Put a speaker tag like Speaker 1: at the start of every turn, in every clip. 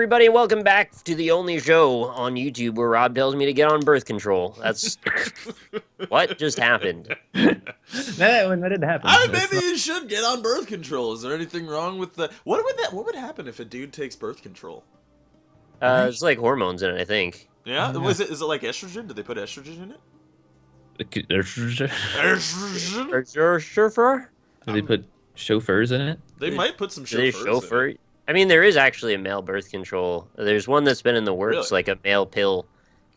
Speaker 1: Everybody, welcome back to the only show on YouTube where Rob tells me to get on birth control. That's what just happened.
Speaker 2: That didn't happen.
Speaker 3: Maybe you should get on birth control. Is there anything wrong with the? What would happen if a dude takes birth control?
Speaker 1: It's like hormones in it, I think.
Speaker 3: Yeah,
Speaker 2: Yeah.
Speaker 3: Is it like estrogen? Did they put estrogen in it?
Speaker 2: Do
Speaker 3: Estrogen?
Speaker 2: they put chauffeurs in it?
Speaker 3: They might put some
Speaker 1: Do they
Speaker 3: chauffeurs.
Speaker 1: chauffeur? I mean, there is actually a male birth control. There's one that's been in the works,
Speaker 3: Really?
Speaker 1: like a male pill.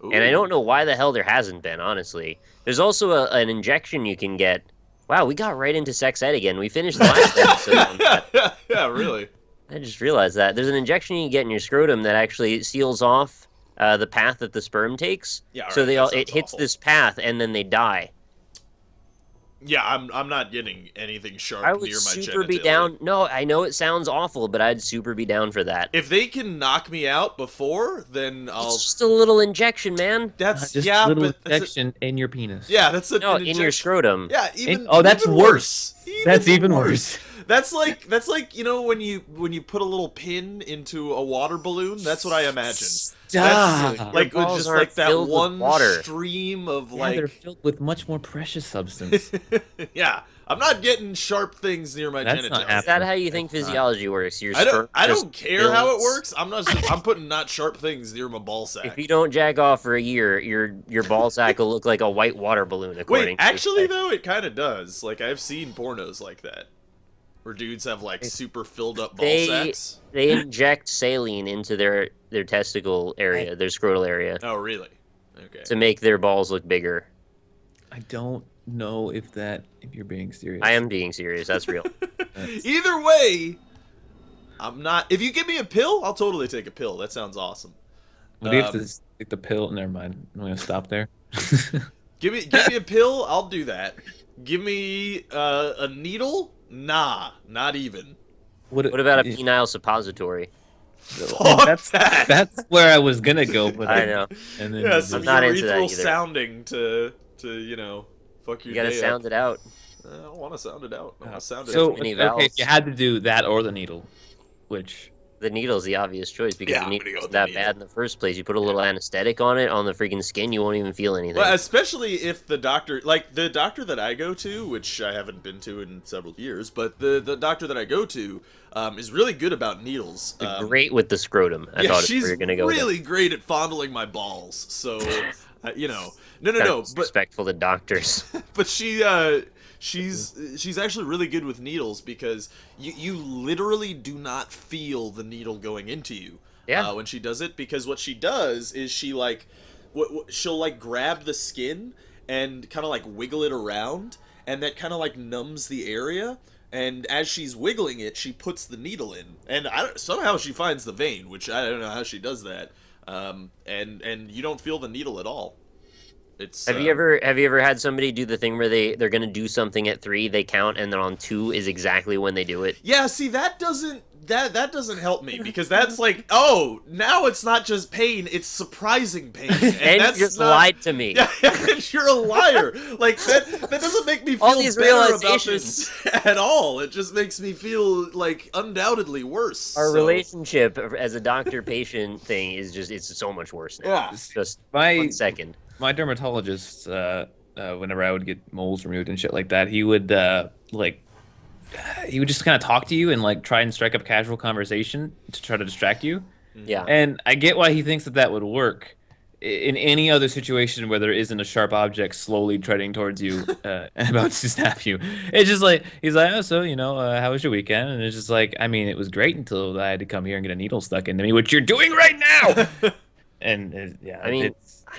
Speaker 3: In it.
Speaker 1: And I
Speaker 3: Ooh.
Speaker 1: don't know why the hell there hasn't been, honestly. There's also an injection you can get. Wow, we got right into sex ed again. We finished the last episode on that.
Speaker 3: Yeah, really.
Speaker 1: I just realized that. There's an injection you can get in your scrotum that actually seals off the path that the sperm takes.
Speaker 3: Yeah,
Speaker 1: So
Speaker 3: alright,
Speaker 1: it
Speaker 3: that
Speaker 1: hits
Speaker 3: sounds
Speaker 1: this path and then they die.
Speaker 3: Yeah, I'm not getting anything sharp
Speaker 1: I
Speaker 3: near
Speaker 1: would
Speaker 3: my
Speaker 1: super be
Speaker 3: genitalia.
Speaker 1: down. No, I know it sounds awful, but I'd super be down for that.
Speaker 3: If they can knock me out before, then I'll.
Speaker 1: It's just a little injection, man.
Speaker 3: That's
Speaker 2: Just
Speaker 3: yeah,
Speaker 2: a little
Speaker 3: but that's
Speaker 2: injection in your penis.
Speaker 3: that's a,
Speaker 1: No,
Speaker 3: an
Speaker 1: in your
Speaker 3: injection.
Speaker 1: scrotum.
Speaker 3: Yeah, even
Speaker 2: that's
Speaker 3: even
Speaker 2: worse. That's even
Speaker 3: worse.
Speaker 2: worse.
Speaker 3: That's like when you put a little pin into a water balloon. That's what I imagine.
Speaker 2: Stop.
Speaker 3: That's like
Speaker 1: Your
Speaker 3: with
Speaker 1: balls
Speaker 3: just
Speaker 1: aren't
Speaker 3: like that
Speaker 1: filled with
Speaker 3: one
Speaker 1: water.
Speaker 3: stream of
Speaker 2: Yeah,
Speaker 3: like
Speaker 2: they're filled with much more precious substance.
Speaker 3: yeah. I'm not getting sharp things near my
Speaker 2: That's not
Speaker 3: genitals.
Speaker 1: Is that how you think
Speaker 2: That's not-
Speaker 1: physiology works? Your
Speaker 3: I
Speaker 1: sperm
Speaker 3: don't
Speaker 1: just
Speaker 3: care how it
Speaker 1: builds?
Speaker 3: works. I'm putting not sharp things near my ball sack.
Speaker 1: If you don't jack off for a year, your ball sack will look like a white water balloon. According
Speaker 3: Wait,
Speaker 1: to
Speaker 3: actually
Speaker 1: this guy.
Speaker 3: though, it kind of does. Like I've seen pornos like that, where dudes have like super filled up ball sacks.
Speaker 1: They inject saline into their testicle area, their scrotal area,
Speaker 3: Oh, really? Okay.
Speaker 1: to make their balls look bigger.
Speaker 2: I don't know if you're being serious.
Speaker 1: I am being serious. That's real.
Speaker 3: Either way, I'm not. If you give me a pill, I'll totally take a pill. That sounds awesome.
Speaker 2: What do you have to take the pill? Never mind. I'm gonna stop there.
Speaker 3: Give me a pill. I'll do that. Give me a needle. Nah, not even.
Speaker 1: What about a penile suppository?
Speaker 2: That's where I was gonna go, but
Speaker 1: I know.
Speaker 2: And then
Speaker 3: Yeah,
Speaker 2: you
Speaker 3: some
Speaker 1: I'm not into that
Speaker 3: urethral
Speaker 1: either.
Speaker 3: sounding to fuck your
Speaker 1: You gotta
Speaker 3: day
Speaker 1: sound
Speaker 3: up.
Speaker 1: it out.
Speaker 3: I don't want to sound it out. I want to sound it
Speaker 2: So
Speaker 3: out.
Speaker 1: many
Speaker 2: okay,
Speaker 1: vowels.
Speaker 2: if you had to do that or the needle, which
Speaker 1: The needle's the obvious choice because
Speaker 3: Yeah,
Speaker 1: the
Speaker 3: I'm
Speaker 1: needle
Speaker 3: gonna go
Speaker 1: is
Speaker 3: with the
Speaker 1: that
Speaker 3: needle.
Speaker 1: bad in the first place. You put a little anesthetic on it on the freaking skin, you won't even feel anything.
Speaker 3: Well, especially if the doctor, like the doctor that I go to, which I haven't been to in several years, but the doctor that I go to is really good about needles.
Speaker 1: Great with the scrotum. I
Speaker 3: Yeah,
Speaker 1: thought
Speaker 3: she's
Speaker 1: we were gonna go with
Speaker 3: really great at fondling my balls. So, no, but
Speaker 1: respectful to doctors.
Speaker 3: but she's actually really good with needles because you literally do not feel the needle going into you.
Speaker 1: Yeah.
Speaker 3: When she does it, because what she does is she like she'll like grab the skin and kind of like wiggle it around, and that kind of like numbs the area. And as she's wiggling it, she puts the needle in, and somehow she finds the vein, which I don't know how she does that. And you don't feel the needle at all. It's
Speaker 1: Have you ever had somebody do the thing where they're gonna do something at 3, they count, and then on 2 is exactly when they do it?
Speaker 3: Yeah, see, that doesn't help me, because that's like, oh, now it's not just pain, it's surprising pain.
Speaker 1: And
Speaker 3: that's
Speaker 1: you just
Speaker 3: not,
Speaker 1: lied to me.
Speaker 3: Yeah, you're a liar. Like that doesn't make me feel
Speaker 1: All these
Speaker 3: better about
Speaker 1: realizations.
Speaker 3: this at all. It just makes me feel like undoubtedly worse.
Speaker 1: Our
Speaker 3: So-
Speaker 1: relationship as a doctor-patient thing is it's so much worse now.
Speaker 3: Yeah.
Speaker 1: Just
Speaker 2: my
Speaker 1: 1 second.
Speaker 2: my dermatologist, whenever I would get moles removed and shit like that, he would he would just kind of talk to you and like try and strike up casual conversation to try to distract you.
Speaker 1: Yeah.
Speaker 2: And I get why he thinks that would work in any other situation where there isn't a sharp object slowly treading towards you and about to stab you. It's just like, he's like, oh, so, how was your weekend? And it's just like, I mean, it was great until I had to come here and get a needle stuck into me, which you're doing right now. And
Speaker 1: I mean,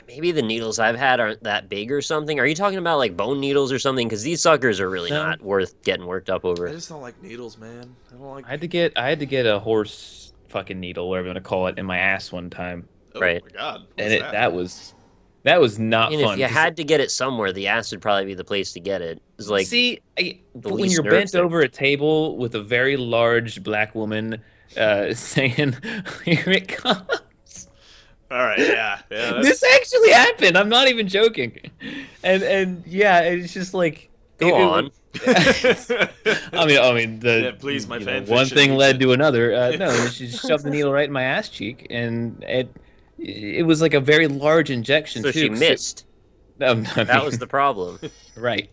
Speaker 1: maybe the needles I've had aren't that big or something. Are you talking about like bone needles or something? Because these suckers are really
Speaker 2: No.
Speaker 1: not worth getting worked up
Speaker 3: I
Speaker 1: over.
Speaker 3: just don't like needles, man. I don't like.
Speaker 2: I had to get a horse fucking needle, whatever you want to call it, in my ass one time.
Speaker 3: Oh
Speaker 1: Right.
Speaker 3: my god.
Speaker 2: And
Speaker 3: What's
Speaker 2: that was not
Speaker 1: I mean,
Speaker 2: fun.
Speaker 1: if you
Speaker 2: 'cause-
Speaker 1: had to get it somewhere, the ass would probably be the place to get it. It's like,
Speaker 2: see,
Speaker 1: the
Speaker 2: when
Speaker 1: least
Speaker 2: you're
Speaker 1: nerves
Speaker 2: bent
Speaker 1: there.
Speaker 2: over a table with a very large black woman saying, "Here it comes."
Speaker 3: All right. Yeah. Yeah. That's,
Speaker 2: This actually happened. I'm not even joking. And yeah, it's just like
Speaker 1: go on.
Speaker 3: Yeah, please, my fan
Speaker 2: one
Speaker 3: fiction
Speaker 2: thing
Speaker 3: needs
Speaker 2: led
Speaker 3: it.
Speaker 2: to another. No, she shoved the needle right in my ass cheek, and it was like a very large injection
Speaker 1: So she
Speaker 2: too. 'Cause
Speaker 1: missed.
Speaker 2: I
Speaker 1: That was
Speaker 2: mean,
Speaker 1: the problem.
Speaker 2: right.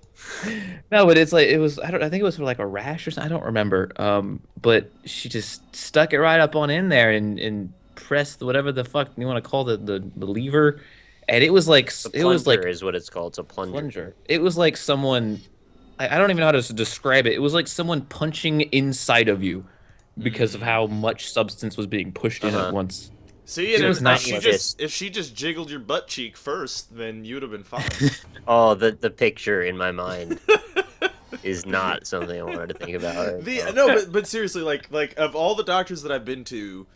Speaker 2: No, but it's like it was. I think it was for like a rash or something. I don't remember. But she just stuck it right up on in there and pressed whatever the fuck you want to call the lever, and
Speaker 1: The
Speaker 2: it was
Speaker 1: plunger
Speaker 2: like
Speaker 1: is what it's called. It's a plunger.
Speaker 2: plunger. It was like someone. I don't even know how to describe it. It was like someone punching inside of you because of how much substance was being pushed in at
Speaker 1: Uh-huh.
Speaker 2: once.
Speaker 3: See,
Speaker 2: It
Speaker 3: and
Speaker 2: was
Speaker 3: if
Speaker 2: not
Speaker 3: she
Speaker 2: pleasant.
Speaker 3: just jiggled your butt cheek first, then you'd have been fine.
Speaker 1: Oh, the picture in my mind is not something I wanted to think about. Right now.
Speaker 3: No, but seriously, like of all the doctors that I've been to,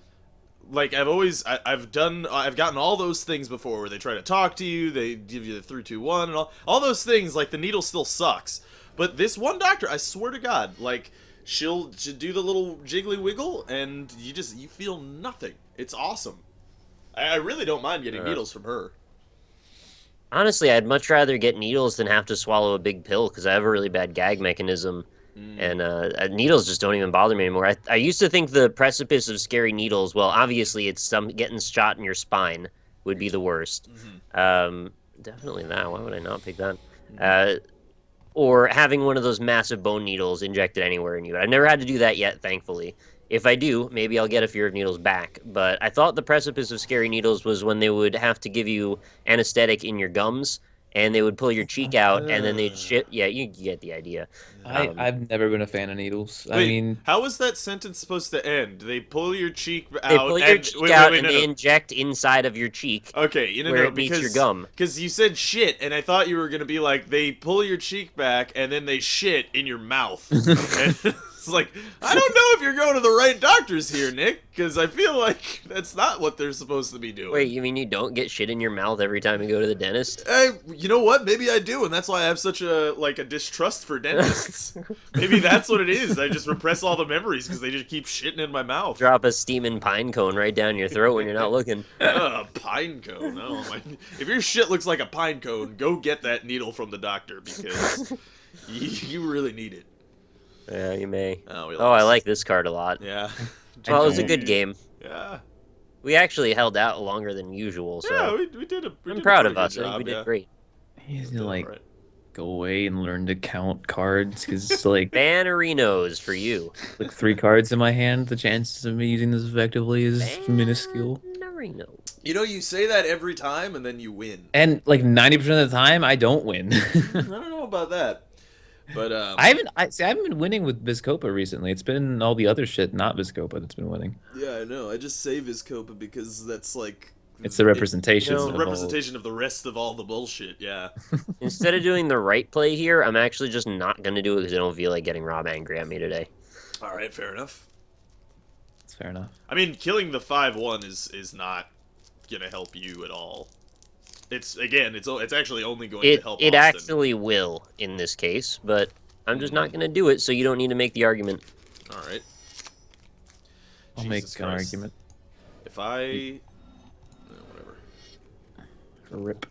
Speaker 3: like I've gotten all those things before where they try to talk to you, they give you the 3-2-1 and all those things. Like the needle still sucks, but this one doctor, I swear to God, like she'll do the little jiggly wiggle and you feel nothing. It's awesome. I really don't mind getting needles from her.
Speaker 1: Honestly, I'd much rather get needles than have to swallow a big pill because I have a really bad gag mechanism. And needles just don't even bother me anymore. I used to think the precipice of scary needles, well, obviously it's getting shot in your spine would be the worst. Definitely that. Why would I not pick that? Or having one of those massive bone needles injected anywhere in you. I've never had to do that yet, thankfully. If I do, maybe I'll get a fear of needles back. But I thought the precipice of scary needles was when they would have to give you anesthetic in your gums, and they would pull your cheek out, and then they'd shit. Yeah, you get the idea.
Speaker 2: I've never been a fan of needles. I
Speaker 3: Wait,
Speaker 2: mean,
Speaker 3: how was that sentence supposed to end? They pull your cheek out.
Speaker 1: They pull your cheek out, and they inject inside of your cheek.
Speaker 3: Okay,
Speaker 1: where it meets your gum.
Speaker 3: Because you said shit, and I thought you were gonna be like they pull your cheek back and then they shit in your mouth. And it's like I don't know if you're going to the right doctors here, Nick, because I feel like that's not what they're supposed to be doing.
Speaker 1: Wait, you mean you don't get shit in your mouth every time you go to the dentist?
Speaker 3: You know what? Maybe I do, and that's why I have such a distrust for dentists. Maybe that's what it is. I just repress all the memories because they just keep shitting in my mouth.
Speaker 1: Drop a steaming pine cone right down your throat when you're not looking.
Speaker 3: Pine cone. Oh my! If your shit looks like a pine cone, go get that needle from the doctor because you really need it.
Speaker 1: Yeah, you may.
Speaker 3: Oh,
Speaker 1: I like this card a lot.
Speaker 3: Yeah.
Speaker 1: Well, it was a good game.
Speaker 3: Yeah.
Speaker 1: We actually held out longer than usual, so
Speaker 3: Yeah, we did a.
Speaker 1: I'm proud of us. I think we did great.
Speaker 2: you need to like go away and learn to count cards because it's like
Speaker 1: Bannerinos for you.
Speaker 2: like 3 cards in my hand. The chances of me using this effectively is minuscule.
Speaker 1: Bannerino.
Speaker 3: You know, you say that every time and then you win.
Speaker 2: And like 90% of the time, I don't win.
Speaker 3: I don't know about that. But
Speaker 2: I haven't been winning with Vizcopa recently. It's been all the other shit, not Vizcopa, that's been winning.
Speaker 3: yeah, I know. I just say Vizcopa because that's like
Speaker 2: It's the representation.
Speaker 3: it's
Speaker 1: No.
Speaker 3: the representation of the rest of all the bullshit. Yeah.
Speaker 1: Instead of doing the right play here, I'm actually just not going to do it because I don't feel like getting Rob angry at me today.
Speaker 3: All right, fair enough.
Speaker 2: That's fair enough.
Speaker 3: I mean, killing the 5-1 is not gonna help you at all. It's actually only going to help.
Speaker 1: It
Speaker 3: Austin.
Speaker 1: actually will in this case, but I'm just not going to do it, so you don't need to make the argument.
Speaker 3: All right.
Speaker 2: I'll
Speaker 3: Jesus
Speaker 2: make an
Speaker 3: Christ.
Speaker 2: argument.
Speaker 3: If I, whatever.
Speaker 2: Rip.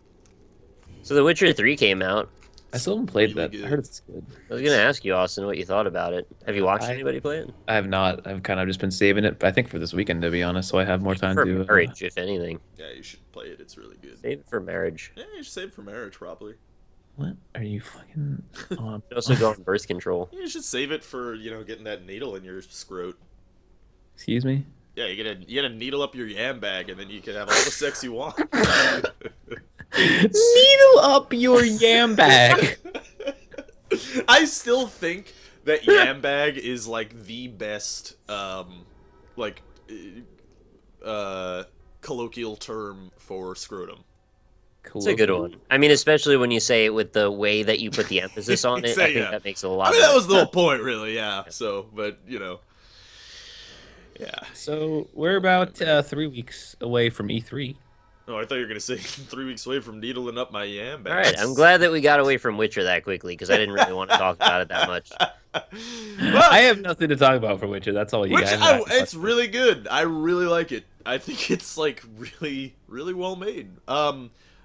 Speaker 1: So The Witcher 3 came out.
Speaker 2: I still haven't played
Speaker 3: You
Speaker 2: that.
Speaker 3: good.
Speaker 2: I heard it's good.
Speaker 1: I was going to ask you, Austin, what you thought about it. Have you watched
Speaker 2: I-
Speaker 1: anybody play it?
Speaker 2: I have not. I've kind of just been saving it, I think, for this weekend, to be honest, so I have more time
Speaker 1: For
Speaker 2: to...
Speaker 1: marriage, if anything.
Speaker 3: Yeah, you should play it. It's really good.
Speaker 1: Save it for marriage.
Speaker 3: Yeah, you should save it for marriage, probably.
Speaker 2: What are you fucking on?
Speaker 1: You also go on birth control.
Speaker 3: You should save it for getting that needle in your scrot.
Speaker 2: Excuse me?
Speaker 3: Yeah, you get a needle up your yam bag, and then you can have all the sex you want.
Speaker 2: Needle up your yam bag!
Speaker 3: I still think that yam bag is like the best, colloquial term for scrotum.
Speaker 1: It's a good one. I mean, especially when you say it with the way that you put the emphasis on it. I think that makes it a lot
Speaker 3: I mean, that
Speaker 1: better.
Speaker 3: was the whole point, really. Yeah. So, but yeah.
Speaker 2: So, we're about 3 weeks away from E3.
Speaker 3: Oh, I thought you were gonna say 3 weeks away from needling up my yam bag.
Speaker 1: All right, I'm glad that we got away from Witcher that quickly because I didn't really want to talk about it that much.
Speaker 2: I have nothing to talk about for Witcher. That's all you guys have.
Speaker 3: It's really good. I really like it. I think it's like really, really well made.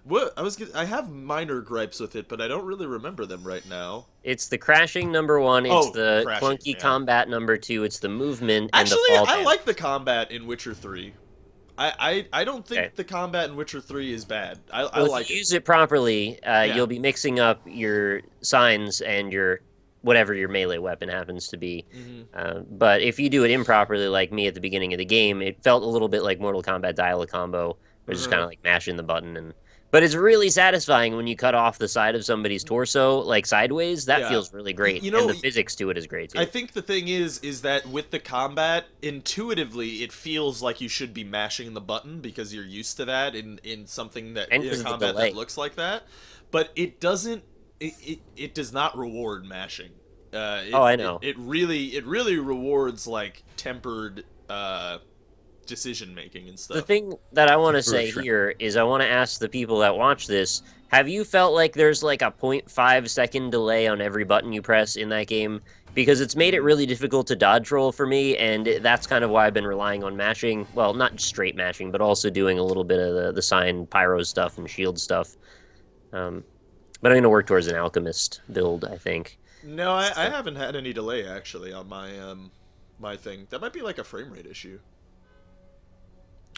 Speaker 3: What I have minor gripes with it, but I don't really remember them right now.
Speaker 1: It's the crashing number one, it's
Speaker 3: Oh,
Speaker 1: the
Speaker 3: crashing,
Speaker 1: clunky
Speaker 3: yeah.
Speaker 1: combat number two, it's the movement, and the
Speaker 3: Actually,
Speaker 1: fall
Speaker 3: I
Speaker 1: damage.
Speaker 3: like the combat in Witcher 3. I don't think
Speaker 1: Okay.
Speaker 3: the combat in Witcher 3 is bad. I
Speaker 1: Well, if
Speaker 3: like
Speaker 1: you
Speaker 3: it.
Speaker 1: use it properly,
Speaker 3: Yeah.
Speaker 1: you'll be mixing up your signs and your whatever your melee weapon happens to be.
Speaker 3: Hmm.
Speaker 1: But if you do it improperly, like me at the beginning of the game, it felt a little bit like Mortal Kombat Dial-A-Combo, where it's just kind
Speaker 3: Uh-huh.
Speaker 1: of like mashing the button. And but it's really satisfying when you cut off the side of somebody's torso, like sideways. That
Speaker 3: Yeah.
Speaker 1: feels really great,
Speaker 3: You
Speaker 1: and
Speaker 3: know,
Speaker 1: the physics to it is great
Speaker 3: I
Speaker 1: too.
Speaker 3: think the thing is that with the combat, intuitively, it feels like you should be mashing the button because you're used to that in something that
Speaker 1: And
Speaker 3: in a
Speaker 1: because of the
Speaker 3: combat that
Speaker 1: delay.
Speaker 3: looks like that. But it doesn't. It does not reward mashing.
Speaker 1: Oh, I know.
Speaker 3: It really rewards like tempered decision making and
Speaker 1: The
Speaker 3: stuff.
Speaker 1: thing that I want to
Speaker 2: For
Speaker 1: say
Speaker 2: sure.
Speaker 1: here is I want to ask the people that watch this, have you felt like there's like a 0.5 second delay on every button you press in that game? Because it's made it really difficult to dodge roll for me, and that's kind of why I've been relying on mashing. Well, not straight mashing, but also doing a little bit of the sign pyro stuff and shield stuff. Um, but I'm going to work towards an alchemist build, I think.
Speaker 3: No, I
Speaker 1: So,
Speaker 3: haven't had any delay actually on my thing. That might be like a frame rate issue.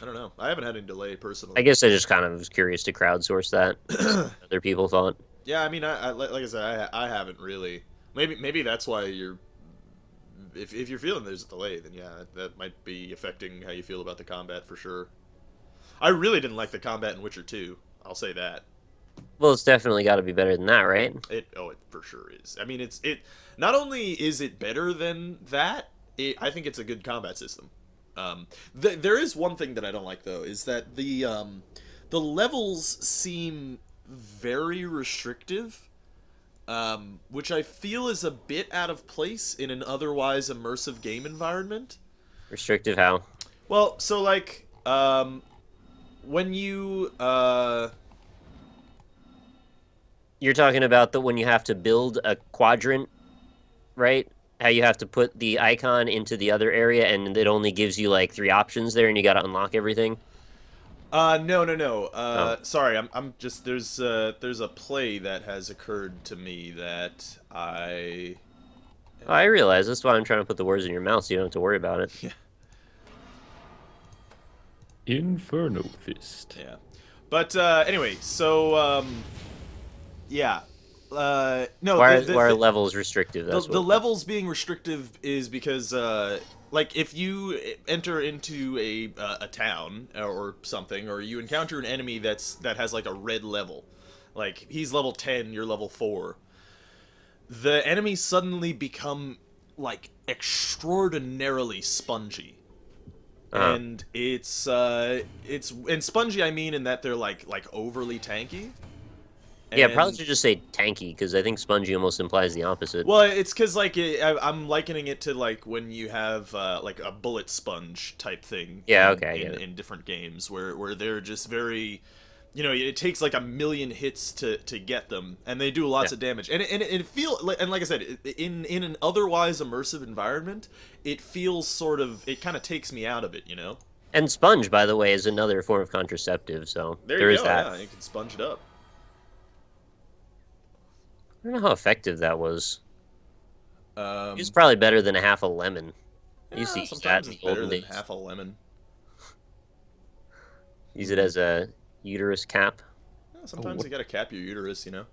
Speaker 3: I don't know. I haven't had any delay
Speaker 1: I
Speaker 3: personally.
Speaker 1: guess I just kind of was curious to crowdsource that, see what other people thought.
Speaker 3: Yeah, I mean, like I said, I haven't really. Maybe that's why you're. If you're feeling there's a delay, then yeah, that might be affecting how you feel about the combat for sure. I really didn't like the combat in Witcher 2. I'll say that.
Speaker 1: Well, it's definitely got to be better than that, right?
Speaker 3: It for sure is. I mean, it not only is it better than that, I think it's a good combat system. There is one thing that I don't like though, is that the levels seem very restrictive, which I feel is a bit out of place in an otherwise immersive game environment.
Speaker 1: Restrictive how?
Speaker 3: Well, so like when you
Speaker 1: You're talking about the when you have to build a quadrant, right? How you have to put the icon into the other area and it only gives you like three options there and you got to unlock everything.
Speaker 3: no.
Speaker 1: Oh.
Speaker 3: Sorry, I'm just there's a play that has occurred to me that I
Speaker 1: Oh, I realize. That's why I'm trying to put the words in your mouth so you don't have to worry about it.
Speaker 2: Inferno Fist.
Speaker 3: yeah. But anyway, so yeah. No,
Speaker 1: Why are levels restrictive? That's
Speaker 3: the
Speaker 1: what.
Speaker 3: levels being restrictive is because like if you enter into a town or something, or you encounter an enemy that has like a red level, like he's level 10, you're level 4, the enemies suddenly become like extraordinarily spongy.
Speaker 1: Uh-huh.
Speaker 3: And it's and spongy I mean in that they're like overly tanky.
Speaker 1: Yeah, probably
Speaker 3: And
Speaker 1: should just say tanky because I think spongy almost implies the opposite.
Speaker 3: well, it's because like I'm likening it to like when you have like a bullet sponge type thing
Speaker 1: Yeah, okay, I get
Speaker 3: in,
Speaker 1: it.
Speaker 3: in different games where they're just very, you know, it takes like a million hits to get them, and they do lots
Speaker 1: Yeah.
Speaker 3: of damage. And it feel and like I said, in an otherwise immersive environment, it feels sort of it kind of takes me out of it, you know.
Speaker 1: And sponge, by the way, is another form of contraceptive, so
Speaker 3: There
Speaker 1: there
Speaker 3: you
Speaker 1: is
Speaker 3: go.
Speaker 1: that.
Speaker 3: Yeah, you can sponge it up.
Speaker 1: I don't know how effective that was. It's
Speaker 3: Um,
Speaker 1: probably better than a half a lemon. I used to
Speaker 3: yeah,
Speaker 1: use that
Speaker 3: sometimes
Speaker 1: in
Speaker 3: it's
Speaker 1: the
Speaker 3: better
Speaker 1: olden
Speaker 3: than
Speaker 1: days.
Speaker 3: half a lemon.
Speaker 1: Use it as a uterus cap.
Speaker 3: Yeah, sometimes you gotta cap your uterus, you know.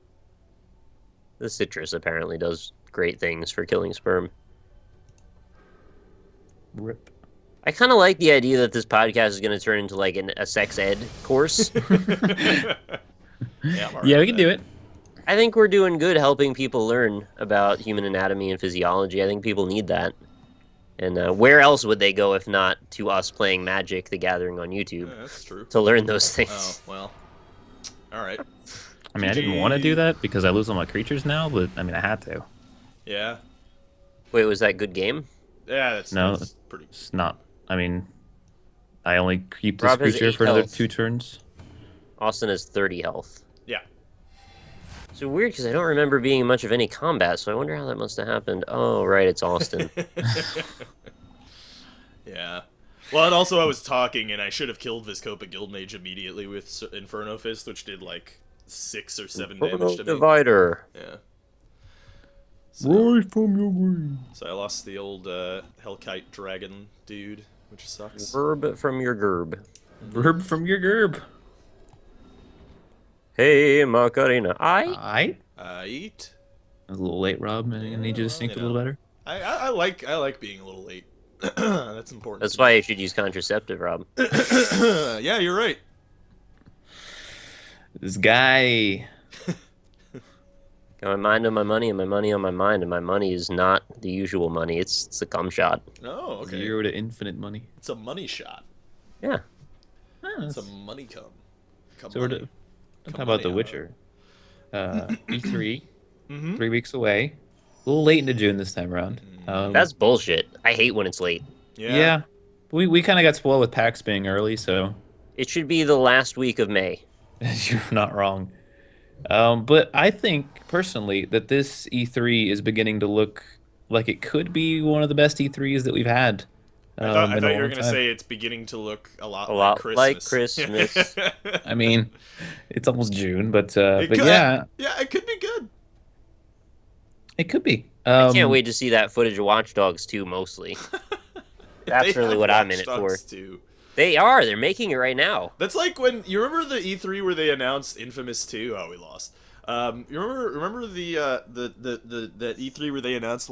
Speaker 1: The citrus apparently does great things for killing sperm.
Speaker 2: Rip.
Speaker 1: I kind of like the idea that this podcast is going to turn into like a sex ed course.
Speaker 3: Yeah, I'm alright
Speaker 2: Yeah, we
Speaker 3: with
Speaker 2: can
Speaker 3: that.
Speaker 2: do it.
Speaker 1: I think we're doing good helping people learn about human anatomy and physiology. I think people need that. And where else would they go if not to us playing Magic: The Gathering on YouTube
Speaker 3: Yeah, that's true.
Speaker 1: to learn those
Speaker 3: Oh,
Speaker 1: things?
Speaker 3: well. Alright.
Speaker 2: I mean, I didn't want to
Speaker 3: GG.
Speaker 2: do that because I lose all my creatures now, but I mean, I had to.
Speaker 3: Yeah.
Speaker 1: Wait, was that good game?
Speaker 3: Yeah, that's,
Speaker 2: No,
Speaker 3: that's pretty.
Speaker 2: It's not. I mean, I only keep this
Speaker 1: Rob has
Speaker 2: creature
Speaker 1: 8
Speaker 2: for another
Speaker 1: health.
Speaker 2: 2 turns.
Speaker 1: Austin has 30 health.
Speaker 3: Yeah.
Speaker 1: So weird because I don't remember being much of any combat, so I wonder how that must have happened. Oh, right, it's Austin.
Speaker 3: Yeah. Well, and also I was talking, and I should have killed Viscopa Guildmage immediately with Inferno Fist, which did like 6 or 7 damage to me.
Speaker 1: Divider.
Speaker 3: Yeah.
Speaker 2: Right from your grave.
Speaker 3: So I lost the old Hellkite Dragon dude, which sucks.
Speaker 1: Verb from your gerb.
Speaker 2: Verb from your gerb.
Speaker 1: Hey, Macarena.
Speaker 2: I.
Speaker 3: Eat.
Speaker 2: A little late, Rob. I need you to sync a little better.
Speaker 3: I like being a little late. That's important.
Speaker 1: That's why you should use contraceptive, Rob.
Speaker 3: Yeah, you're right.
Speaker 2: This guy.
Speaker 1: Got my mind on my money and my money on my mind, and my money is not the usual money. It's a cum shot.
Speaker 3: Oh, okay.
Speaker 2: 0 to infinite money.
Speaker 3: It's a money shot.
Speaker 1: Yeah.
Speaker 3: It's a money cum.
Speaker 2: So we're talking about The Witcher. E3. 3 weeks away. A little late into June this time around.
Speaker 1: That's bullshit. I hate when it's late.
Speaker 2: Yeah. We kind of got spoiled with PAX being early, so.
Speaker 1: It should be the last week of May.
Speaker 2: You're not wrong. But I think, personally, that this E3 is beginning to look like it could be one of the best E3s that we've had.
Speaker 3: I thought you were going to say it's beginning to look a lot
Speaker 1: like Christmas.
Speaker 2: I mean, it's almost June, but
Speaker 3: yeah. Yeah, it could be good.
Speaker 2: It could be.
Speaker 1: I can't wait to see that footage of Watch Dogs 2, mostly. That's really what I'm in it for. They are. They're making it right now.
Speaker 3: That's like when you remember the E3 where they announced Infamous 2. Oh, we lost. You remember the E3 where they announced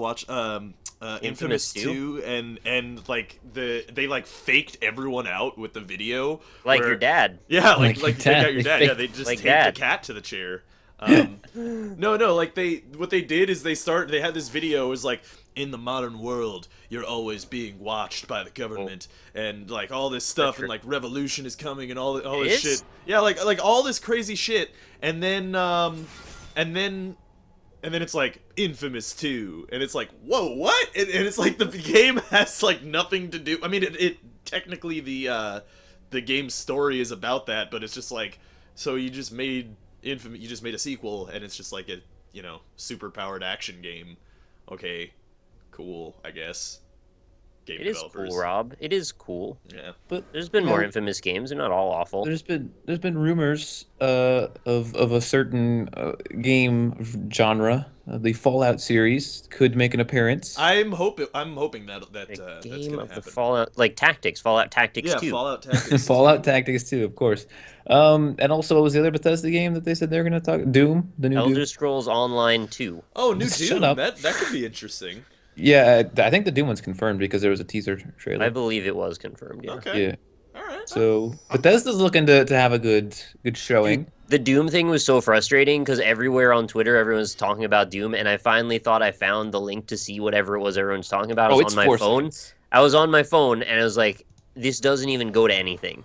Speaker 3: Infamous 2 and like they like faked everyone out with the video.
Speaker 1: Like your dad.
Speaker 3: Yeah, like they got your dad. Yeah, they just
Speaker 1: like
Speaker 3: taped the cat to the chair. No, like what they did is they had this video. It was like, in the modern world, you're always being watched by the government, and like all this stuff, and like revolution is coming, and all this shit. Yeah, like all this crazy shit, and then it's like Infamous 2, and it's like, whoa, what? And it's like the game has like nothing to do. I mean, it technically the game's story is about that, but it's just like, so you just made a sequel, and it's just like a super powered action game. Okay. Cool, I guess. Game developers.
Speaker 1: It is cool, Rob. It is cool.
Speaker 3: Yeah,
Speaker 1: but there's been more Infamous games. They're not all awful.
Speaker 2: There's been rumors of a certain game genre. The Fallout series could make an appearance.
Speaker 3: I'm hoping that
Speaker 1: that's
Speaker 3: gonna
Speaker 1: happen.
Speaker 3: The
Speaker 1: Fallout, like Tactics, Fallout Tactics 2.
Speaker 3: Yeah, Fallout Tactics.
Speaker 2: Fallout Tactics 2, of course. And also, what was the other Bethesda game that they said they were going to talk? Doom, the new
Speaker 1: Elder
Speaker 2: Doom?
Speaker 1: Scrolls Online 2.
Speaker 3: Oh, new Doom.
Speaker 2: Shut up.
Speaker 3: That could be interesting.
Speaker 2: Yeah, I think the Doom one's confirmed because there was a teaser trailer.
Speaker 1: I believe it was confirmed. Yeah.
Speaker 3: Okay.
Speaker 2: Yeah.
Speaker 3: All right.
Speaker 2: So Bethesda's looking to have a good showing.
Speaker 1: Dude, the Doom thing was so frustrating because everywhere on Twitter, everyone's talking about Doom, and I finally thought I found the link to see whatever it was everyone's talking about. I was on my phone. I was on my phone, and I was like, this doesn't even go to anything.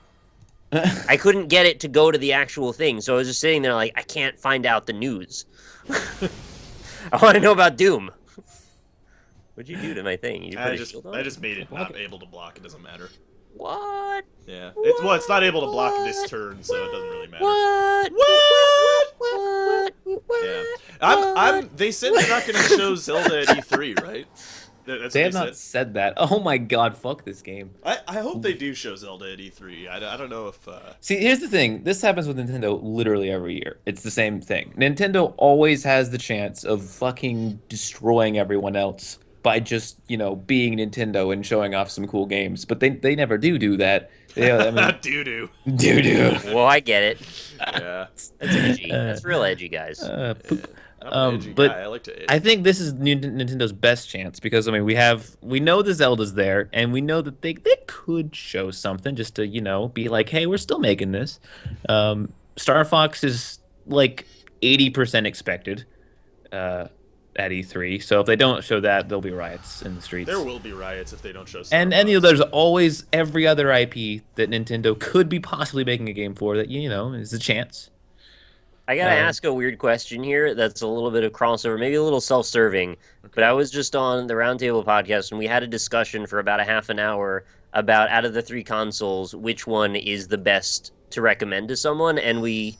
Speaker 1: I couldn't get it to go to the actual thing, so I was just sitting there like, I can't find out the news. I want to know about Doom. What'd you do to my thing?
Speaker 3: I just made it not able to block. It doesn't matter.
Speaker 1: What?
Speaker 3: Yeah. It's not able to block this turn, so it doesn't really matter. What? Yeah. They said they're not going to show Zelda at E3, right?
Speaker 2: They have not said that. Oh my god, fuck this game.
Speaker 3: I hope they do show Zelda at E3. I don't know if...
Speaker 2: See, here's the thing. This happens with Nintendo literally every year. It's the same thing. Nintendo always has the chance of fucking destroying everyone else by just, being Nintendo and showing off some cool games. But they never do that. Yeah, I mean,
Speaker 3: doo-doo.
Speaker 2: Doo-doo.
Speaker 1: Well, I get it.
Speaker 3: Yeah.
Speaker 1: That's edgy. That's real edgy, guys.
Speaker 3: I'm an edgy guy. I like to edge.
Speaker 2: I think this is Nintendo's best chance because we know the Zelda's there, and we know that they could show something just to be like, hey, we're still making this. Star Fox is like 80% expected at E3, so if they don't show that, there'll be riots in the streets.
Speaker 3: There will be riots if they don't show Star Fox.
Speaker 2: And there's always every other IP that Nintendo could be possibly making a game for that is a chance.
Speaker 1: I gotta ask a weird question here that's a little bit of crossover, maybe a little self-serving, okay. But I was just on the Roundtable podcast, and we had a discussion for about a half an hour about, out of the 3 consoles, which one is the best to recommend to someone, and we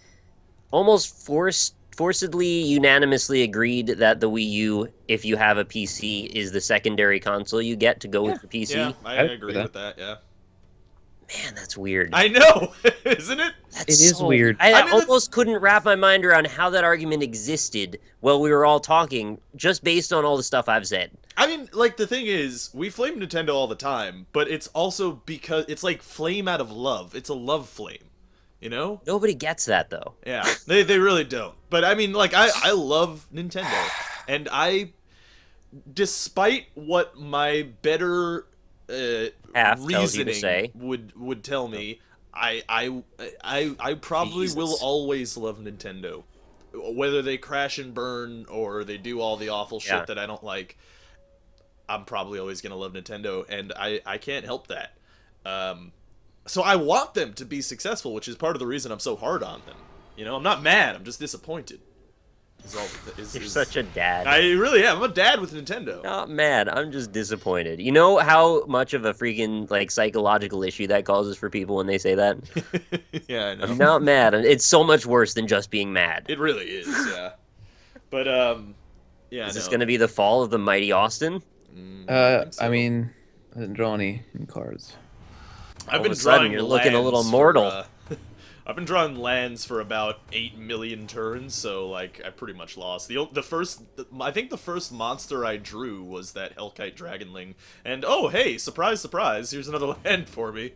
Speaker 1: almost forcedly, unanimously agreed that the Wii U, if you have a PC, is the secondary console you get to go with the PC.
Speaker 3: Yeah, I agree with that, yeah.
Speaker 1: Man, that's weird.
Speaker 3: I know, isn't it?
Speaker 1: That's
Speaker 2: It is
Speaker 1: so
Speaker 2: weird.
Speaker 1: I
Speaker 3: I mean,
Speaker 1: almost couldn't wrap my mind around how that argument existed while we were all talking, just based on all the stuff I've said.
Speaker 3: I mean, like, the thing is, we flame Nintendo all the time, but it's also because it's like flame out of love. It's a love flame, you know?
Speaker 1: Nobody gets that though.
Speaker 3: Yeah, they really don't. But I mean, like, I love Nintendo, and despite what my better
Speaker 1: Half tells you to
Speaker 3: reasoning
Speaker 1: say.
Speaker 3: would tell me, I probably will
Speaker 1: Jesus.
Speaker 3: always love Nintendo, whether they crash and burn or they do all the awful shit
Speaker 1: Yeah.
Speaker 3: that I don't like. I'm probably always gonna love Nintendo, and I can't help that. So I want them to be successful, which is part of the reason I'm so hard on them. You know, I'm not mad. I'm just disappointed.
Speaker 1: You're such a dad.
Speaker 3: I really am. I'm a dad with Nintendo.
Speaker 1: Not mad. I'm just disappointed. You know how much of a freaking like psychological issue that causes for people when they say that?
Speaker 3: Yeah, I know.
Speaker 1: I'm not mad. It's so much worse than just being mad.
Speaker 3: It really is. Yeah. But yeah.
Speaker 1: Is this going to be the fall of the mighty Austin?
Speaker 3: think so.
Speaker 2: I mean, I didn't draw any cards.
Speaker 3: I've
Speaker 1: all of
Speaker 3: been
Speaker 1: a sudden,
Speaker 3: drawing.
Speaker 1: you're looking a little
Speaker 3: lands
Speaker 1: mortal.
Speaker 3: I've been drawing lands for about 8 million turns, so like I pretty much lost. I think the first monster I drew was that Hellkite Dragonling, and oh hey, surprise, surprise! Here's another land for me.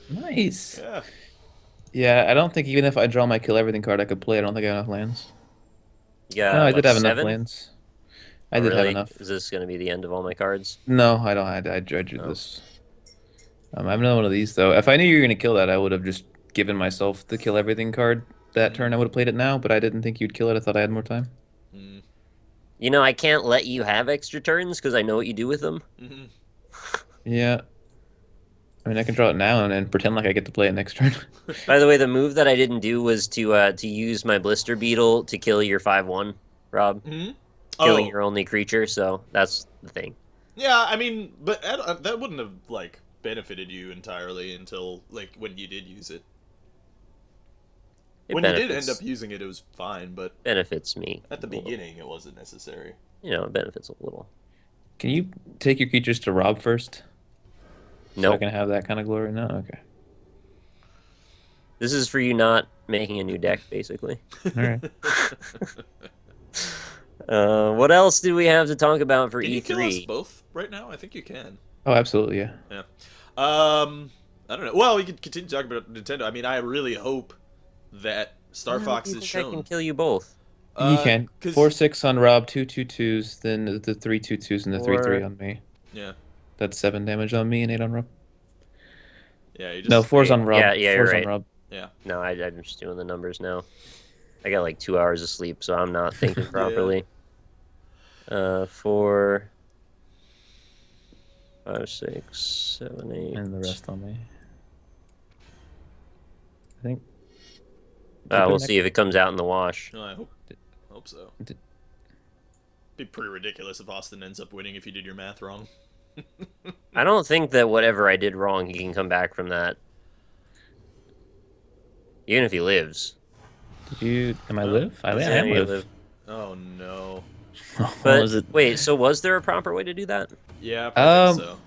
Speaker 2: Nice.
Speaker 3: Yeah.
Speaker 2: Yeah, I don't think even if I draw my kill everything card I could play, I don't think I have enough lands.
Speaker 1: Yeah,
Speaker 2: No, I
Speaker 1: what,
Speaker 2: did have
Speaker 1: 7?
Speaker 2: enough lands. I
Speaker 1: Oh,
Speaker 2: did have
Speaker 1: really?
Speaker 2: enough.
Speaker 1: Is this going to be the end of all my cards?
Speaker 2: No, I don't. I drew
Speaker 1: Oh.
Speaker 2: this. I have another one of these though. If I knew you were gonna kill that, I would have just given myself the kill everything card that turn. I would have played it now, but I didn't think you'd kill it. I thought I had more time.
Speaker 1: You know, I can't let you have extra turns because I know what you do with them.
Speaker 3: Mm-hmm.
Speaker 2: Yeah. I mean, I can draw it now and then pretend like I get to play it next turn.
Speaker 1: By the way, the move that I didn't do was to use my Blister Beetle to kill your 5/1, Rob.
Speaker 3: Mm-hmm.
Speaker 1: Killing
Speaker 3: Oh,
Speaker 1: your only creature, so that's the thing.
Speaker 3: yeah. I mean, but that wouldn't have like benefited you entirely until like when you did use it.
Speaker 1: It
Speaker 3: When you did
Speaker 1: benefits,
Speaker 3: end up using it, it was fine, but
Speaker 1: benefits me.
Speaker 3: at the
Speaker 1: a little.
Speaker 3: beginning, it wasn't necessary.
Speaker 1: You know, it benefits a little.
Speaker 2: Can you take your creatures to Rob first? So I
Speaker 1: Nope.
Speaker 2: can have that kind of glory? No? Okay.
Speaker 1: This is for you not making a new deck, basically.
Speaker 2: Alright.
Speaker 1: What else do we have to talk about for
Speaker 3: Can you kill us
Speaker 1: E3?
Speaker 3: both right now? I think you can.
Speaker 2: Oh, absolutely, yeah.
Speaker 3: Yeah. I don't know. Well, we could continue talking about Nintendo. I mean, I really hope that Star
Speaker 1: How
Speaker 3: Fox
Speaker 1: do you
Speaker 3: is
Speaker 1: think I can
Speaker 3: shown.
Speaker 1: kill you both.
Speaker 2: You can.
Speaker 3: 'Cause-
Speaker 2: 4/6 on Rob, 2/2/2s, then the 3/2/2s, and the 3/3
Speaker 1: Four.
Speaker 2: on me.
Speaker 3: Yeah.
Speaker 2: That's 7 damage on me and 8 on Rob.
Speaker 3: Yeah. You just,
Speaker 2: No, 4's on Rob.
Speaker 1: Yeah, yeah, you're
Speaker 2: 4's on
Speaker 1: right.
Speaker 2: Rob.
Speaker 3: Yeah.
Speaker 1: No, I'm just doing the numbers now. I got like 2 hours of sleep, so I'm not thinking properly. 4, 5, 6, 7, 8.
Speaker 2: And the rest on me. I think.
Speaker 1: We'll see if it comes out in the wash.
Speaker 3: No, I hope so.
Speaker 2: Did-
Speaker 3: Be pretty ridiculous if Austin ends up winning if you did your math wrong.
Speaker 1: I don't think that whatever I did wrong, he can come back from that. Even if he lives.
Speaker 2: Did you? Am I
Speaker 3: No.
Speaker 2: live? I
Speaker 1: Yeah,
Speaker 2: am
Speaker 1: you
Speaker 2: live.
Speaker 1: live.
Speaker 3: Oh no.
Speaker 2: What
Speaker 1: But
Speaker 2: was it?
Speaker 1: wait, so was there a proper way to do that?
Speaker 3: Yeah. I think so.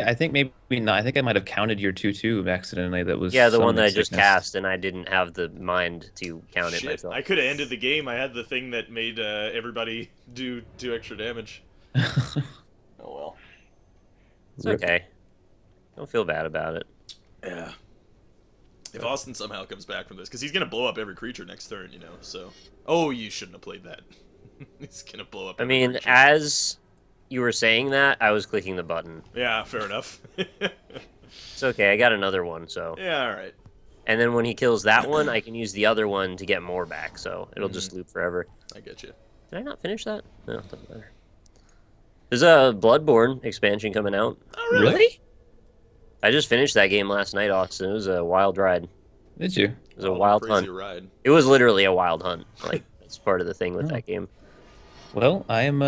Speaker 2: I think maybe not. I think I might have counted your 2/2 accidentally. That was
Speaker 1: Yeah, the one that I
Speaker 2: summoning
Speaker 1: just
Speaker 2: sickness.
Speaker 1: cast, and I didn't have the mind to count it
Speaker 3: Shit.
Speaker 1: myself.
Speaker 3: I could have ended the game. I had the thing that made everybody do 2 extra damage. Oh well.
Speaker 1: It's
Speaker 2: Rip.
Speaker 1: okay. Don't feel bad about it.
Speaker 3: Yeah. If Austin somehow comes back from this, because he's gonna blow up every creature next turn, you know. So, oh, you shouldn't have played that. He's gonna blow up.
Speaker 1: I
Speaker 3: Every
Speaker 1: mean,
Speaker 3: creature.
Speaker 1: as you were saying that, I was clicking the button.
Speaker 3: Yeah, fair enough.
Speaker 1: It's okay, I got another one, so.
Speaker 3: Yeah, all right.
Speaker 1: And then when he kills that one, I can use the other one to get more back, so it'll just loop forever.
Speaker 3: I get you.
Speaker 1: Did I not finish that? No, it doesn't matter. There's a Bloodborne expansion coming out.
Speaker 3: Oh, really?
Speaker 2: Really?
Speaker 1: I just finished that game last night, Austin. It was a wild ride.
Speaker 2: Did you?
Speaker 1: It was a
Speaker 3: Oh,
Speaker 1: wild
Speaker 3: crazy
Speaker 1: hunt.
Speaker 3: ride.
Speaker 1: It was literally a wild hunt. Like, that's part of the thing with
Speaker 2: Oh.
Speaker 1: that game.
Speaker 2: Well, I'm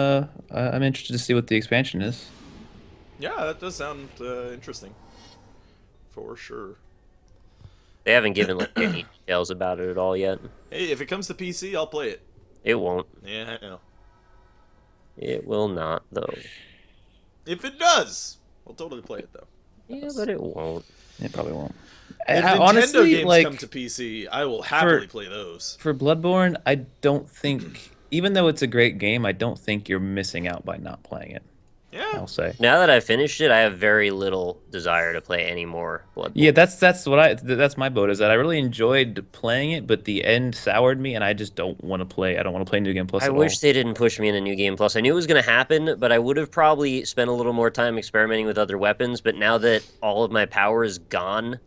Speaker 2: interested to see what the expansion is.
Speaker 3: Yeah, that does sound interesting. For sure.
Speaker 1: They haven't given like any details about it at all yet.
Speaker 3: Hey, if it comes to PC, I'll play it.
Speaker 1: It won't.
Speaker 3: Yeah, I know.
Speaker 1: It will not, though.
Speaker 3: If it does, we'll totally play it though.
Speaker 1: Yeah, but it won't.
Speaker 2: It probably won't.
Speaker 3: If
Speaker 2: I
Speaker 3: Nintendo
Speaker 2: honestly,
Speaker 3: games
Speaker 2: like
Speaker 3: come to PC, I will happily play those.
Speaker 2: for Bloodborne, I don't think, even though it's a great game, I don't think you're missing out by not playing it.
Speaker 3: Yeah.
Speaker 2: I'll say.
Speaker 1: Now that I've finished it, I have very little desire to play any more
Speaker 2: Yeah,
Speaker 1: Bloodborne.
Speaker 2: that's my boat is that I really enjoyed playing it, but the end soured me, and I just don't want to play. I don't want to play New Game Plus
Speaker 1: I
Speaker 2: at
Speaker 1: wish
Speaker 2: all.
Speaker 1: they didn't push me into New Game Plus. I knew it was going to happen, but I would have probably spent a little more time experimenting with other weapons. But now that all of my power is gone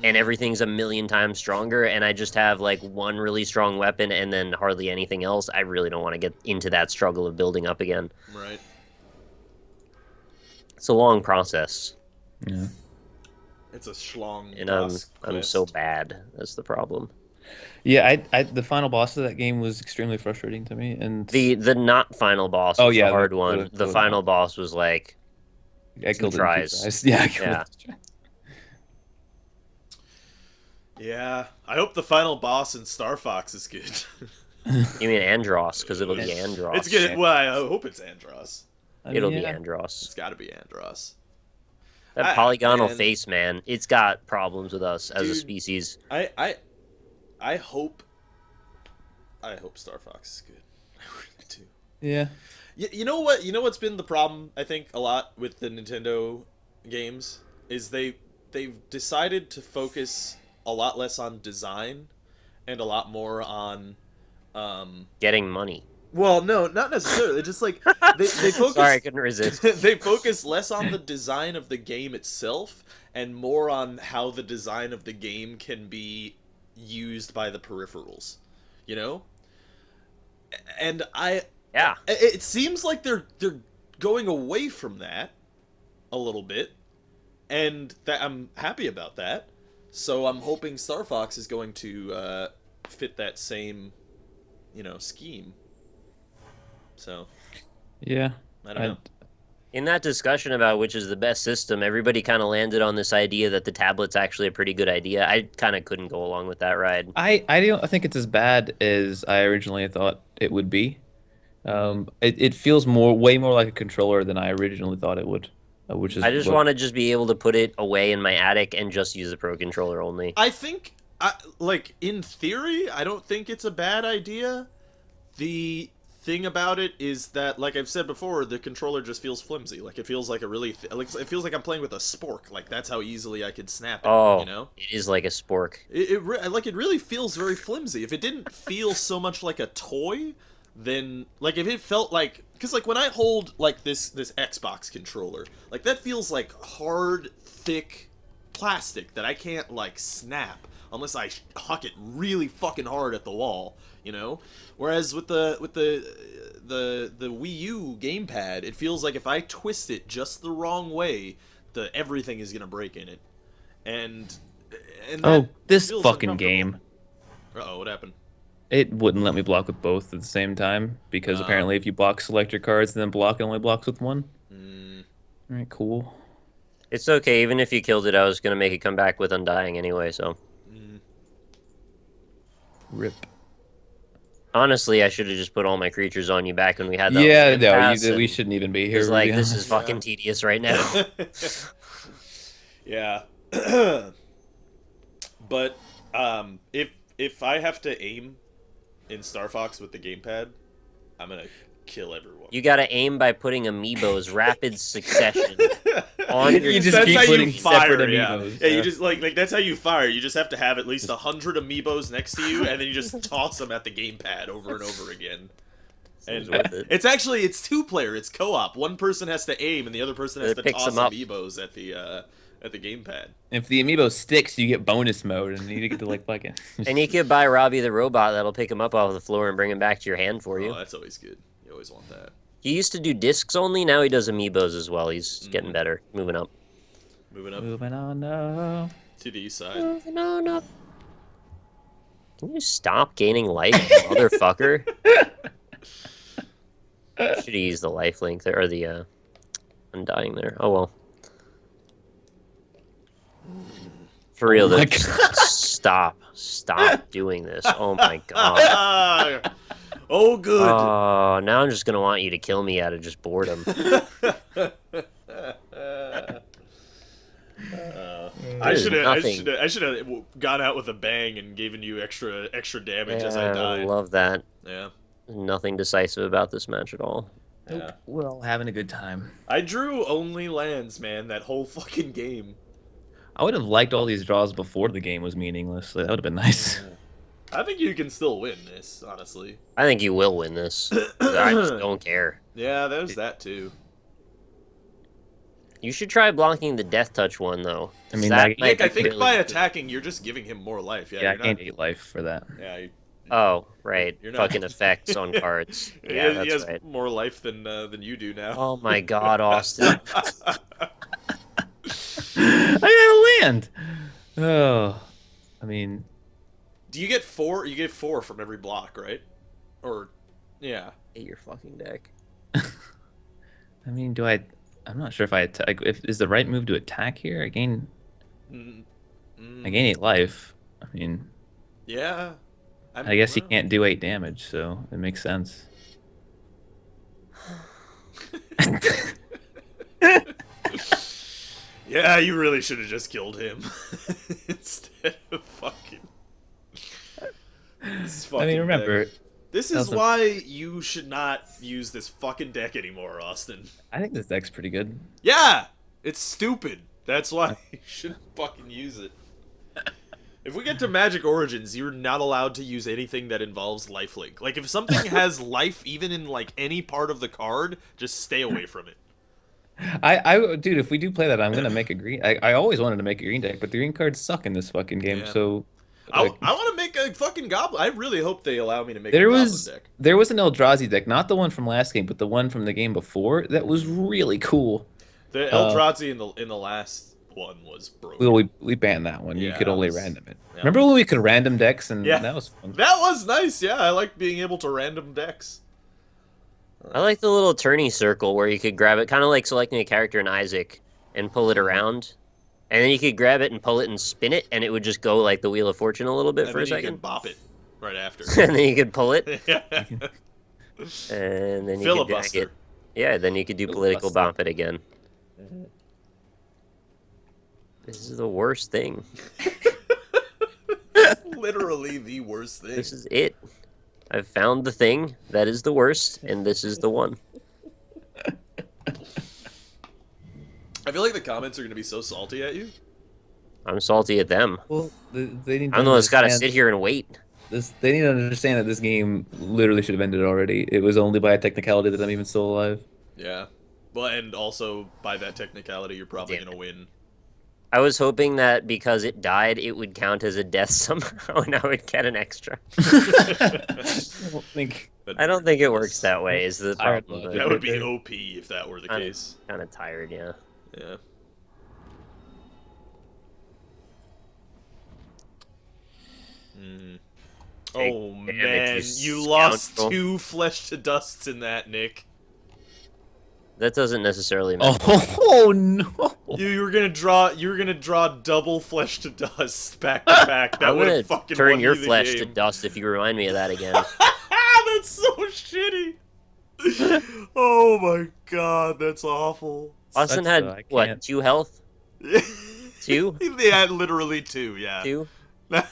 Speaker 1: and everything's a million times stronger, and I just have like one really strong weapon and then hardly anything else, I really don't want to get into that struggle of building up again.
Speaker 3: Right.
Speaker 1: It's a long process.
Speaker 2: Yeah.
Speaker 3: It's a schlong.
Speaker 1: And I'm so bad. That's the problem.
Speaker 2: Yeah, the final boss of that game was extremely frustrating to me, and
Speaker 1: The not final boss was the hard one. The final boss was like
Speaker 2: I
Speaker 1: two
Speaker 2: killed it in 2
Speaker 1: tries.
Speaker 2: tries. Yeah, I killed
Speaker 1: Yeah.
Speaker 2: it in 2 tries.
Speaker 3: Yeah. I hope the final boss in Star Fox is good.
Speaker 1: You mean Andros, because it'll be Andros.
Speaker 3: It's good. Well, I hope it's Andros.
Speaker 1: It'll be
Speaker 2: yeah.
Speaker 1: Andros.
Speaker 3: It's got to be Andros.
Speaker 1: That polygonal face, man, it's got problems with us as a
Speaker 3: Dude,
Speaker 1: species.
Speaker 3: I hope Star Fox is good. I really do.
Speaker 2: Yeah.
Speaker 3: You know what? You know what's been the problem? I think a lot with the Nintendo games is they've decided to focus a lot less on design and a lot more on
Speaker 1: Getting money.
Speaker 3: well, no, not necessarily. Just like they focus.
Speaker 1: Sorry, I couldn't resist.
Speaker 3: They focus less on the design of the game itself and more on how the design of the game can be used by the peripherals. You know? And
Speaker 1: Yeah.
Speaker 3: it seems like they're going away from that a little bit, and that I'm happy about that. So I'm hoping Star Fox is going to fit that same, scheme. So
Speaker 2: Yeah.
Speaker 3: I don't know.
Speaker 1: In that discussion about which is the best system, everybody kind of landed on this idea that the tablet's actually a pretty good idea. I kind of couldn't go along with that ride.
Speaker 2: I think it's as bad as I originally thought it would be. It feels way more like a controller than I originally thought it would, which is
Speaker 1: I just want to just be able to put it away in my attic and just use the Pro Controller only.
Speaker 3: I think, like, in theory, I don't think it's a bad idea. The thing about it is that, like I've said before, the controller just feels flimsy. Like, it feels like a really... it feels like I'm playing with a spork. Like, that's how easily I could snap it,
Speaker 1: Oh,
Speaker 3: you know?
Speaker 1: it is like a spork.
Speaker 3: It really feels very flimsy. If it didn't feel so much like a toy, then, like, if it felt like... Because, like, when I hold, like, this Xbox controller, like, that feels like hard, thick plastic that I can't, like, snap unless I huck it really fucking hard at the wall, you know? Whereas with the Wii U gamepad, it feels like if I twist it just the wrong way, everything is gonna break in it. And that
Speaker 2: this
Speaker 3: feels
Speaker 2: fucking
Speaker 3: uncomfortable.
Speaker 2: game.
Speaker 3: Uh-oh, what happened?
Speaker 2: It wouldn't let me block with both at the same time because apparently if you block select your cards and then block, it only blocks with one. All right, cool.
Speaker 1: It's okay, even if you killed it, I was going to make it come back with Undying anyway, so...
Speaker 2: Rip.
Speaker 1: Honestly, I should have just put all my creatures on you back when we had that.
Speaker 2: Yeah,
Speaker 1: pass,
Speaker 2: we shouldn't even be here.
Speaker 1: It's like,
Speaker 2: yeah.
Speaker 1: this is fucking tedious right now.
Speaker 3: Yeah. But if I have to aim in Star Fox with the gamepad, I'm gonna kill everyone.
Speaker 1: You gotta aim by putting amiibos rapid succession on your...
Speaker 2: You just
Speaker 3: That's
Speaker 2: keep
Speaker 3: how
Speaker 2: putting
Speaker 3: you fire,
Speaker 2: separate
Speaker 3: yeah.
Speaker 2: amiibos,
Speaker 3: Yeah,
Speaker 2: yeah.
Speaker 3: you just like that's how you fire. You just have to have at least 100 amiibos next to you, and then you just toss them at the gamepad over and over again. And it's 2-player. It's co-op. One person has to aim, and the other person has
Speaker 1: It
Speaker 3: to
Speaker 1: picks
Speaker 3: toss
Speaker 1: them up.
Speaker 3: amiibos at the gamepad.
Speaker 2: If the amiibo sticks, you get bonus mode, and you need to get to like fucking.
Speaker 1: And you could buy Robbie the robot that'll pick him up off the floor and bring him back to your hand for you.
Speaker 3: Oh, that's always good. You always want that.
Speaker 1: He used to do discs only, now he does amiibos as well. He's getting better, moving up.
Speaker 3: Moving up
Speaker 2: Moving on now.
Speaker 3: to the east side.
Speaker 1: Moving on up. Can you stop gaining life, motherfucker? Should have used the life link there, or the Undying there. Oh well. For real, though,
Speaker 2: my
Speaker 1: just stop doing this. Oh my god.
Speaker 3: Oh, good.
Speaker 1: Oh, now I'm just gonna want you to kill me out of just boredom.
Speaker 3: I
Speaker 1: There's
Speaker 3: should have.
Speaker 1: nothing.
Speaker 3: I should have gone out with a bang and given you extra damage as I
Speaker 1: Yeah, I
Speaker 3: died.
Speaker 1: would love that.
Speaker 3: Yeah.
Speaker 1: Nothing decisive about this match at all.
Speaker 3: Yeah.
Speaker 2: Nope. We're all having a good time.
Speaker 3: I drew only lands, man. That whole fucking game.
Speaker 2: I would have liked all these draws before the game was meaningless. Like, that would have been nice.
Speaker 3: I think you can still win this, honestly.
Speaker 1: I think you will win this. I just don't care.
Speaker 3: Yeah, there's that too.
Speaker 1: You should try blocking the death touch one though.
Speaker 2: I mean,
Speaker 1: that
Speaker 2: Nick,
Speaker 1: might
Speaker 3: I
Speaker 1: be
Speaker 3: think
Speaker 1: really
Speaker 3: by
Speaker 1: good.
Speaker 3: attacking, you're just giving him more life. Yeah,
Speaker 2: Yeah, I
Speaker 3: you're not.
Speaker 2: gained 8 life for that.
Speaker 3: Yeah.
Speaker 1: Oh, right.
Speaker 3: You're not-
Speaker 1: Fucking effects on cards.
Speaker 3: He
Speaker 1: Yeah,
Speaker 3: has
Speaker 1: that's right.
Speaker 3: more life than you do now.
Speaker 1: Oh my god, Austin.
Speaker 2: I got a land. Oh, I mean,
Speaker 3: Do you get 4? You get 4 from every block, right? Or, yeah.
Speaker 1: Hate your fucking deck.
Speaker 2: I mean, do I? I'm not sure if I attack. If is the right move to attack here? I gain
Speaker 3: Mm,
Speaker 2: I gain 8 life. I mean,
Speaker 3: Yeah.
Speaker 2: I guess he can't do 8 damage, so it makes sense.
Speaker 3: Yeah, you really should have just killed him instead of fucking. This
Speaker 2: I
Speaker 3: fucking
Speaker 2: mean, remember,
Speaker 3: deck. This is
Speaker 2: also-
Speaker 3: why you should not use this fucking deck anymore, Austin.
Speaker 2: I think this deck's pretty good.
Speaker 3: Yeah, it's stupid. That's why you shouldn't fucking use it. If we get to Magic Origins, you're not allowed to use anything that involves lifelink. Like, if something has life even in, like, any part of the card, just stay away from it.
Speaker 2: Dude, if we do play that, I'm gonna make a green. I always wanted to make a green deck, but the green cards suck in this fucking game.
Speaker 3: Yeah.
Speaker 2: So,
Speaker 3: I
Speaker 2: like,
Speaker 3: want to make a fucking Goblin. I really hope they allow me to make
Speaker 2: there
Speaker 3: a
Speaker 2: was
Speaker 3: Goblin deck.
Speaker 2: there was an Eldrazi deck, not the one from last game, but the one from the game before. That was really cool.
Speaker 3: The Eldrazi in the last one was broken.
Speaker 2: Well, we banned that one. You
Speaker 3: Yeah,
Speaker 2: could
Speaker 3: that
Speaker 2: only
Speaker 3: was-
Speaker 2: random it.
Speaker 3: yeah.
Speaker 2: Remember when we could random decks, and
Speaker 3: Yeah.
Speaker 2: that was fun.
Speaker 3: That was nice, yeah. I like being able to random decks.
Speaker 1: I like the little turny circle where you could grab it, kind of like selecting a character in Isaac, and pull it around. And then you could grab it and pull it and spin it, and it would just go like the Wheel of Fortune a little bit
Speaker 3: And
Speaker 1: for a
Speaker 3: then you
Speaker 1: second.
Speaker 3: can bop it right after.
Speaker 1: And then you could pull it,
Speaker 3: Yeah.
Speaker 1: and then you could drag
Speaker 3: Filibuster.
Speaker 1: it. Yeah, then you could do political
Speaker 2: Filibuster.
Speaker 1: bump it again. This is the worst thing.
Speaker 3: Literally the worst thing.
Speaker 1: This is it. I've found the thing that is the worst, and this is the one.
Speaker 3: I feel like the comments are going to be so salty at you.
Speaker 1: I'm salty at them.
Speaker 2: Well, they need to
Speaker 1: I'm the one that's got to
Speaker 2: understand
Speaker 1: sit here and wait.
Speaker 2: They need to understand that this game literally should have ended already. It was only by a technicality that I'm even still alive.
Speaker 3: Yeah. Well, and also, by that technicality, you're probably
Speaker 1: Damn
Speaker 3: going to win.
Speaker 1: I was hoping that because it died, it would count as a death somehow, and I would get an extra.
Speaker 3: But
Speaker 1: I don't think it works that way. Is the
Speaker 2: Tired
Speaker 1: problem?
Speaker 2: logic.
Speaker 3: that would be OP if that were the
Speaker 1: I'm
Speaker 3: case.
Speaker 1: kind of tired, yeah.
Speaker 3: Yeah. Mm.
Speaker 1: Take
Speaker 3: Oh,
Speaker 1: damage,
Speaker 3: man.
Speaker 1: you
Speaker 3: You lost
Speaker 1: scoundrel.
Speaker 3: 2 flesh to dusts in that, Nick.
Speaker 1: That doesn't necessarily matter.
Speaker 2: Oh no!
Speaker 3: You were gonna draw double flesh to dust back to back. That
Speaker 1: I'm
Speaker 3: would
Speaker 1: gonna
Speaker 3: have fucking
Speaker 1: turn
Speaker 3: won
Speaker 1: your
Speaker 3: you the
Speaker 1: flesh to
Speaker 3: game.
Speaker 1: dust if you remind me of that again.
Speaker 3: That's so shitty. Oh my god, that's awful.
Speaker 1: Austin
Speaker 2: Sucks,
Speaker 1: had
Speaker 2: though, I
Speaker 1: what?
Speaker 2: can't.
Speaker 1: 2 health? 2?
Speaker 3: They had literally 2, yeah.
Speaker 1: 2?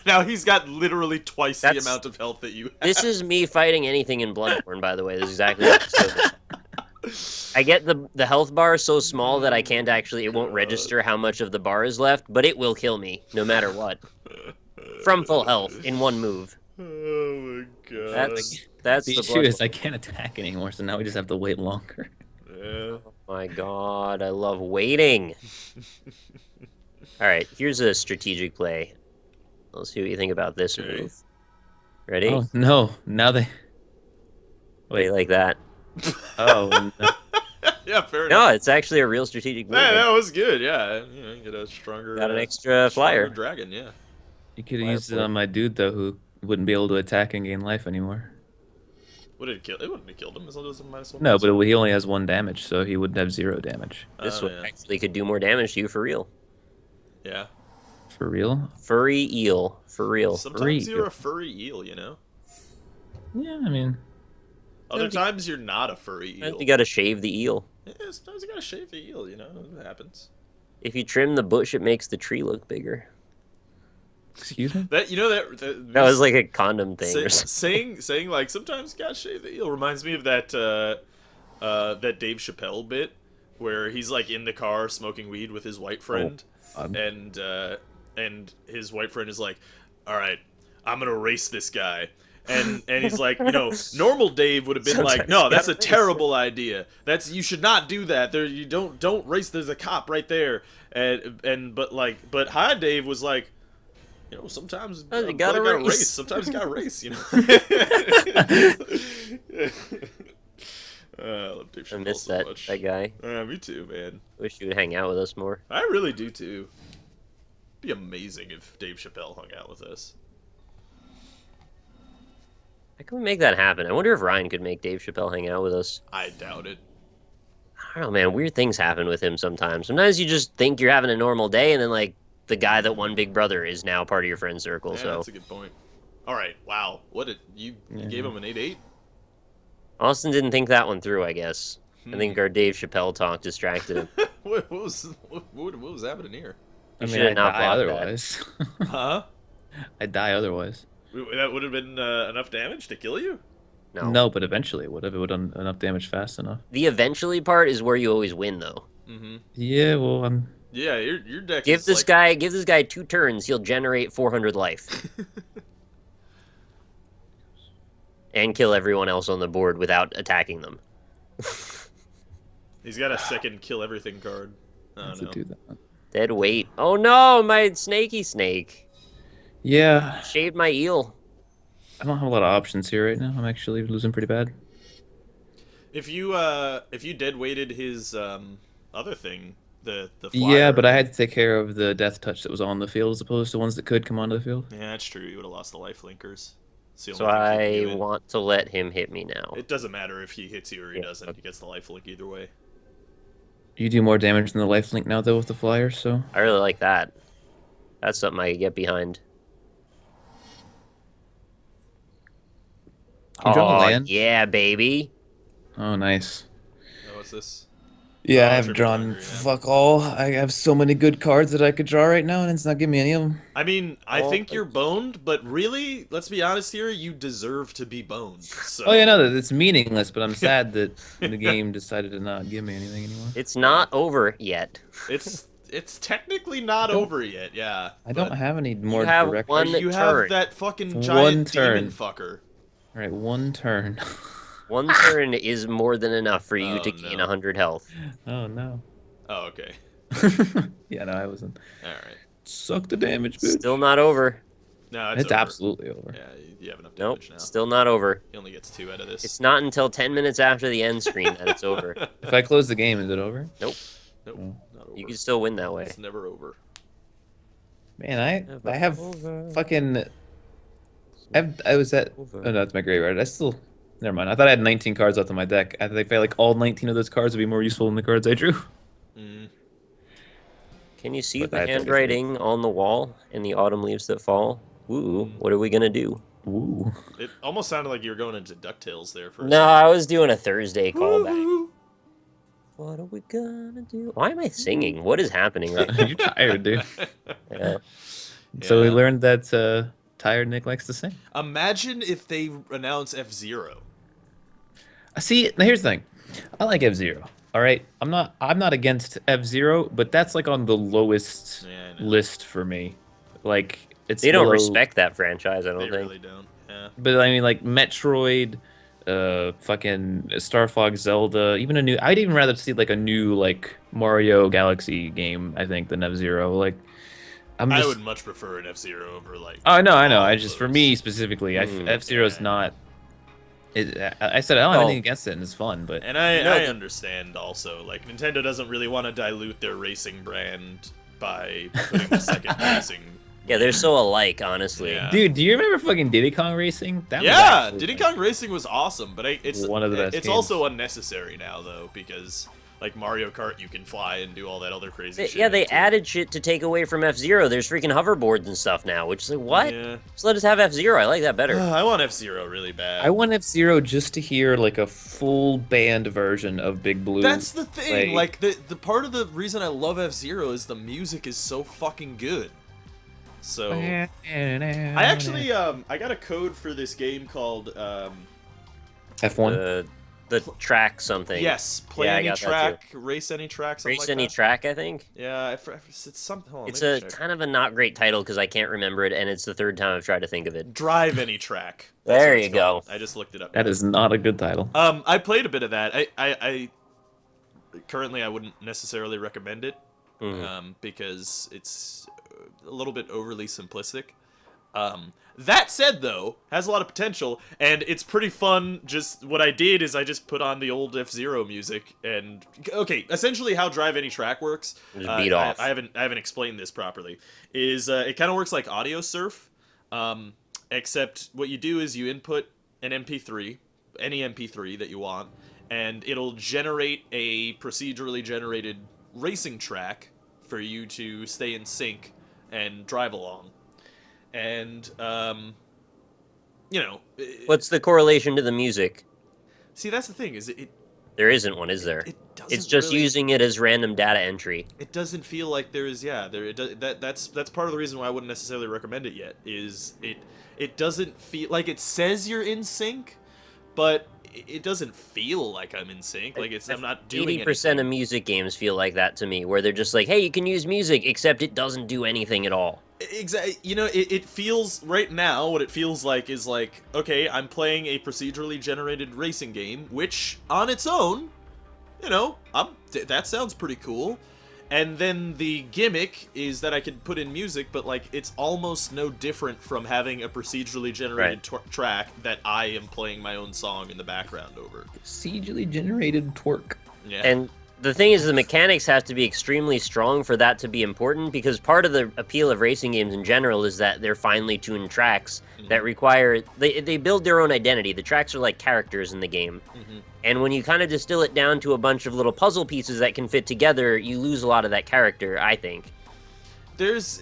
Speaker 3: Now he's got literally twice the
Speaker 1: That's-
Speaker 3: amount of health that you have.
Speaker 1: This is me fighting anything in Bloodborne, by the way. This is exactly what this is. I get the health bar so small that I can't actually, it won't register how much of the bar is left, but it will kill me, no matter what. From full health, in one move.
Speaker 3: Oh my god.
Speaker 1: That's
Speaker 2: The
Speaker 1: the
Speaker 2: issue is
Speaker 1: Bloodborne.
Speaker 2: I can't attack anymore, so now we just have to wait longer.
Speaker 3: Yeah.
Speaker 1: Oh my god, I love waiting. Alright, here's a strategic play. Let's see what you think about this
Speaker 3: Okay.
Speaker 1: move. Ready?
Speaker 2: Oh no! Now they.
Speaker 1: Wait, like that.
Speaker 2: Oh no!
Speaker 3: Yeah, fair
Speaker 1: No,
Speaker 3: enough.
Speaker 1: it's actually a real strategic move.
Speaker 3: Yeah, that was good. Yeah, you know, you get a stronger.
Speaker 1: Got an extra
Speaker 3: stronger
Speaker 1: flyer.
Speaker 3: dragon. Yeah.
Speaker 2: You could have
Speaker 1: Fire
Speaker 2: used it
Speaker 1: point.
Speaker 2: on my dude though, who wouldn't be able to attack and gain life anymore.
Speaker 3: Would it kill? It wouldn't have killed him as long as it was a -1.
Speaker 2: No, but he only has 1 damage, so he would have 0 damage.
Speaker 1: This
Speaker 3: Oh,
Speaker 1: one
Speaker 3: yeah.
Speaker 1: actually could do more damage to you for real.
Speaker 3: Yeah.
Speaker 2: For real?
Speaker 1: Furry eel, for real.
Speaker 3: Sometimes
Speaker 2: Furry
Speaker 3: you're
Speaker 2: eel.
Speaker 3: a furry eel, you know.
Speaker 2: Yeah, I mean,
Speaker 3: Other
Speaker 1: Yeah,
Speaker 3: times you're not a furry eel.
Speaker 1: You gotta shave the eel.
Speaker 3: Yeah, sometimes you gotta shave the eel, you know. It happens.
Speaker 1: If you trim the bush, it makes the tree look bigger.
Speaker 2: Excuse me?
Speaker 3: That
Speaker 1: That was like a condom thing or something.
Speaker 3: saying like sometimes gotta shave the eel reminds me of that that Dave Chappelle bit where he's like in the car smoking weed with his white friend, and his white friend is like, "All right, I'm gonna race this guy." And he's like, normal Dave would have been like, "No, that's a terrible idea. You should not do that. There, you don't race. There's a cop right there." But High Dave was like, sometimes
Speaker 1: you gotta race.
Speaker 3: Sometimes you gotta race. I love Dave Chappelle
Speaker 1: I miss
Speaker 3: so
Speaker 1: that
Speaker 3: much.
Speaker 1: that guy.
Speaker 3: Me too, man.
Speaker 1: Wish you would hang out with us more.
Speaker 3: I really do too. It'd be amazing if Dave Chappelle hung out with us.
Speaker 1: How can we make that happen? I wonder if Ryan could make Dave Chappelle hang out with us.
Speaker 3: I doubt it.
Speaker 1: I don't know, man. Weird things happen with him sometimes. Sometimes you just think you're having a normal day, and then like the guy that won Big Brother is now part of your friend circle.
Speaker 3: Yeah,
Speaker 1: So
Speaker 3: that's a good point. All right, wow. What did you gave him an 8-8?
Speaker 1: Austin didn't think that one through. I guess. I think our Dave Chappelle talk distracted him.
Speaker 3: what was happening here?
Speaker 2: I
Speaker 1: You
Speaker 2: mean,
Speaker 1: should
Speaker 2: I'd
Speaker 1: not
Speaker 2: die
Speaker 1: block that.
Speaker 2: otherwise.
Speaker 3: Huh?
Speaker 2: I'd die otherwise.
Speaker 3: That would have been enough damage to kill you?
Speaker 1: No.
Speaker 2: No, but eventually it would have. It would have done enough damage fast enough.
Speaker 1: The eventually part is where you always win, though.
Speaker 3: Mm-hmm.
Speaker 2: Yeah, well, I'm.
Speaker 3: Yeah, your deck
Speaker 1: Give
Speaker 3: is
Speaker 1: this guy 2 turns, he'll generate 400 life. And kill everyone else on the board without attacking them.
Speaker 3: He's got a second kill everything card. Oh,
Speaker 2: have to
Speaker 3: no.
Speaker 2: do that.
Speaker 1: Dead weight. Oh no, my snaky snake.
Speaker 2: Yeah,
Speaker 1: Shaved my eel.
Speaker 2: I don't have a lot of options here right now. I'm actually losing pretty bad.
Speaker 3: If you dead weighted his other thing, the flyer,
Speaker 2: Yeah, but I had to take care of the death touch that was on the field as opposed to ones that could come onto the field.
Speaker 3: Yeah, that's true. You would have lost the life linkers. It's the
Speaker 1: So
Speaker 3: only thing
Speaker 1: I
Speaker 3: keeping you in.
Speaker 1: want to let him hit me now.
Speaker 3: It doesn't matter if he hits you or he
Speaker 1: Yeah,
Speaker 3: doesn't.
Speaker 1: okay.
Speaker 3: He gets the life link either way.
Speaker 2: You do more damage than the life link now though with the flyer, so
Speaker 1: I really like that. That's something I could get behind.
Speaker 2: Can you draw
Speaker 1: Oh,
Speaker 2: land?
Speaker 1: yeah, baby.
Speaker 2: Oh, nice.
Speaker 3: Oh, what's this?
Speaker 2: Yeah,
Speaker 3: Oh,
Speaker 2: I have
Speaker 3: Triple
Speaker 2: drawn
Speaker 3: Hungry, yeah.
Speaker 2: fuck all. I have so many good cards that I could draw right now, and it's not giving me any of them.
Speaker 3: I mean, I
Speaker 1: Oh,
Speaker 3: think you're boned, but really, let's be honest here, you deserve to be boned. So.
Speaker 2: Oh yeah, no, it's meaningless. But I'm sad that the game decided to not give me anything anymore.
Speaker 1: It's not over yet.
Speaker 3: It's technically not over yet, yeah.
Speaker 2: I don't
Speaker 3: but
Speaker 2: have any more
Speaker 1: have
Speaker 2: direct.
Speaker 1: one-
Speaker 3: You
Speaker 1: turn.
Speaker 3: have that fucking
Speaker 2: One
Speaker 3: giant
Speaker 2: turn.
Speaker 3: demon fucker.
Speaker 2: All right, one turn.
Speaker 1: One turn is more than enough for you
Speaker 3: Oh,
Speaker 1: to gain
Speaker 3: no.
Speaker 1: 100 health.
Speaker 2: Oh no.
Speaker 3: Oh, okay.
Speaker 2: Yeah, no, I wasn't.
Speaker 3: All right.
Speaker 2: Suck the damage, bitch.
Speaker 1: Still not over.
Speaker 3: No,
Speaker 2: It's
Speaker 3: over.
Speaker 2: absolutely over.
Speaker 3: Yeah, you have enough
Speaker 1: Nope,
Speaker 3: damage now.
Speaker 1: still not over.
Speaker 3: He only gets 2 out of this.
Speaker 1: It's not until 10 minutes after the end screen that it's over.
Speaker 2: If I close the game, is it over?
Speaker 1: Nope,
Speaker 3: Nope,
Speaker 2: Oh.
Speaker 3: not over.
Speaker 1: you can still win that way.
Speaker 3: It's never over.
Speaker 2: Man, I have
Speaker 1: Over.
Speaker 2: fucking. I was at.
Speaker 1: Over.
Speaker 2: Oh no, that's my graveyard. I still. Never mind. I thought I had 19 cards left on my deck. I think like all 19 of those cards would be more useful than the cards I drew.
Speaker 3: Mm.
Speaker 1: Can you see
Speaker 2: But
Speaker 1: the
Speaker 2: I had to
Speaker 1: handwriting on the wall in the autumn leaves that fall? Ooh, what are we gonna do?
Speaker 2: Ooh.
Speaker 3: It almost sounded like you were going into DuckTales there for a
Speaker 1: No, I was doing a Thursday
Speaker 3: second.
Speaker 1: callback.
Speaker 3: Woo-hoo.
Speaker 1: What are we gonna do? Why am I singing? What is happening right now?
Speaker 2: You're tired, dude.
Speaker 1: Yeah.
Speaker 2: So we
Speaker 3: Yeah.
Speaker 2: learned that tired Nick likes to sing.
Speaker 3: Imagine if they announce F-Zero.
Speaker 2: See, now here's the thing. I like F-Zero. All right, I'm not against F-Zero, but that's like on the lowest
Speaker 3: Yeah, I know.
Speaker 2: list for me. Like it's
Speaker 1: They don't
Speaker 2: below-
Speaker 1: respect that franchise, I don't
Speaker 3: They
Speaker 1: think.
Speaker 3: really don't. Yeah.
Speaker 2: But I mean, like Metroid, fucking Star Fox, Zelda, even a new. I'd even rather see like a new like Mario Galaxy game. I think than F-Zero. Like, I'm just.
Speaker 3: I would much prefer an F-Zero over like.
Speaker 2: Oh, I know.
Speaker 3: all
Speaker 2: I
Speaker 3: of
Speaker 2: just for
Speaker 3: those.
Speaker 2: me specifically, F-Zero's
Speaker 3: yeah.
Speaker 2: not. I said I don't have
Speaker 1: Oh.
Speaker 2: anything against it, and it's fun, but
Speaker 3: And I
Speaker 1: No,
Speaker 3: understand also, like Nintendo doesn't really want to dilute their racing brand by putting the second racing.
Speaker 1: Yeah, they're so alike, honestly.
Speaker 3: Yeah.
Speaker 2: dude, do you remember fucking Diddy Kong Racing? That was
Speaker 3: Yeah,
Speaker 2: actually,
Speaker 3: Diddy
Speaker 2: like-
Speaker 3: Kong Racing was awesome, but it's
Speaker 2: One of the best
Speaker 3: It's
Speaker 2: games.
Speaker 3: also unnecessary now though because like Mario Kart, you can fly and do all that other crazy shit.
Speaker 1: Yeah, they
Speaker 3: too.
Speaker 1: added shit to take away from F-Zero. There's freaking hoverboards and stuff now, which is like, what?
Speaker 3: Yeah.
Speaker 1: Just let us have F-Zero. I like that better.
Speaker 3: I want F-Zero really bad.
Speaker 2: I want F-Zero just to hear like a full band version of Big Blue.
Speaker 3: That's the thing. Like the part of the reason I love F-Zero is the music is so fucking good. So I actually I got a code for this game called
Speaker 2: F1.
Speaker 1: The track something.
Speaker 3: yes, play
Speaker 1: Yeah, I
Speaker 3: any
Speaker 1: got that
Speaker 3: track, race any track, something
Speaker 1: Race
Speaker 3: like
Speaker 1: Any
Speaker 3: that.
Speaker 1: Track, I think.
Speaker 3: Yeah, it's something. Hold on,
Speaker 1: It's
Speaker 3: let me
Speaker 1: a
Speaker 3: check.
Speaker 1: kind of a not great title because I can't remember it, and it's the third time I've tried to think of it.
Speaker 3: Drive any track. That's
Speaker 1: There
Speaker 3: what it's
Speaker 1: you go.
Speaker 3: called. I just looked it up.
Speaker 2: That is not a good title.
Speaker 3: I played a bit of that. I currently I wouldn't necessarily recommend it, because it's a little bit overly simplistic. That said, though, has a lot of potential, and it's pretty fun. Just what I did is I just put on the old F-Zero music, and okay, essentially how Drive Any Track works.
Speaker 1: Just beat off.
Speaker 3: I haven't explained this properly. Is it kind of works like Audio Surf, except what you do is you input an MP3, any MP3 that you want, and it'll generate a procedurally generated racing track for you to stay in sync and drive along. And
Speaker 1: What's the correlation to the music?
Speaker 3: see, that's the thing, is it
Speaker 1: There isn't one, is there?
Speaker 3: it doesn't
Speaker 1: It's just
Speaker 3: really,
Speaker 1: using it as random data entry.
Speaker 3: it doesn't feel like there is that's part of the reason why I wouldn't necessarily recommend it yet, is it doesn't feel like, it says you're in sync, but it doesn't feel like I'm in sync. Like I'm not doing
Speaker 1: 80%
Speaker 3: anything.
Speaker 1: of music games feel like that to me, where they're just like, hey, you can use music, except it doesn't do anything at all.
Speaker 3: Exactly. It feels, right now, what it feels like is like, okay, I'm playing a procedurally generated racing game, which on its own, that sounds pretty cool. And then the gimmick is that I can put in music, but like it's almost no different from having a procedurally generated track that I am playing my own song in the background over.
Speaker 2: Procedurally generated twerk.
Speaker 3: Yeah.
Speaker 1: And the thing is, the mechanics have to be extremely strong for that to be important, because part of the appeal of racing games in general is that they're finely tuned tracks that require... They build their own identity. The tracks are like characters in the game. And when you kind of distill it down to a bunch of little puzzle pieces that can fit together, you lose a lot of that character, I think.
Speaker 3: There's,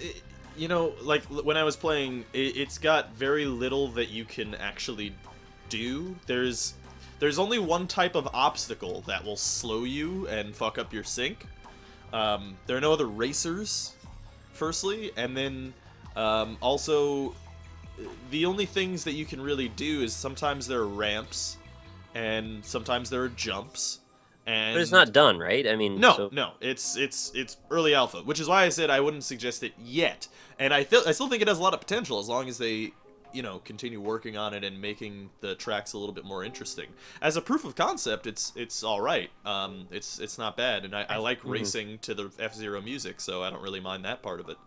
Speaker 3: like when I was playing, it's got very little that you can actually do. There's only one type of obstacle that will slow you and fuck up your sync. There are no other racers, firstly, and then also the only things that you can really do is sometimes there are ramps and sometimes there are jumps. And
Speaker 1: But it's not done, right? I mean,
Speaker 3: no, it's early alpha, which is why I said I wouldn't suggest it yet. And I still think it has a lot of potential as long as they, continue working on it and making the tracks a little bit more interesting. As a proof of concept, it's all right. It's not bad, and I like racing to the F-Zero music, so I don't really mind that part of it.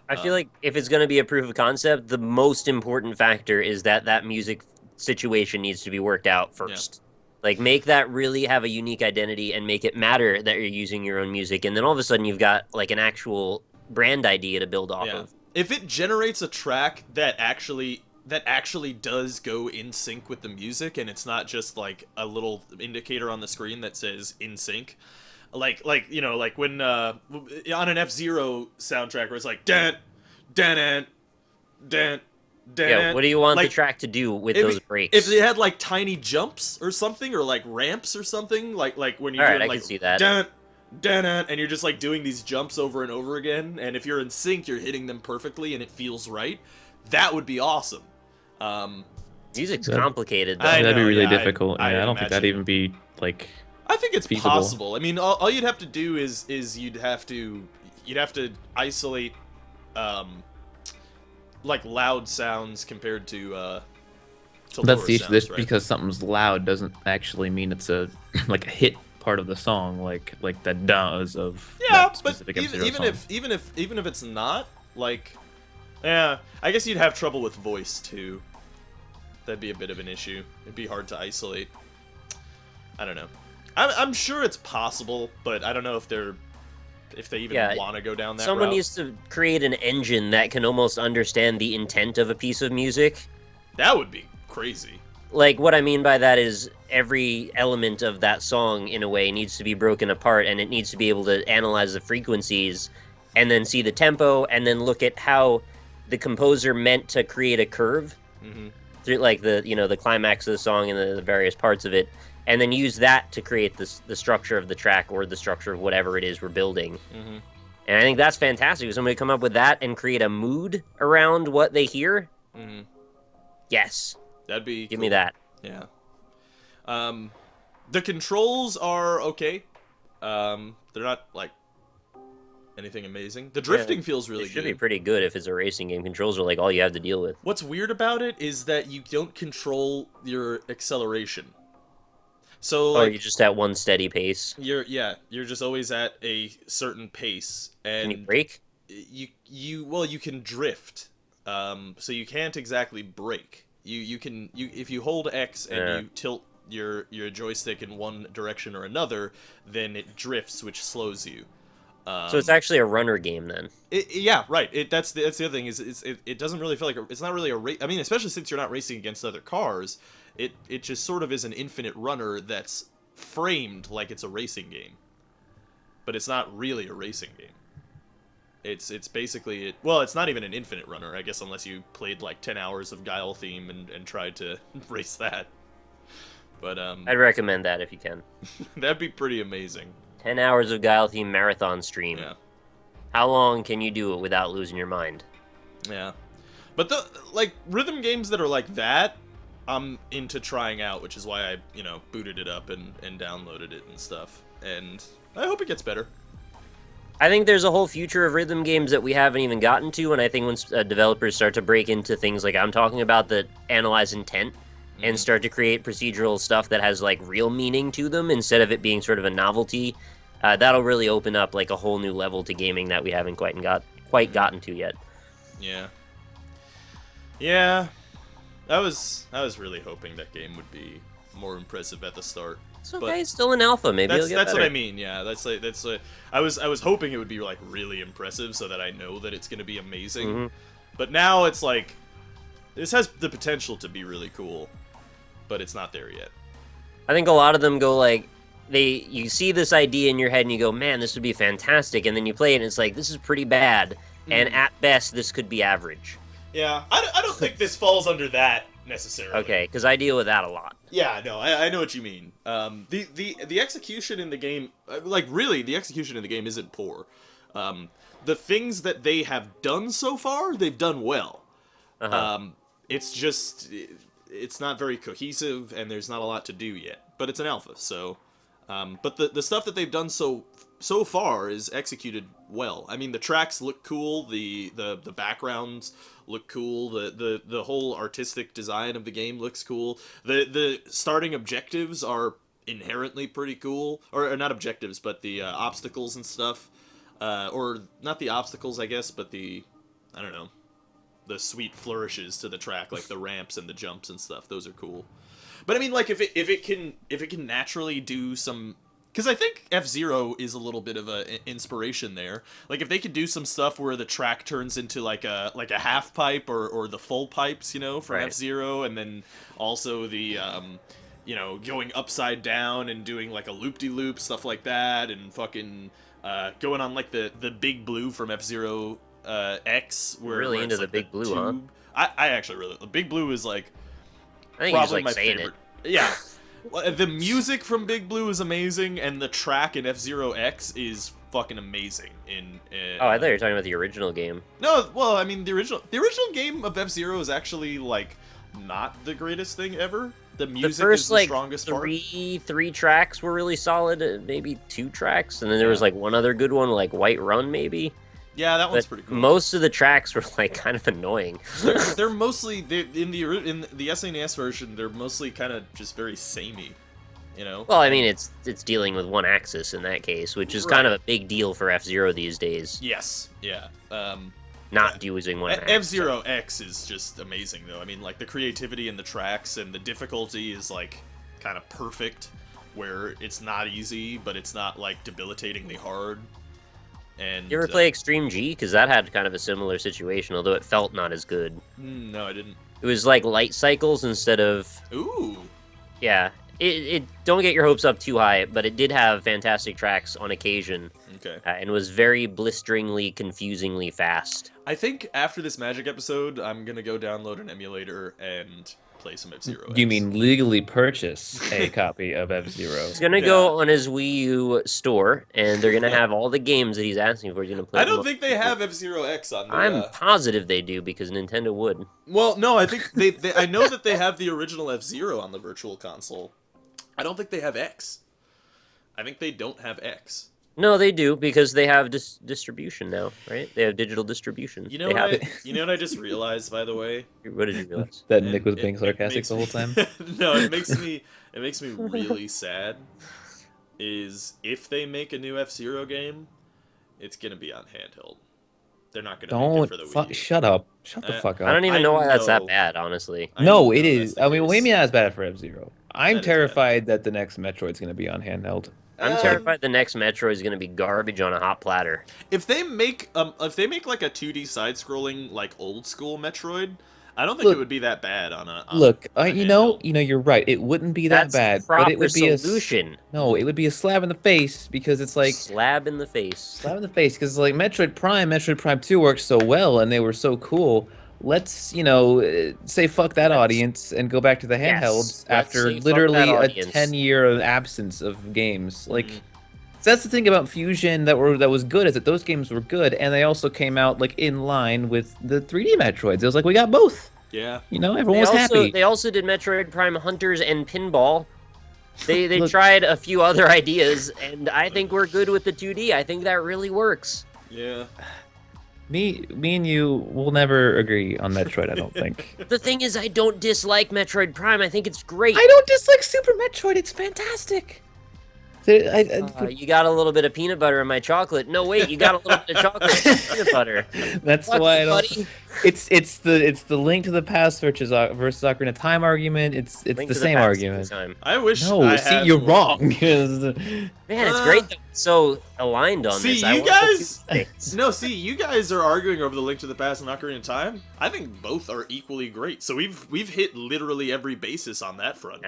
Speaker 1: I feel like if it's going to be a proof of concept, the most important factor is that music situation needs to be worked out first. Like, make that really have a unique identity and make it matter that you're using your own music, and then all of a sudden you've got like an actual brand idea to build off of.
Speaker 3: If it generates a track that actually does go in sync with the music, and it's not just like a little indicator on the screen that says in sync, like when on an F-Zero soundtrack where it's like dan dan dan.
Speaker 1: Yeah, what do you want
Speaker 3: like,
Speaker 1: the track to do with those breaks?
Speaker 3: If they had like tiny jumps or something, or like ramps or something, like when you're doing,
Speaker 1: I
Speaker 3: like
Speaker 1: can see that.
Speaker 3: And you're just like doing these jumps over and over again, and if you're in sync, you're hitting them perfectly and it feels right. That would be awesome.
Speaker 1: Music's complicated, though.
Speaker 2: That'd be really
Speaker 3: yeah,
Speaker 2: difficult.
Speaker 3: I
Speaker 2: I don't think
Speaker 3: imagine.
Speaker 2: that'd even be like.
Speaker 3: I think it's
Speaker 2: feasible.
Speaker 3: possible. I mean, all you'd have to do is you'd have to isolate like loud sounds compared to
Speaker 2: That's
Speaker 3: lower
Speaker 2: the issue.
Speaker 3: sounds,
Speaker 2: This
Speaker 3: right?
Speaker 2: because something's loud doesn't actually mean it's a like a hit part of the song, like that does of
Speaker 3: Yeah,
Speaker 2: that
Speaker 3: but
Speaker 2: specific
Speaker 3: even
Speaker 2: F-Zero song.
Speaker 3: if it's not, like, yeah, I guess you'd have trouble with voice too. That'd be a bit of an issue. It'd be hard to isolate. I don't know. I'm sure it's possible, but I don't know if they even want to go down that
Speaker 1: Someone
Speaker 3: route.
Speaker 1: needs to create an engine that can almost understand the intent of a piece of music.
Speaker 3: That would be crazy.
Speaker 1: like what I mean by that is every element of that song in a way needs to be broken apart, and it needs to be able to analyze the frequencies and then see the tempo and then look at how the composer meant to create a curve
Speaker 3: Mm-hmm.
Speaker 1: through like the climax of the song and the various parts of it, and then use that to create the structure of the track or the structure of whatever it is we're building.
Speaker 3: Mm-hmm.
Speaker 1: And I think that's fantastic. If somebody come up with that and create a mood around what they hear,
Speaker 3: Mm-hmm.
Speaker 1: yes,
Speaker 3: That'd be
Speaker 1: give
Speaker 3: cool.
Speaker 1: me that.
Speaker 3: Yeah. The controls are okay. They're not like anything amazing. The drifting feels really
Speaker 1: It should
Speaker 3: good.
Speaker 1: be pretty good if it's a racing game. Controls are like all you have to deal with.
Speaker 3: What's weird about it is that you don't control your acceleration. So
Speaker 1: Or
Speaker 3: like
Speaker 1: you just at one steady pace.
Speaker 3: you're just always at a certain pace,
Speaker 1: Can you
Speaker 3: and
Speaker 1: brake?
Speaker 3: you can drift. So you can't exactly brake. You can if you hold X and
Speaker 1: Yeah.
Speaker 3: you tilt your joystick in one direction or another, then it drifts, which slows you.
Speaker 1: So it's actually a runner game then.
Speaker 3: Yeah, right. That's the other thing is it doesn't really feel like it's not really a race. I mean, especially since you're not racing against other cars, it just sort of is an infinite runner that's framed like it's a racing game, but it's not really a racing game. It's basically well, it's not even an infinite runner, I guess, unless you played like 10 hours of Guile theme and tried to race that. But
Speaker 1: I'd recommend that if you can.
Speaker 3: that'd be pretty amazing.
Speaker 1: 10 hours of Guile theme marathon stream.
Speaker 3: Yeah.
Speaker 1: How long can you do it without losing your mind?
Speaker 3: Yeah. But the like rhythm games that are like that, I'm into trying out, which is why I, booted it up and downloaded it and stuff. And I hope it gets better.
Speaker 1: I think there's a whole future of rhythm games that we haven't even gotten to, and I think once developers start to break into things like I'm talking about that analyze intent and start to create procedural stuff that has like real meaning to them instead of it being sort of a novelty, that'll really open up like a whole new level to gaming that we haven't quite gotten to yet.
Speaker 3: Yeah. Yeah. I was really hoping that game would be more impressive at the start.
Speaker 1: It's okay,
Speaker 3: But
Speaker 1: it's still an alpha. Maybe it'll get
Speaker 3: that's what
Speaker 1: better.
Speaker 3: I mean. Yeah, I was hoping it would be like really impressive so that I know that it's going to be amazing.
Speaker 1: Mhm.
Speaker 3: But now it's like this has the potential to be really cool, but it's not there yet.
Speaker 1: I think a lot of them go like you see this idea in your head and you go, man, this would be fantastic, and then you play it and it's like, this is pretty bad, and at best this could be average.
Speaker 3: Yeah, I don't think this falls under that necessarily.
Speaker 1: Okay, because I deal with that a lot.
Speaker 3: Yeah, no, I know what you mean. The execution in the game, like really, the execution in the game isn't poor. The things that they have done so far, they've done well. It's just it's not very cohesive, and there's not a lot to do yet. But it's an alpha, so. But the stuff that they've done so far is executed well. I mean, the tracks look cool, the backgrounds look cool, the whole artistic design of the game looks cool. The starting objectives are inherently pretty cool, or not objectives, but the obstacles and stuff, or not the obstacles, I guess, but the sweet flourishes to the track, like the ramps and the jumps and stuff. Those are cool. But I mean, like if it can naturally do some, because I think F-Zero is a little bit of a inspiration there. Like if they could do some stuff where the track turns into like a half pipe or the full pipes, from
Speaker 1: Right.
Speaker 3: F-Zero, and then also the going upside down and doing like a loop-de-loop, stuff like that, and fucking going on like the Big Blue from F-Zero X, where
Speaker 1: Really
Speaker 3: where
Speaker 1: into
Speaker 3: it's
Speaker 1: the
Speaker 3: like
Speaker 1: Big Blue, huh?
Speaker 3: tube. I actually really, the Big Blue is like
Speaker 1: I think you just
Speaker 3: probably
Speaker 1: like
Speaker 3: my
Speaker 1: saying
Speaker 3: favorite. Yeah. Well, the music from Big Blue is amazing, and the track in F-Zero X is fucking amazing.
Speaker 1: Oh, I thought you were talking about the original game.
Speaker 3: No, well, I mean the original game of F-Zero is actually like not the greatest thing ever. The music
Speaker 1: The first
Speaker 3: is the
Speaker 1: like
Speaker 3: strongest part.
Speaker 1: three tracks were really solid, maybe 2 tracks, and then there was like one other good one, like White Run, maybe.
Speaker 3: Yeah, that one's
Speaker 1: But
Speaker 3: pretty cool.
Speaker 1: most of the tracks were like kind of annoying.
Speaker 3: They're mostly in the SNES version. They're mostly kind of just very samey,
Speaker 1: Well, I mean, it's dealing with one axis in that case, which is kind of a big deal for F-Zero these days.
Speaker 3: Yes, yeah.
Speaker 1: Not using one axis.
Speaker 3: F-Zero X is just amazing, though. I mean, like, the creativity in the tracks and the difficulty is, like, kind of perfect, where it's not easy, but it's not, like, debilitatingly hard. And
Speaker 1: You ever play Extreme G? Because that had kind of a similar situation, although it felt not as good.
Speaker 3: No, I didn't.
Speaker 1: It was like light cycles instead of...
Speaker 3: Ooh.
Speaker 1: Yeah. It don't get your hopes up too high, but it did have fantastic tracks on occasion.
Speaker 3: Okay.
Speaker 1: And was very blisteringly, confusingly fast.
Speaker 3: I think after this Magic episode, I'm gonna go download an emulator and play some F-Zero X.
Speaker 2: You mean legally purchase a copy of F-Zero?
Speaker 1: He's gonna go on his Wii U store, and they're gonna have all the games that he's asking for. He's gonna play.
Speaker 3: I don't think they have F-Zero X on the...
Speaker 1: I'm positive they do, because Nintendo would.
Speaker 3: Well, no, I think they I know that they have the original F-Zero on the Virtual Console. I don't think they have X. I think they don't have X.
Speaker 1: No, they do, because they have distribution now, right? They have digital distribution.
Speaker 3: You know what I just realized, by the way?
Speaker 1: What did you realize?
Speaker 2: That Nick was being sarcastic the whole time?
Speaker 3: No, it makes me really sad. Is if they make a new F-Zero game, it's gonna be on handheld. They're not gonna make it for the Wii U.
Speaker 2: Shut up. Shut the fuck up.
Speaker 1: I don't even know why that's that
Speaker 3: know.
Speaker 1: bad, honestly.
Speaker 2: No, it is. I mean, maybe not as bad for F-Zero. I'm
Speaker 3: That is
Speaker 2: terrified that the next Metroid's gonna be on handheld.
Speaker 1: I'm terrified the next Metroid is going to be garbage on a hot platter.
Speaker 3: If they make like a 2D side-scrolling like old school Metroid, I don't think it would be that bad on a.
Speaker 2: You know, you're right. It wouldn't be that bad, but it would be
Speaker 1: solution.
Speaker 2: No, it would be a slap in the face because it's like
Speaker 1: slap in the face.
Speaker 2: Slap in the face because like Metroid Prime 2 worked so well and they were so cool. Let's say fuck that audience and go back to the handhelds after literally a 10-year absence of games. Like that's the thing about Fusion that was good, is that those games were good and they also came out like in line with the 3D Metroids. It was like we got both.
Speaker 3: Yeah.
Speaker 2: Everyone was happy.
Speaker 1: They also did Metroid Prime Hunters and Pinball. They tried a few other ideas, and I think we're good with the 2D. I think that really works.
Speaker 3: Yeah.
Speaker 2: Me and you will never agree on Metroid, I don't think.
Speaker 1: The thing is, I don't dislike Metroid Prime. I think it's great.
Speaker 2: I don't dislike Super Metroid. It's fantastic.
Speaker 1: You got a little bit of peanut butter in my chocolate. No, wait, you got a little bit of chocolate in peanut butter.
Speaker 2: That's why I don't. It's the Link to the Past versus Ocarina of Time argument. It's the same argument.
Speaker 3: I wish.
Speaker 2: No, see, you're wrong.
Speaker 1: Man, it's great that we're so aligned on this.
Speaker 3: See, you guys are arguing over the Link to the Past and Ocarina of Time. I think both are equally great. So we've hit literally every basis on that front.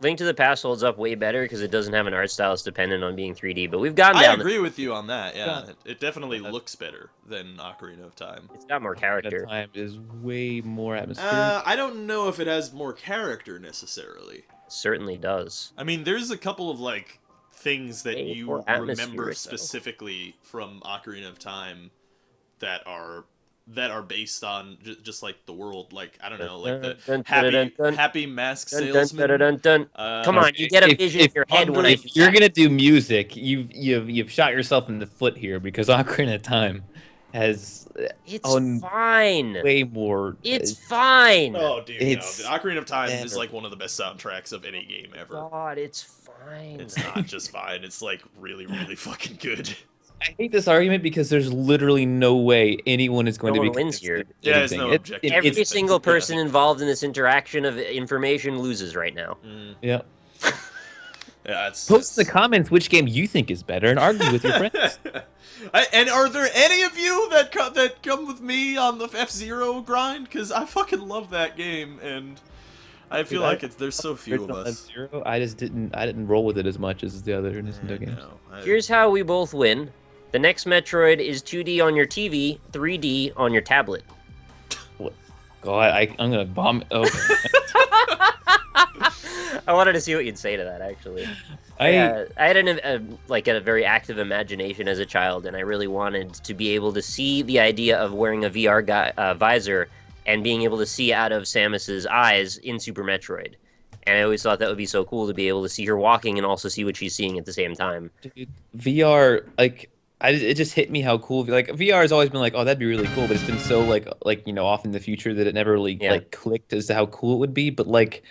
Speaker 1: Link to the Past holds up way better because it doesn't have an art style that's dependent on being 3D, but we've gotten down.
Speaker 3: I agree with you on that, yeah. It definitely looks better than Ocarina of Time.
Speaker 1: It's got more character.
Speaker 2: Time is way more atmospheric.
Speaker 3: I don't know if it has more character, necessarily.
Speaker 1: It certainly does.
Speaker 3: I mean, there's a couple of, like, things that you remember specifically from Ocarina of Time that are based on just like the world, like I don't know, like the happy mask salesman.
Speaker 1: Come on, you get a vision in your head when
Speaker 2: if you're gonna do music, you've shot yourself in the foot here because Ocarina of Time has
Speaker 1: fine.
Speaker 2: Way more.
Speaker 1: It's fine.
Speaker 3: Oh, dude, no. The Ocarina of Time is like one of the best soundtracks of any game ever.
Speaker 1: God, it's fine.
Speaker 3: It's not just fine. It's like really, really fucking good.
Speaker 2: I hate this argument because there's literally no way anyone is going to be
Speaker 1: wins here.
Speaker 3: Yeah, there's no objective.
Speaker 1: Every single person involved in this interaction of information loses right now.
Speaker 2: Yeah.
Speaker 3: Yeah,
Speaker 2: post in the comments which game you think is better and argue with your friends.
Speaker 3: And are there any of you that come with me on the F-Zero grind? Because I fucking love that game, and I feel like there's so few of us.
Speaker 2: F-Zero, I didn't roll with it as much as the other Nintendo games.
Speaker 1: Here's how we both win. The next Metroid is 2D on your TV, 3D on your tablet.
Speaker 2: What? God, I'm gonna vomit. Oh.
Speaker 1: I wanted to see what you'd say to that, actually. I had a very active imagination as a child, and I really wanted to be able to see the idea of wearing a VR visor and being able to see out of Samus's eyes in Super Metroid. And I always thought that would be so cool to be able to see her walking and also see what she's seeing at the same time.
Speaker 2: Dude, VR, it just hit me how cool. Like VR has always been like, oh, that'd be really cool, but it's been so like off in the future that it never really clicked as to how cool it would be. But like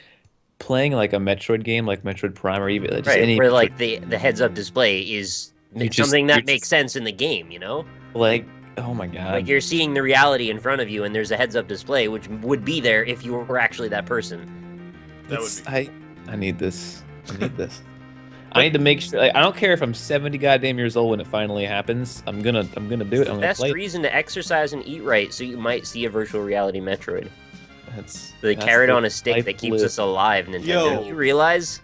Speaker 2: playing like a Metroid game, like Metroid Prime, or even just any
Speaker 1: where like the heads-up display is something that makes sense in the game, you know?
Speaker 2: Like, oh my god!
Speaker 1: Like you're seeing the reality in front of you, and there's a heads-up display which would be there if you were actually that person.
Speaker 3: That would be.
Speaker 2: I need this. I need this. I need to make sure. Like, I don't care if I'm 70 goddamn years old when it finally happens. I'm gonna do it. I'm gonna
Speaker 1: Best
Speaker 2: play it.
Speaker 1: reason to exercise and eat right, so you might see a virtual reality Metroid.
Speaker 2: That's
Speaker 1: The carrot
Speaker 2: the
Speaker 1: on a stick
Speaker 2: life
Speaker 1: that keeps
Speaker 2: lived.
Speaker 1: us alive, Nintendo.
Speaker 3: Yo.
Speaker 1: You realize?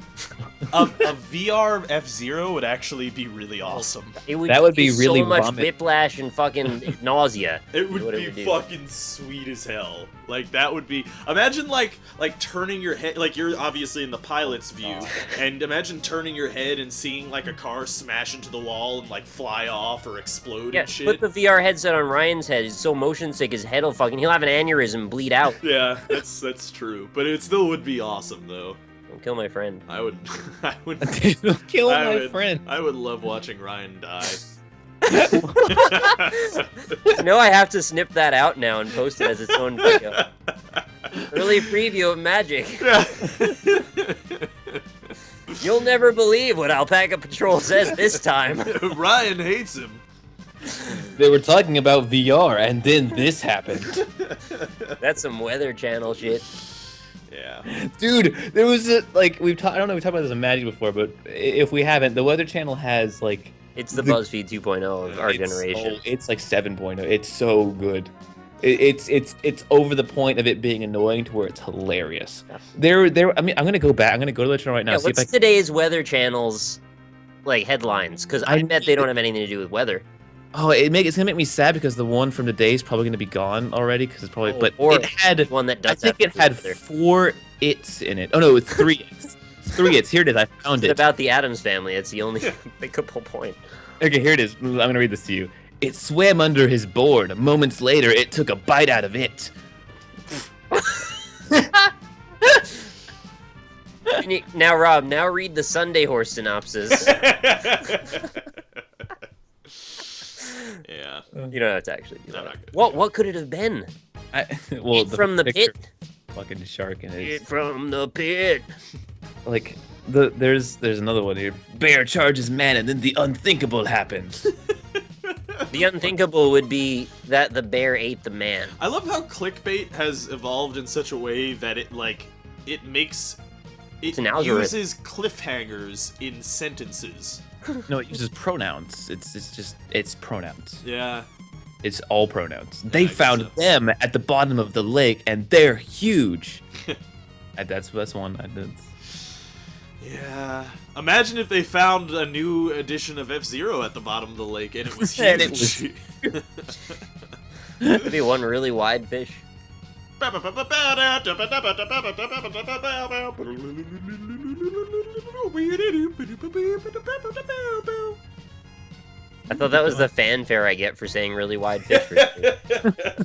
Speaker 3: A VR F-Zero would actually be really awesome.
Speaker 1: It would
Speaker 2: That would be
Speaker 1: give you
Speaker 2: really
Speaker 1: so much
Speaker 2: vomit.
Speaker 1: whiplash and fucking nausea.
Speaker 3: It would
Speaker 1: What
Speaker 3: be
Speaker 1: it would do.
Speaker 3: fucking sweet as hell. Like that would be. Imagine like turning your head. Like you're obviously in the pilot's view, and imagine turning your head and seeing like a car smash into the wall and like fly off or explode
Speaker 1: Yeah,
Speaker 3: and shit.
Speaker 1: put the VR headset on Ryan's head. He's so motion sick, his head will he'll have an aneurysm and bleed out.
Speaker 3: Yeah, that's true. But it still would be awesome though.
Speaker 1: Don't kill my friend.
Speaker 3: I would. I would.
Speaker 2: Kill
Speaker 3: I
Speaker 2: my
Speaker 3: would,
Speaker 2: friend.
Speaker 3: I would love watching Ryan die.
Speaker 1: No, I have to snip that out now and post it as its own video. Early preview of Magic. You'll never believe what Alpaca Patrol says this time.
Speaker 3: Ryan hates him.
Speaker 2: They were talking about VR, and then this happened.
Speaker 1: That's some Weather Channel shit.
Speaker 3: Yeah.
Speaker 2: Dude, there was a, like we've talked. I don't know if we talked about this in Magic before, but if we haven't, the Weather Channel has like
Speaker 1: It's the BuzzFeed 2.0 of our generation.
Speaker 2: it's like 7.0. It's so good. It's over the point of it being annoying to where it's hilarious. I mean, I'm gonna go back. I'm gonna go to the channel right now.
Speaker 1: Yeah,
Speaker 2: See if
Speaker 1: what's today's Weather Channel's like headlines? Because I bet they don't have anything to do with weather.
Speaker 2: Oh, it's gonna make me sad because the one from today is probably gonna be gone already because it's probably. But
Speaker 1: or
Speaker 2: it had
Speaker 1: one that does.
Speaker 2: I think it had 4 its in it. Oh no, it's 3 its. 3 its. Here it is. I found
Speaker 1: It's
Speaker 2: it.
Speaker 1: about the Addams family. It's the only pickable point.
Speaker 2: Okay, here it is. I'm gonna read this to you. It swam under his board. Moments later, it took a bite out of it.
Speaker 1: Now, Rob, now read the Sunday Horse synopsis.
Speaker 3: Yeah.
Speaker 1: You don't have to actually do
Speaker 3: I'm
Speaker 1: that.
Speaker 3: not gonna
Speaker 1: What could it have been?
Speaker 2: Well,
Speaker 1: Eat from the
Speaker 2: picture-
Speaker 1: pit.
Speaker 2: Fucking shark in
Speaker 1: Eat
Speaker 2: it.
Speaker 1: from the pit.
Speaker 2: Like there's another one here. Bear charges man, and then the unthinkable happens.
Speaker 1: The unthinkable would be that the bear ate the man.
Speaker 3: I love how clickbait has evolved in such a way that it makes it
Speaker 1: an algorithm.
Speaker 3: uses cliffhangers in sentences.
Speaker 2: No, it uses pronouns. It's pronouns.
Speaker 3: Yeah.
Speaker 2: It's all pronouns.
Speaker 3: I
Speaker 2: They
Speaker 3: guess
Speaker 2: found
Speaker 3: that's-
Speaker 2: them at the bottom of the lake, and they're huge. That's one.
Speaker 3: Yeah. Imagine if they found a new edition of F-Zero at the bottom of the lake and it was huge.
Speaker 2: And it was-
Speaker 1: Could be one really wide fish. I thought that was the fanfare I get for saying really wide fish.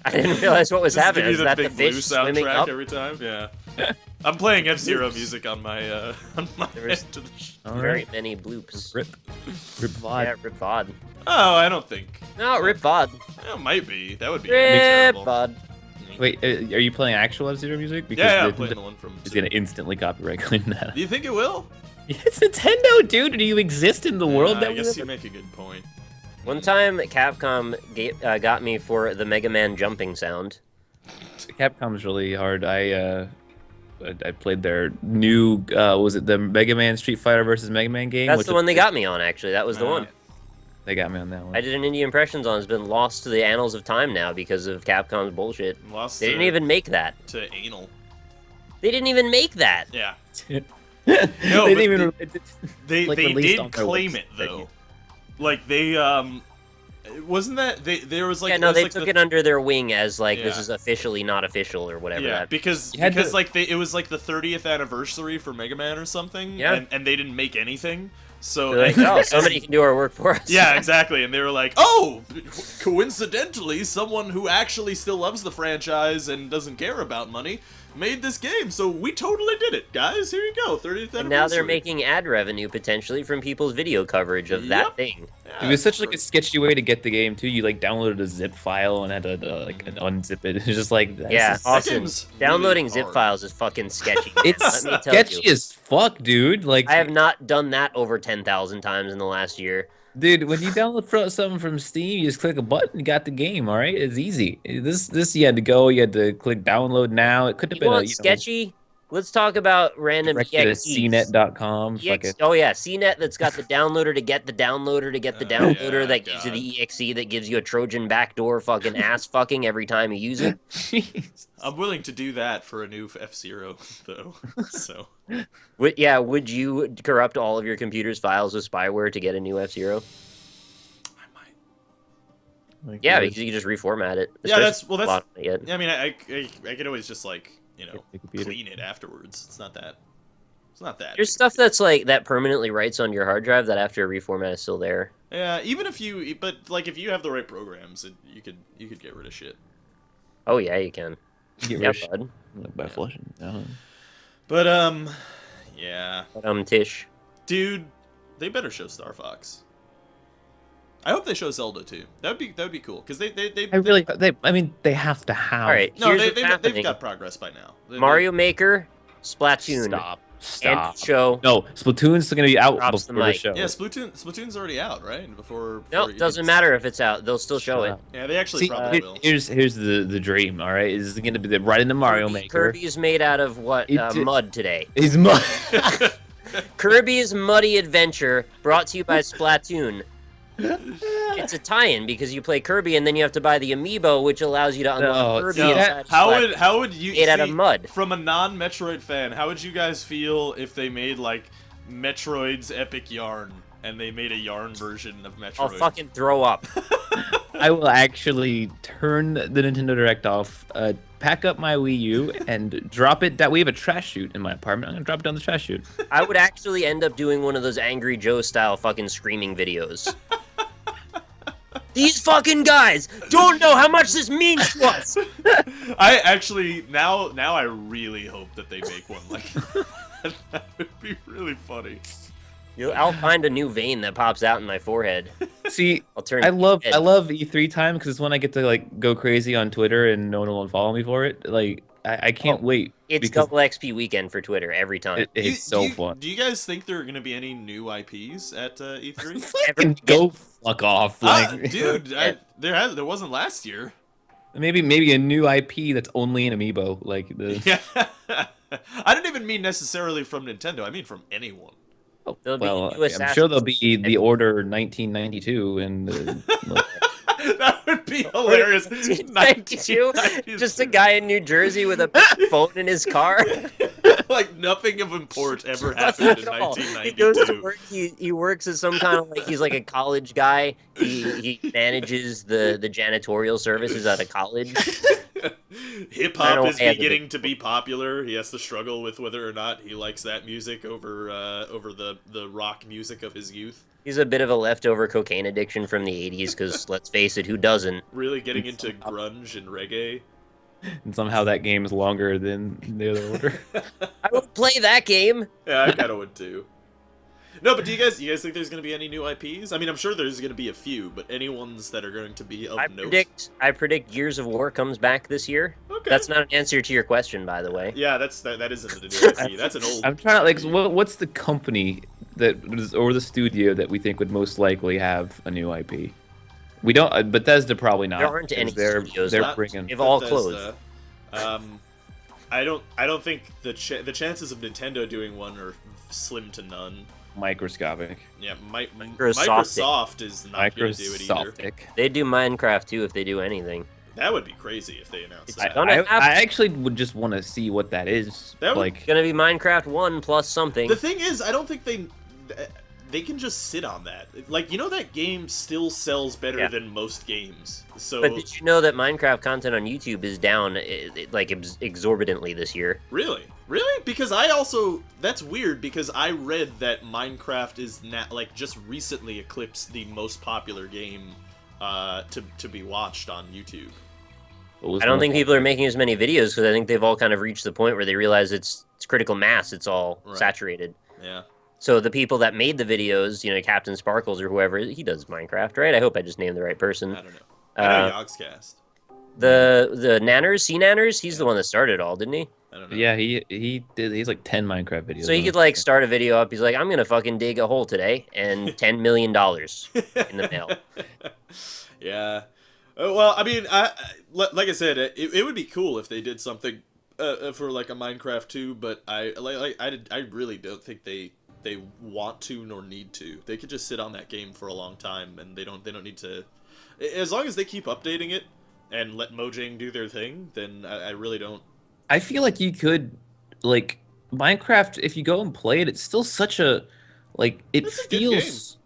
Speaker 1: I didn't realize what was
Speaker 3: Just
Speaker 1: happening.
Speaker 3: give
Speaker 1: Is
Speaker 3: you
Speaker 1: that
Speaker 3: the
Speaker 1: the
Speaker 3: Big Blue
Speaker 1: fish swimming
Speaker 3: soundtrack
Speaker 1: up?
Speaker 3: every time. Yeah. I'm playing F-Zero music on my
Speaker 1: There was-
Speaker 3: head to the
Speaker 2: All
Speaker 1: Very
Speaker 2: right.
Speaker 1: many bloops.
Speaker 2: Rip VOD.
Speaker 1: Yeah, Rip Vod.
Speaker 3: Oh, I don't think.
Speaker 1: No, Rip Vod.
Speaker 3: It might be. That would be
Speaker 1: Rip
Speaker 3: terrible.
Speaker 1: Vod.
Speaker 2: Wait, are you playing actual F-Zero music?
Speaker 3: Yeah, I'm
Speaker 2: the-
Speaker 3: playing the one from.
Speaker 2: It's gonna instantly copyright claim that.
Speaker 3: Do you think it will?
Speaker 2: It's Nintendo, dude. Do you exist in the world
Speaker 3: I
Speaker 2: that we
Speaker 3: guess
Speaker 2: live
Speaker 3: you
Speaker 2: in?
Speaker 3: make a good point.
Speaker 1: One time, Capcom got me for the Mega Man jumping sound.
Speaker 2: Capcom's really hard. I played their new was it the Mega Man Street Fighter versus Mega Man game?
Speaker 1: That's
Speaker 2: which
Speaker 1: the one they got me on, actually. That was the one.
Speaker 2: They got me on that one.
Speaker 1: I did an indie impressions on. It's been lost to the annals of time now because of Capcom's bullshit.
Speaker 3: Lost
Speaker 1: They didn't even make that.
Speaker 3: to anal.
Speaker 1: They didn't even make that.
Speaker 3: Yeah.
Speaker 2: they
Speaker 3: but
Speaker 2: didn't even.
Speaker 3: They
Speaker 2: Like,
Speaker 3: they
Speaker 2: released
Speaker 3: did
Speaker 2: on their
Speaker 3: claim it
Speaker 2: website.
Speaker 3: though. Like they wasn't that there was like
Speaker 1: Yeah,
Speaker 3: it
Speaker 1: no,
Speaker 3: was
Speaker 1: they
Speaker 3: like
Speaker 1: took
Speaker 3: the-
Speaker 1: it under their wing as like this
Speaker 3: Yeah.
Speaker 1: is officially not official or whatever.
Speaker 3: Yeah,
Speaker 1: that.
Speaker 3: because
Speaker 2: You had to-
Speaker 3: like it was like the 30th anniversary for Mega Man or something.
Speaker 1: Yeah.
Speaker 3: And they didn't make anything. So
Speaker 1: They're like, oh, somebody can do our work for us.
Speaker 3: yeah, exactly. And they were like, oh, coincidentally, someone who actually still loves the franchise and doesn't care about money made this game. So we totally did it, guys. Here you go, 30th anniversary.
Speaker 1: And now they're making ad revenue potentially from people's video coverage of that
Speaker 3: Yep.
Speaker 1: thing.
Speaker 3: Yeah,
Speaker 2: It was such like a
Speaker 3: great.
Speaker 2: sketchy way to get the game too. You like downloaded a zip file and had to like unzip it. It's just like this
Speaker 1: Yeah,
Speaker 2: is-
Speaker 1: Austin,
Speaker 3: game's
Speaker 1: downloading
Speaker 3: really
Speaker 1: zip
Speaker 3: hard.
Speaker 1: files is fucking sketchy. man.
Speaker 2: It's
Speaker 1: Let me tell
Speaker 2: sketchy
Speaker 1: you.
Speaker 2: as fuck, dude. Like,
Speaker 1: I have not done that over 10,000 times in the last year.
Speaker 2: dude, when you download something from Steam, you just click a button, you got the game. All right, it's easy. This you had to go. You had to click download now. It could have
Speaker 1: You
Speaker 2: been
Speaker 1: want
Speaker 2: a
Speaker 1: sketchy? let's talk about random
Speaker 2: Directed at
Speaker 1: EXEs.
Speaker 2: cnet.com. Fuck it.
Speaker 1: Oh yeah, CNET that's got the downloader to get the downloader to get the downloader
Speaker 3: yeah,
Speaker 1: that gives you
Speaker 3: God.
Speaker 1: the EXE that gives you a Trojan backdoor fucking ass fucking every time you use it.
Speaker 2: Jeez.
Speaker 3: I'm willing to do that for a new F-Zero, though. So
Speaker 1: Would you corrupt all of your computer's files with spyware to get a new F-Zero?
Speaker 3: I might.
Speaker 2: Like,
Speaker 1: Yeah, because you can just reformat it.
Speaker 3: Yeah, that's
Speaker 1: especially
Speaker 3: well, that's.
Speaker 1: if it's
Speaker 3: Yeah, I mean, I could always just like
Speaker 2: the computer.
Speaker 3: clean it afterwards. It's not that. It's not that.
Speaker 1: There's
Speaker 3: big.
Speaker 1: stuff that's like that permanently writes on your hard drive that after a reformat is still there.
Speaker 3: Yeah, even if you, but like if you have the right programs, you could get rid of shit.
Speaker 1: Oh yeah, you can.
Speaker 2: Get
Speaker 1: Yeah,
Speaker 2: rid of
Speaker 1: bud.
Speaker 2: like, by flushing. No.
Speaker 3: But yeah,
Speaker 1: But, Tish.
Speaker 3: dude, they better show Star Fox. I hope they show Zelda too. That would be cool because
Speaker 2: I mean, they have to have.
Speaker 1: All right,
Speaker 3: no
Speaker 1: here's
Speaker 3: they
Speaker 1: what's
Speaker 3: they've
Speaker 1: happening.
Speaker 3: got progress by now.
Speaker 1: Mario Maker, Splatoon,
Speaker 2: Stop.
Speaker 1: and show.
Speaker 2: No, Splatoon's going to be out
Speaker 1: Drops the
Speaker 2: before the
Speaker 1: mic.
Speaker 2: show.
Speaker 3: Yeah, Splatoon's already out, right? Before
Speaker 1: No, it doesn't matter if it's out. They'll still show it.
Speaker 3: Yeah, they actually
Speaker 2: See,
Speaker 3: probably will.
Speaker 2: here's the dream. All right, is going to be right into Mario Maker.
Speaker 1: Kirby's made out of what? Mud today.
Speaker 2: He's mud.
Speaker 1: Kirby's Muddy Adventure, brought to you by Splatoon. It's a tie-in because you play Kirby and then you have to buy the amiibo, which allows you to unlock Kirby.
Speaker 2: see,
Speaker 1: inside
Speaker 3: How would you
Speaker 1: made out of mud?
Speaker 3: From a non-Metroid fan, how would you guys feel if they made like Metroid's Epic Yarn and they made a yarn version of Metroid?
Speaker 1: I'll fucking throw up.
Speaker 2: I will actually turn the Nintendo Direct off, pack up my Wii U, and drop it. That we have a trash chute in my apartment. I'm gonna drop it down the trash chute.
Speaker 1: I would actually end up doing one of those Angry Joe style fucking screaming videos. These fucking guys don't know how much this means to us.
Speaker 3: I actually now I really hope that they make one like that. That would be really funny.
Speaker 1: I'll find a new vein that pops out in my forehead.
Speaker 2: See,
Speaker 1: I'll turn.
Speaker 2: I love
Speaker 1: red.
Speaker 2: E3 time because it's when I get to like go crazy on Twitter and no one will unfollow me for it. Like I can't wait.
Speaker 1: It's
Speaker 2: because
Speaker 1: double XP weekend for Twitter every time.
Speaker 2: it's so fun.
Speaker 3: Do you guys think there are going to be any new IPs at E3?
Speaker 2: Fucking go fuck off, like
Speaker 3: Dude, there wasn't last year.
Speaker 2: maybe a new IP that's only an amiibo, like the.
Speaker 3: Yeah. I don't even mean necessarily from Nintendo. I mean from anyone.
Speaker 2: Oh,
Speaker 1: There'll be
Speaker 2: well,
Speaker 1: new
Speaker 2: I'm sure
Speaker 1: Assassin's
Speaker 2: there'll be the Order 1992 and.
Speaker 3: That would be hilarious.
Speaker 1: 1992? Just a guy in New Jersey with a phone in his car.
Speaker 3: Like nothing of import ever happened in
Speaker 1: Not at all.
Speaker 3: 1992.
Speaker 1: He goes to work. He works as some kind of like he's like a college guy. He manages the janitorial services at a college.
Speaker 3: Hip
Speaker 1: I don't
Speaker 3: hop
Speaker 1: know
Speaker 3: is
Speaker 1: why I had to
Speaker 3: beginning to be popular. He has to struggle with whether or not he likes that music over the rock music of his youth.
Speaker 1: He's a bit of a leftover cocaine addiction from the 80s because let's face it, who doesn't?
Speaker 3: Really getting into grunge and reggae.
Speaker 2: And somehow that game is longer than the other Order.
Speaker 1: I would play that game.
Speaker 3: Yeah, I kind of would too. No, but do you guys think there's going to be any new IPs? I mean, I'm sure there's going to be a few, but any ones that are going to be of note?
Speaker 1: I predict Gears of War comes back this year.
Speaker 3: Okay.
Speaker 1: That's not an answer to your question, by the way.
Speaker 3: Yeah, that isn't a new IP. That's an old.
Speaker 2: I'm trying to like, what's the company or the studio that we think would most likely have a new IP? We don't. Bethesda probably not.
Speaker 1: There aren't any studios.
Speaker 2: They're bringing.
Speaker 1: They've all
Speaker 3: Bethesda.
Speaker 1: closed.
Speaker 3: I don't think the chances of Nintendo doing one are slim to none.
Speaker 2: Microscopic.
Speaker 3: Yeah,
Speaker 1: Microsoft
Speaker 3: Microsoft is not going to do it either.
Speaker 2: Microsoftic.
Speaker 1: They do Minecraft too if they do anything.
Speaker 3: That would be crazy if they announced
Speaker 1: It's
Speaker 3: that.
Speaker 1: gonna happen.
Speaker 2: I actually would just want to see what that is.
Speaker 3: That would-
Speaker 2: like,
Speaker 1: It's gonna be Minecraft 1 plus something.
Speaker 3: The thing is, I don't think they can just sit on that. Like, that game still sells better than most games. So
Speaker 1: But did you know that Minecraft content on YouTube is down exorbitantly this year?
Speaker 3: Really? Because that's weird because I read that Minecraft is now just recently eclipsed the most popular game to be watched on YouTube.
Speaker 1: I don't think people are making as many videos because I think they've all kind of reached the point where they realize it's critical mass. It's all saturated.
Speaker 3: Yeah.
Speaker 1: So the people that made the videos, Captain Sparkles or whoever, he does Minecraft, right? I hope I just named the right person.
Speaker 3: I don't know. I know Yogscast.
Speaker 1: The Nanners, C-Nanners, he's the one that started it all, didn't he?
Speaker 3: I don't know.
Speaker 2: Yeah, he's like 10 Minecraft videos.
Speaker 1: So he could start a video up. He's like, I'm gonna fucking dig a hole today, and $10 million in the mail.
Speaker 3: Yeah. Well, I mean, like I said, it would be cool if they did something for like a Minecraft 2, but I really don't think they want to nor need to. They could just sit on that game for a long time, and they don't need to. As long as they keep updating it and let Mojang do their thing, then I really don't.
Speaker 2: I feel like you could, like, Minecraft, if you go and play it, it's still such a, like, it
Speaker 3: It's a good
Speaker 2: feels,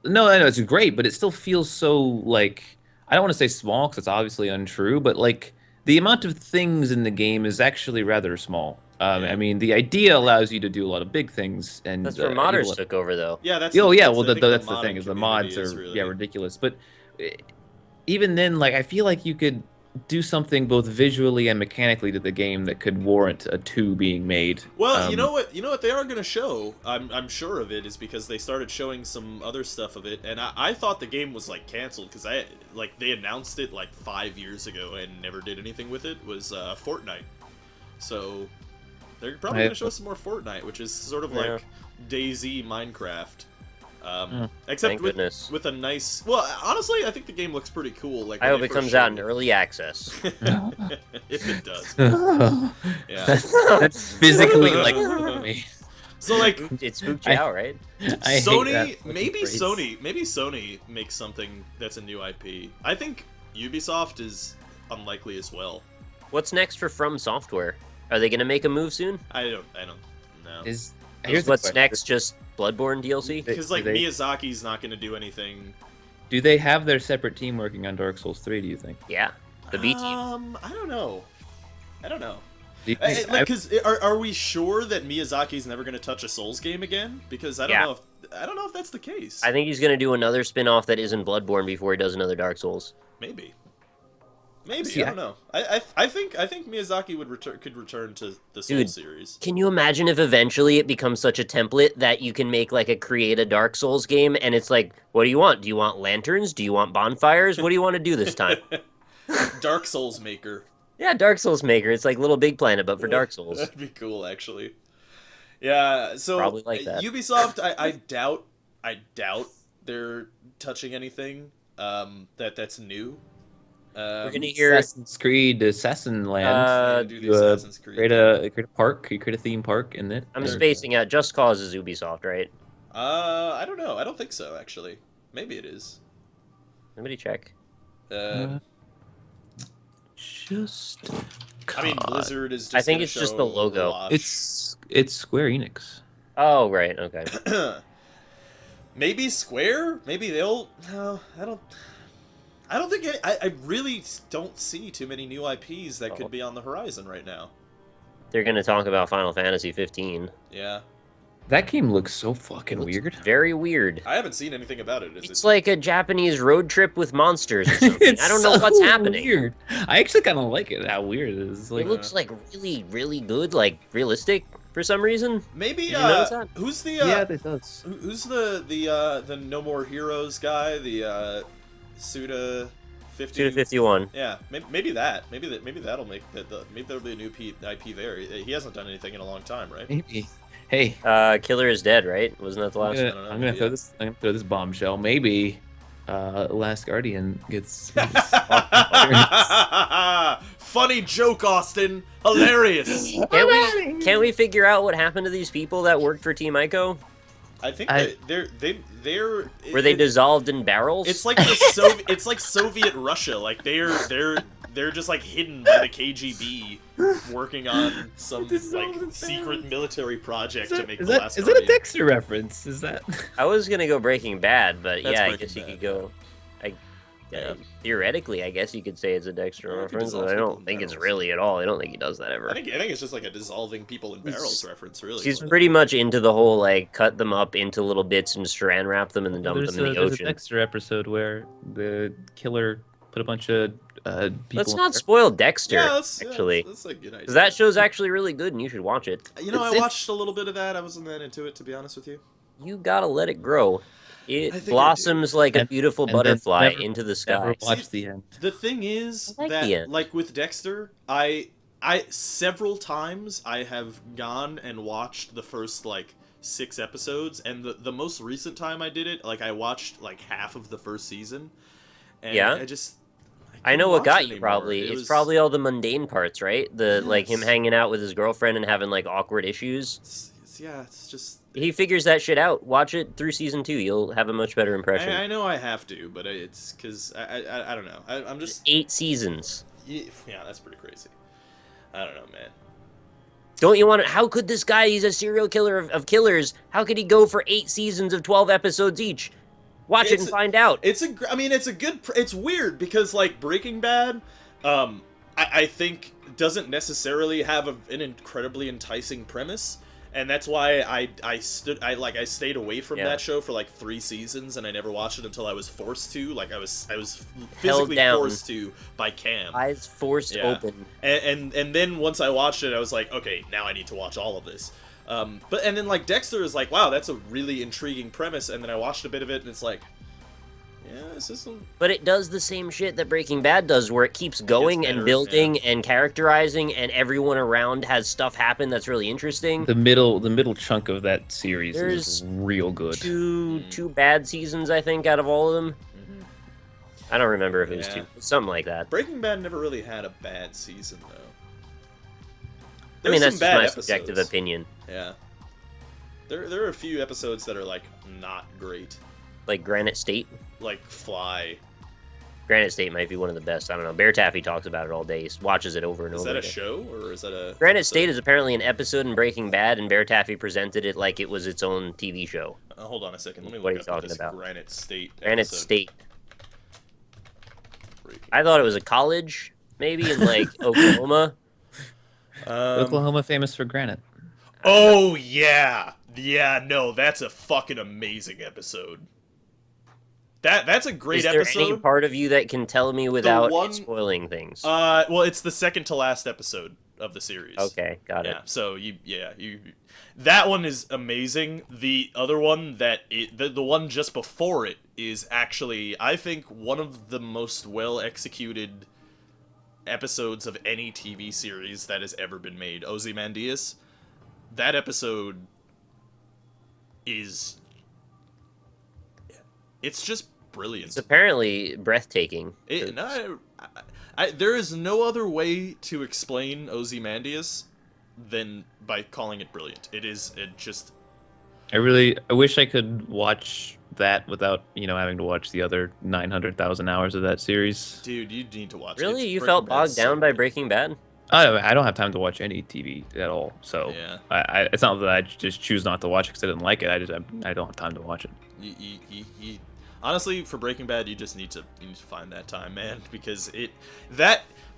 Speaker 2: no, I know it's great, but it still feels so, like, I don't want to say small because it's obviously untrue, but, like, the amount of things in the game is actually rather small.
Speaker 3: Yeah.
Speaker 2: I mean, the idea allows you to do a lot of big things, and
Speaker 1: That's where
Speaker 2: you have a
Speaker 1: modders
Speaker 2: lot-
Speaker 1: took over, though.
Speaker 3: Yeah,
Speaker 2: Oh yeah,
Speaker 3: I
Speaker 2: well
Speaker 3: think
Speaker 2: that's the thing
Speaker 3: modding
Speaker 2: is the
Speaker 3: community
Speaker 2: mods
Speaker 3: is
Speaker 2: are
Speaker 3: really...
Speaker 2: ridiculous, but eh, even then, like I feel like you could do something both visually and mechanically to the game that could warrant a 2 being made.
Speaker 3: Well, you know what they are going to show, I'm sure of it, is because they started showing some other stuff of it, and I thought the game was, like, canceled, because they announced it, like, 5 years ago and never did anything with it, was Fortnite. So, they're probably going to show us some more Fortnite, which is sort of like DayZ Minecraft. Except with a nice... Well, honestly, I think the game looks pretty cool. Like
Speaker 1: I hope it comes out in early access.
Speaker 3: If it does. Yeah.
Speaker 2: That's physically like me.
Speaker 3: So like
Speaker 1: it spooked you out, right?
Speaker 3: Sony, maybe Sony makes something that's a new IP. I think Ubisoft is unlikely as well.
Speaker 1: What's next for From Software? Are they gonna make a move soon?
Speaker 3: I don't know.
Speaker 1: Is what's next just Bloodborne DLC?
Speaker 3: Because like Miyazaki's not gonna do anything.
Speaker 2: Do they have their separate team working on Dark Souls 3? Do you think?
Speaker 1: Yeah, the B team.
Speaker 3: I don't know.
Speaker 2: Think,
Speaker 3: because are we sure that Miyazaki's never gonna touch a Souls game again? Because I don't know if that's the case.
Speaker 1: I think he's gonna do another spin-off that isn't Bloodborne before he does another Dark Souls.
Speaker 3: Maybe. See, I don't know. I think Miyazaki could return to the Souls series.
Speaker 1: Can you imagine if eventually it becomes such a template that you can make like create a Dark Souls game and it's like, what do you want? Do you want lanterns? Do you want bonfires? What do you want to do this time?
Speaker 3: Dark Souls Maker.
Speaker 1: Yeah, Dark Souls Maker. It's like Little Big Planet, but for Dark Souls.
Speaker 3: That'd be cool, actually. Yeah, so
Speaker 1: probably like that.
Speaker 3: Ubisoft, I doubt they're touching anything that's new.
Speaker 1: We're gonna hear
Speaker 2: Assassin's Creed, Assassin Land.
Speaker 3: Do the Assassin's Creed.
Speaker 2: Create a park. You create a theme park in it.
Speaker 1: I'm spacing out. Just Cause is Ubisoft, right?
Speaker 3: I don't know. I don't think so, actually. Maybe it is.
Speaker 1: Somebody check.
Speaker 2: Just.
Speaker 3: I mean, Blizzard is.
Speaker 1: I think it's just the logo.
Speaker 2: It's Square Enix.
Speaker 1: Oh right, okay.
Speaker 3: Maybe Square. Maybe they'll. No, I don't think I really don't see too many new IPs that could be on the horizon right now.
Speaker 1: They're gonna talk about Final Fantasy 15.
Speaker 3: Yeah.
Speaker 2: That game looks so fucking weird.
Speaker 1: Very weird.
Speaker 3: I haven't seen anything about it.
Speaker 1: It's like a Japanese road trip with monsters or something. I don't know what's happening.
Speaker 2: Weird. I actually kind of like it. How weird it is.
Speaker 1: It looks like really, really good, like realistic for some reason.
Speaker 3: Maybe who's the
Speaker 2: yeah, it does.
Speaker 3: Who's the No More Heroes guy? The Suda 50.
Speaker 1: Suda 51.
Speaker 3: Yeah, maybe that'll make maybe there'll be a new IP there. He hasn't done anything in a long time, right?
Speaker 2: Maybe. Hey,
Speaker 1: Killer is Dead, right? Wasn't that the last one?
Speaker 2: I'm gonna throw this bombshell. Maybe Last Guardian gets
Speaker 3: funny joke, Austin. Hilarious.
Speaker 1: Can't we figure out what happened to these people that worked for Team Ico?
Speaker 3: I think they're
Speaker 1: were they dissolved in barrels?
Speaker 3: It's like it's like Soviet Russia. Like they're just like hidden by the KGB, working on some secret military project to make the Last Guardian.
Speaker 2: Is that a Dexter reference? Is that?
Speaker 1: I was gonna go Breaking Bad, but
Speaker 3: That's
Speaker 1: I
Speaker 3: Breaking
Speaker 1: guess you
Speaker 3: Bad,
Speaker 1: could go. Theoretically, I guess you could say it's a Dexter reference, but I don't think it's really at all. I don't think he does that ever.
Speaker 3: I think it's just like a dissolving people in barrels reference, really.
Speaker 1: He's pretty much into the whole cut them up into little bits and saran wrap them and then dump them in the
Speaker 2: There's
Speaker 1: ocean.
Speaker 2: a Dexter episode where the killer put a bunch of people.
Speaker 1: Let's not spoil Dexter.
Speaker 3: Actually,
Speaker 1: that's
Speaker 3: a good idea.
Speaker 1: Because that show's actually really good and you should watch it.
Speaker 3: I watched a little bit of that. I wasn't that into it, to be honest with you.
Speaker 1: You gotta let it grow. It blossoms like a beautiful butterfly into the sky.
Speaker 2: Never watch the end.
Speaker 3: The thing is like with Dexter, I several times I have gone and watched the first 6 episodes, and the most recent time I did it, I watched half of the first season, and
Speaker 1: I
Speaker 3: couldn't
Speaker 1: know what
Speaker 3: watch
Speaker 1: got
Speaker 3: it
Speaker 1: you
Speaker 3: anymore.
Speaker 1: probably.
Speaker 3: It
Speaker 1: It's
Speaker 3: was,
Speaker 1: probably all the mundane parts, right? The like him
Speaker 3: yes.
Speaker 1: hanging out with his girlfriend and having like awkward issues.
Speaker 3: Yeah, it's just.
Speaker 1: He figures that shit out. Watch it through season 2. You'll have a much better impression.
Speaker 3: I know I have to, but it's because I don't know. I'm just
Speaker 1: 8 seasons.
Speaker 3: yeah, that's pretty crazy. I don't know, man.
Speaker 1: Don't you want to? How could this guy? He's a serial killer of killers. How could he go for 8 seasons of 12 episodes each? Watch it and find out.
Speaker 3: I mean, it's a good. It's weird because like Breaking Bad, I think doesn't necessarily have an incredibly enticing premise, and that's why I stayed away from that show for like 3 seasons, and I never watched it until I was forced to. Like I was physically forced to by Cam.
Speaker 1: Eyes forced open.
Speaker 3: And then once I watched it, I was like, okay, now I need to watch all of this. And then like Dexter is like, wow, that's a really intriguing premise, and then I watched a bit of it, and it's like, yeah, this isn't.
Speaker 1: But it does the same shit that Breaking Bad does, where it keeps going
Speaker 3: better,
Speaker 1: and building and characterizing, and everyone around has stuff happen that's really interesting.
Speaker 2: The middle chunk of that series
Speaker 1: There's
Speaker 2: is real good.
Speaker 1: Two bad seasons, I think, out of all of them.
Speaker 3: Mm-hmm.
Speaker 1: I don't remember if it was 2, something like that.
Speaker 3: Breaking Bad never really had a bad season though.
Speaker 1: I mean, that's
Speaker 3: some
Speaker 1: just my
Speaker 3: episodes.
Speaker 1: subjective opinion.
Speaker 3: Yeah. There are a few episodes that are like not great.
Speaker 1: Like Granite State.
Speaker 3: Like Fly.
Speaker 1: Granite State might be one of the best. I don't know. Bear Taffy talks about it all day. He watches it over and
Speaker 3: Is
Speaker 1: over.
Speaker 3: that a
Speaker 1: again.
Speaker 3: show or is that a?
Speaker 1: Granite
Speaker 3: episode?
Speaker 1: State is apparently an episode in Breaking Bad, and Bear Taffy presented it like it was its own TV show.
Speaker 3: Hold on a second. Let me
Speaker 1: What are
Speaker 3: look
Speaker 1: you
Speaker 3: up
Speaker 1: talking
Speaker 3: this
Speaker 1: about?
Speaker 3: Granite State.
Speaker 1: Granite
Speaker 3: episode.
Speaker 1: State.
Speaker 3: Breaking
Speaker 1: I thought it was a college, maybe in like Oklahoma.
Speaker 2: Oklahoma famous for granite.
Speaker 3: Oh yeah, no, that's a fucking amazing episode. That's a great
Speaker 1: Is there
Speaker 3: episode.
Speaker 1: any part of you that can tell me without
Speaker 3: one-
Speaker 1: it spoiling things?
Speaker 3: Well, it's the second to last episode of the series.
Speaker 1: Okay, got it.
Speaker 3: Yeah, so you that one is amazing. The other one the one just before it is actually, I think, one of the most well executed episodes of any TV series that has ever been made. Ozymandias. That episode is it's just brilliant.
Speaker 1: It's apparently breathtaking.
Speaker 3: There is no other way to explain Ozymandias than by calling it brilliant.
Speaker 2: I wish I could watch that without, having to watch the other 900,000 hours of that series.
Speaker 3: Dude, you need to watch it.
Speaker 1: Really?
Speaker 3: It's
Speaker 1: You
Speaker 3: Breaking
Speaker 1: felt
Speaker 3: Bad's
Speaker 1: bogged down by
Speaker 3: good.
Speaker 1: Breaking Bad?
Speaker 2: I don't have time to watch any TV at all, so
Speaker 3: Yeah.
Speaker 2: it's not that I just choose not to watch it because I didn't like it. I don't have time to watch it.
Speaker 3: You honestly, for Breaking Bad, you just need to find that time, man, because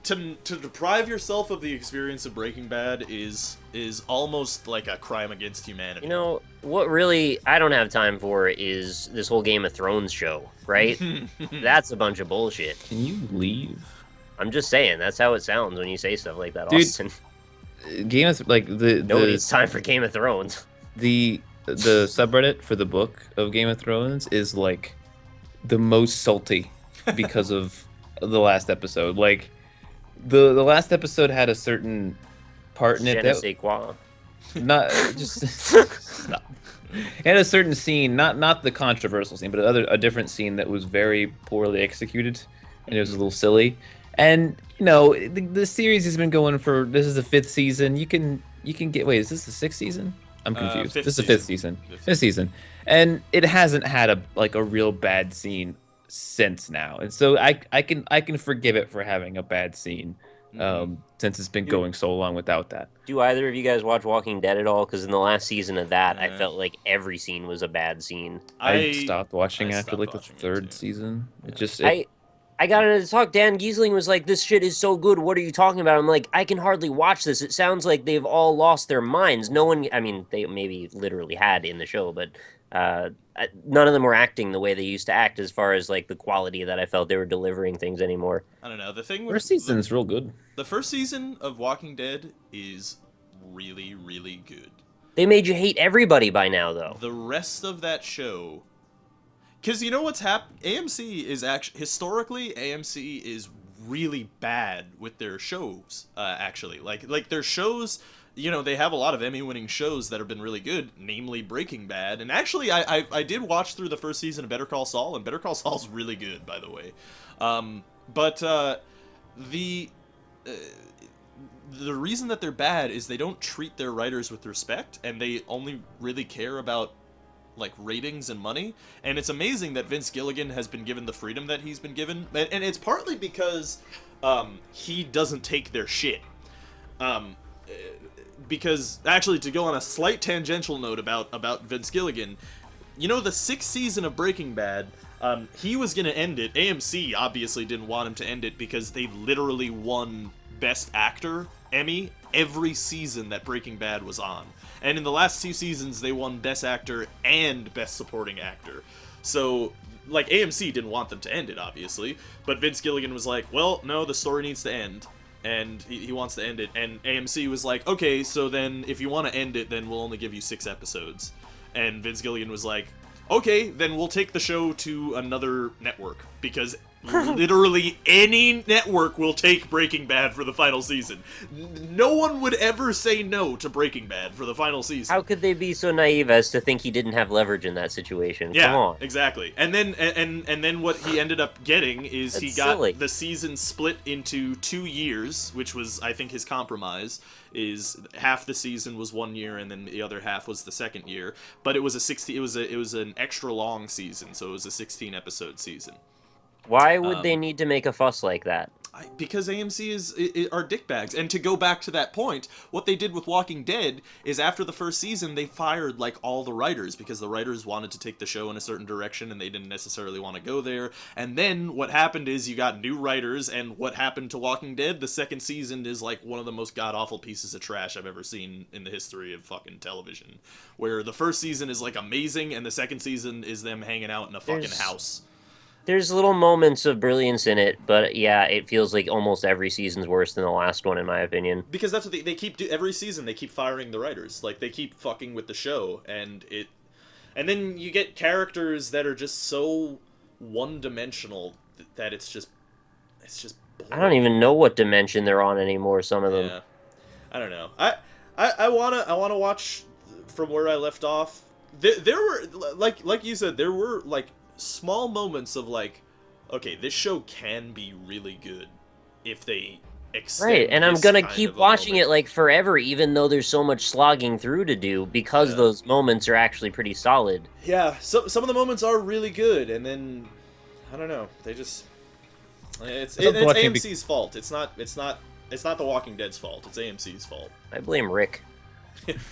Speaker 3: to deprive yourself of the experience of Breaking Bad is almost like a crime against humanity.
Speaker 1: You know, what really I don't have time for is this whole Game of Thrones show, right? That's a bunch of bullshit.
Speaker 2: Can you leave?
Speaker 1: I'm just saying, that's how it sounds when you say stuff like that,
Speaker 2: Dude,
Speaker 1: Austin.
Speaker 2: Game of
Speaker 1: Nobody's time for Game of Thrones.
Speaker 2: the subreddit for the book of Game of Thrones is like the most salty because of the last episode. Like the last episode had a certain part in
Speaker 1: Je
Speaker 2: it
Speaker 1: ne
Speaker 2: that
Speaker 1: sais quoi.
Speaker 2: not just no. It had a certain scene, not the controversial scene, but a different scene that was very poorly executed, and it was a little silly. And the series has been going for, this is the 5th season. You can get, wait, is this the 6th season? I'm confused. This is the 5th season. Fifth season, and it hasn't had a real bad scene since now, and so I can forgive it for having a bad scene, since it's been going so long without that.
Speaker 1: Do either of you guys watch Walking Dead at all? Because in the last season of that, I felt like every scene was a bad scene.
Speaker 2: I stopped watching
Speaker 3: I
Speaker 2: after
Speaker 3: stopped
Speaker 2: like the
Speaker 3: watching it,
Speaker 2: 3rd
Speaker 3: too.
Speaker 2: season. It just
Speaker 1: I got into the talk. Dan Giesling was like, "This shit is so good. What are you talking about?" I'm like, "I can hardly watch this. It sounds like they've all lost their minds. No one. I mean, they maybe literally had in the show, but none of them were acting the way they used to act, as far as like the quality that I felt they were delivering things anymore."
Speaker 3: I don't know. The thing with
Speaker 2: first season's real good.
Speaker 3: the first season of Walking Dead is really, really good.
Speaker 1: They made you hate everybody by now, though.
Speaker 3: The rest of that show, because you know what's happened? AMC is actually, historically, AMC is really bad with their shows, actually. Like their shows, they have a lot of Emmy-winning shows that have been really good, namely Breaking Bad. And actually, I did watch through the first season of Better Call Saul, and Better Call Saul's really good, by the way. But the uh, the reason that they're bad is they don't treat their writers with respect, and they only really care about like ratings and money. And it's amazing that Vince Gilligan has been given the freedom that he's been given, and it's partly because he doesn't take their shit. Um, because actually, to go on a slight tangential note about Vince Gilligan, you know, the 6th season of Breaking Bad, he was gonna end it. AMC obviously didn't want him to end it because they literally won Best Actor Emmy every season that Breaking Bad was on. And in the last 2 seasons, they won Best Actor and Best Supporting Actor. So, like, AMC didn't want them to end it, obviously. But Vince Gilligan was like, well, no, the story needs to end. And he wants to end it. And AMC was like, okay, so then if you want to end it, then we'll only give you 6 episodes. And Vince Gilligan was like, okay, then we'll take the show to another network. Because literally any network will take Breaking Bad for the final season. No one would ever say no to Breaking Bad for the final season.
Speaker 1: How could they be so naive as to think he didn't have leverage in that situation?
Speaker 3: Yeah,
Speaker 1: Come on.
Speaker 3: exactly. And then what he ended up getting is
Speaker 1: That's
Speaker 3: he got
Speaker 1: silly.
Speaker 3: the season split into 2 years, which was, I think, his compromise. Is half the season was 1 year, and then the other half was the second year. But it was it was an extra long season, so it was a 16-episode season.
Speaker 1: Why would they need to make a fuss like that?
Speaker 3: Because AMC are dickbags. And to go back to that point, what they did with Walking Dead is after the first season, they fired like all the writers because the writers wanted to take the show in a certain direction and they didn't necessarily want to go there. And then what happened is you got new writers, and what happened to Walking Dead, the second season is like one of the most god-awful pieces of trash I've ever seen in the history of fucking television. Where the first season is like amazing and the second season is them hanging out in a fucking house.
Speaker 1: There's little moments of brilliance in it, but yeah, it feels like almost every season's worse than the last one, in my opinion.
Speaker 3: Because that's what they keep every season. They keep firing the writers. Like, they keep fucking with the show, and then you get characters that are just so one-dimensional that it's just boring.
Speaker 1: I don't even know what dimension they're on anymore. Some of them.
Speaker 3: Yeah, I don't know. I wanna watch from where I left off. There were like you said, there were like small moments of like, okay, this show can be really good if they extend.
Speaker 1: Right, and I'm gonna
Speaker 3: kind
Speaker 1: keep
Speaker 3: of a
Speaker 1: watching
Speaker 3: moment.
Speaker 1: it like forever, even though there's so much slogging through to do, because those moments are actually pretty solid.
Speaker 3: Yeah, some of the moments are really good, and then I don't know, they just it's AMC's fault. It's not The Walking Dead's fault. It's AMC's fault.
Speaker 1: I blame Rick.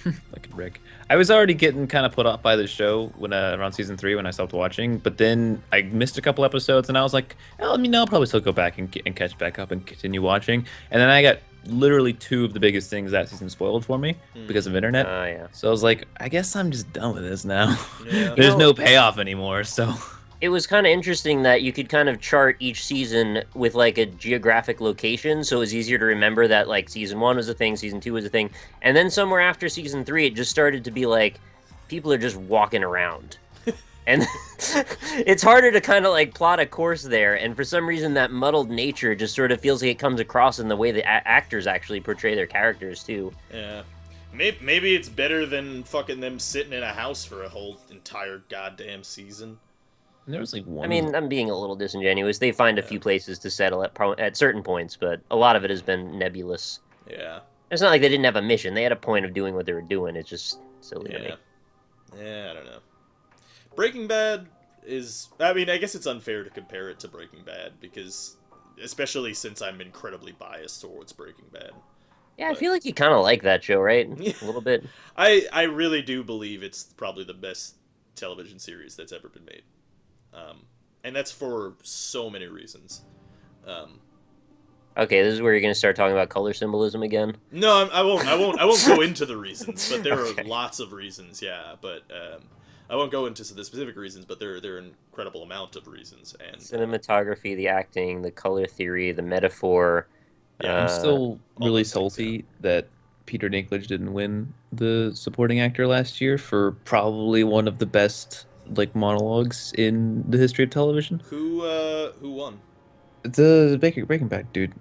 Speaker 2: Look at Rick. I was already getting kind of put off by the show when around season 3 when I stopped watching, but then I missed a couple episodes and I was like, oh, I mean, I'll probably still go back and catch back up and continue watching. And then I got literally 2 of the biggest things that season spoiled for me because of internet.
Speaker 1: Yeah.
Speaker 2: So I was like, I guess I'm just done with this now.
Speaker 3: Yeah.
Speaker 2: There's no payoff anymore, so.
Speaker 1: It was kind of interesting that you could kind of chart each season with like a geographic location, so it was easier to remember that like season 1 was a thing, season 2 was a thing, and then somewhere after season 3 it just started to be like people are just walking around. And it's harder to kind of like plot a course there, and for some reason that muddled nature just sort of feels like it comes across in the way the actors actually portray their characters too.
Speaker 3: Yeah. Maybe it's better than fucking them sitting in a house for a whole entire goddamn season.
Speaker 2: There was like one.
Speaker 1: I mean, I'm being a little disingenuous. They find a few places to settle at certain points, but a lot of it has been nebulous.
Speaker 3: Yeah.
Speaker 1: It's not like they didn't have a mission. They had a point of doing what they were doing. It's just silly to me.
Speaker 3: Yeah, I don't know. Breaking Bad is... I mean, I guess it's unfair to compare it to Breaking Bad, because... Especially since I'm incredibly biased towards Breaking Bad.
Speaker 1: Yeah, I feel like you kind of like that show, right? A little bit.
Speaker 3: I really do believe it's probably the best television series that's ever been made. And that's for so many reasons.
Speaker 1: Okay, this is where you're going to start talking about color symbolism again?
Speaker 3: No, I won't go into the reasons, but there are lots of reasons, yeah. But I won't go into the specific reasons, but there are an incredible amount of reasons. And
Speaker 1: cinematography, the acting, the color theory, the metaphor.
Speaker 2: Yeah, I'm still really salty that Peter Dinklage didn't win the supporting actor last year for probably one of the best like monologues in the history of television.
Speaker 3: Who won?
Speaker 2: The Breaking Bad dude.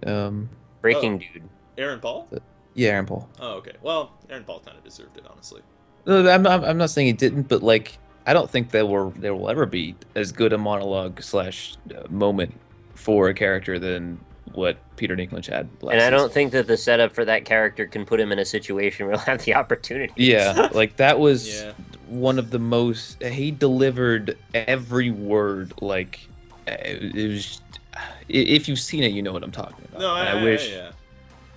Speaker 1: Breaking Dude.
Speaker 3: Aaron Paul?
Speaker 2: Yeah, Aaron Paul.
Speaker 3: Oh, okay. Well, Aaron Paul kind of deserved it, honestly.
Speaker 2: No, I'm not saying he didn't, but like I don't think there will ever be as good a monologue / moment for a character than what Peter Dinklage had last
Speaker 1: And I don't
Speaker 2: season.
Speaker 1: think that the setup for that character can put him in a situation where he'll have the opportunity.
Speaker 2: Yeah, like that was
Speaker 3: Yeah.
Speaker 2: one of the most. He delivered every word. Like it was. If you've seen it, you know what I'm talking about.
Speaker 3: No,
Speaker 2: And I wish
Speaker 3: yeah.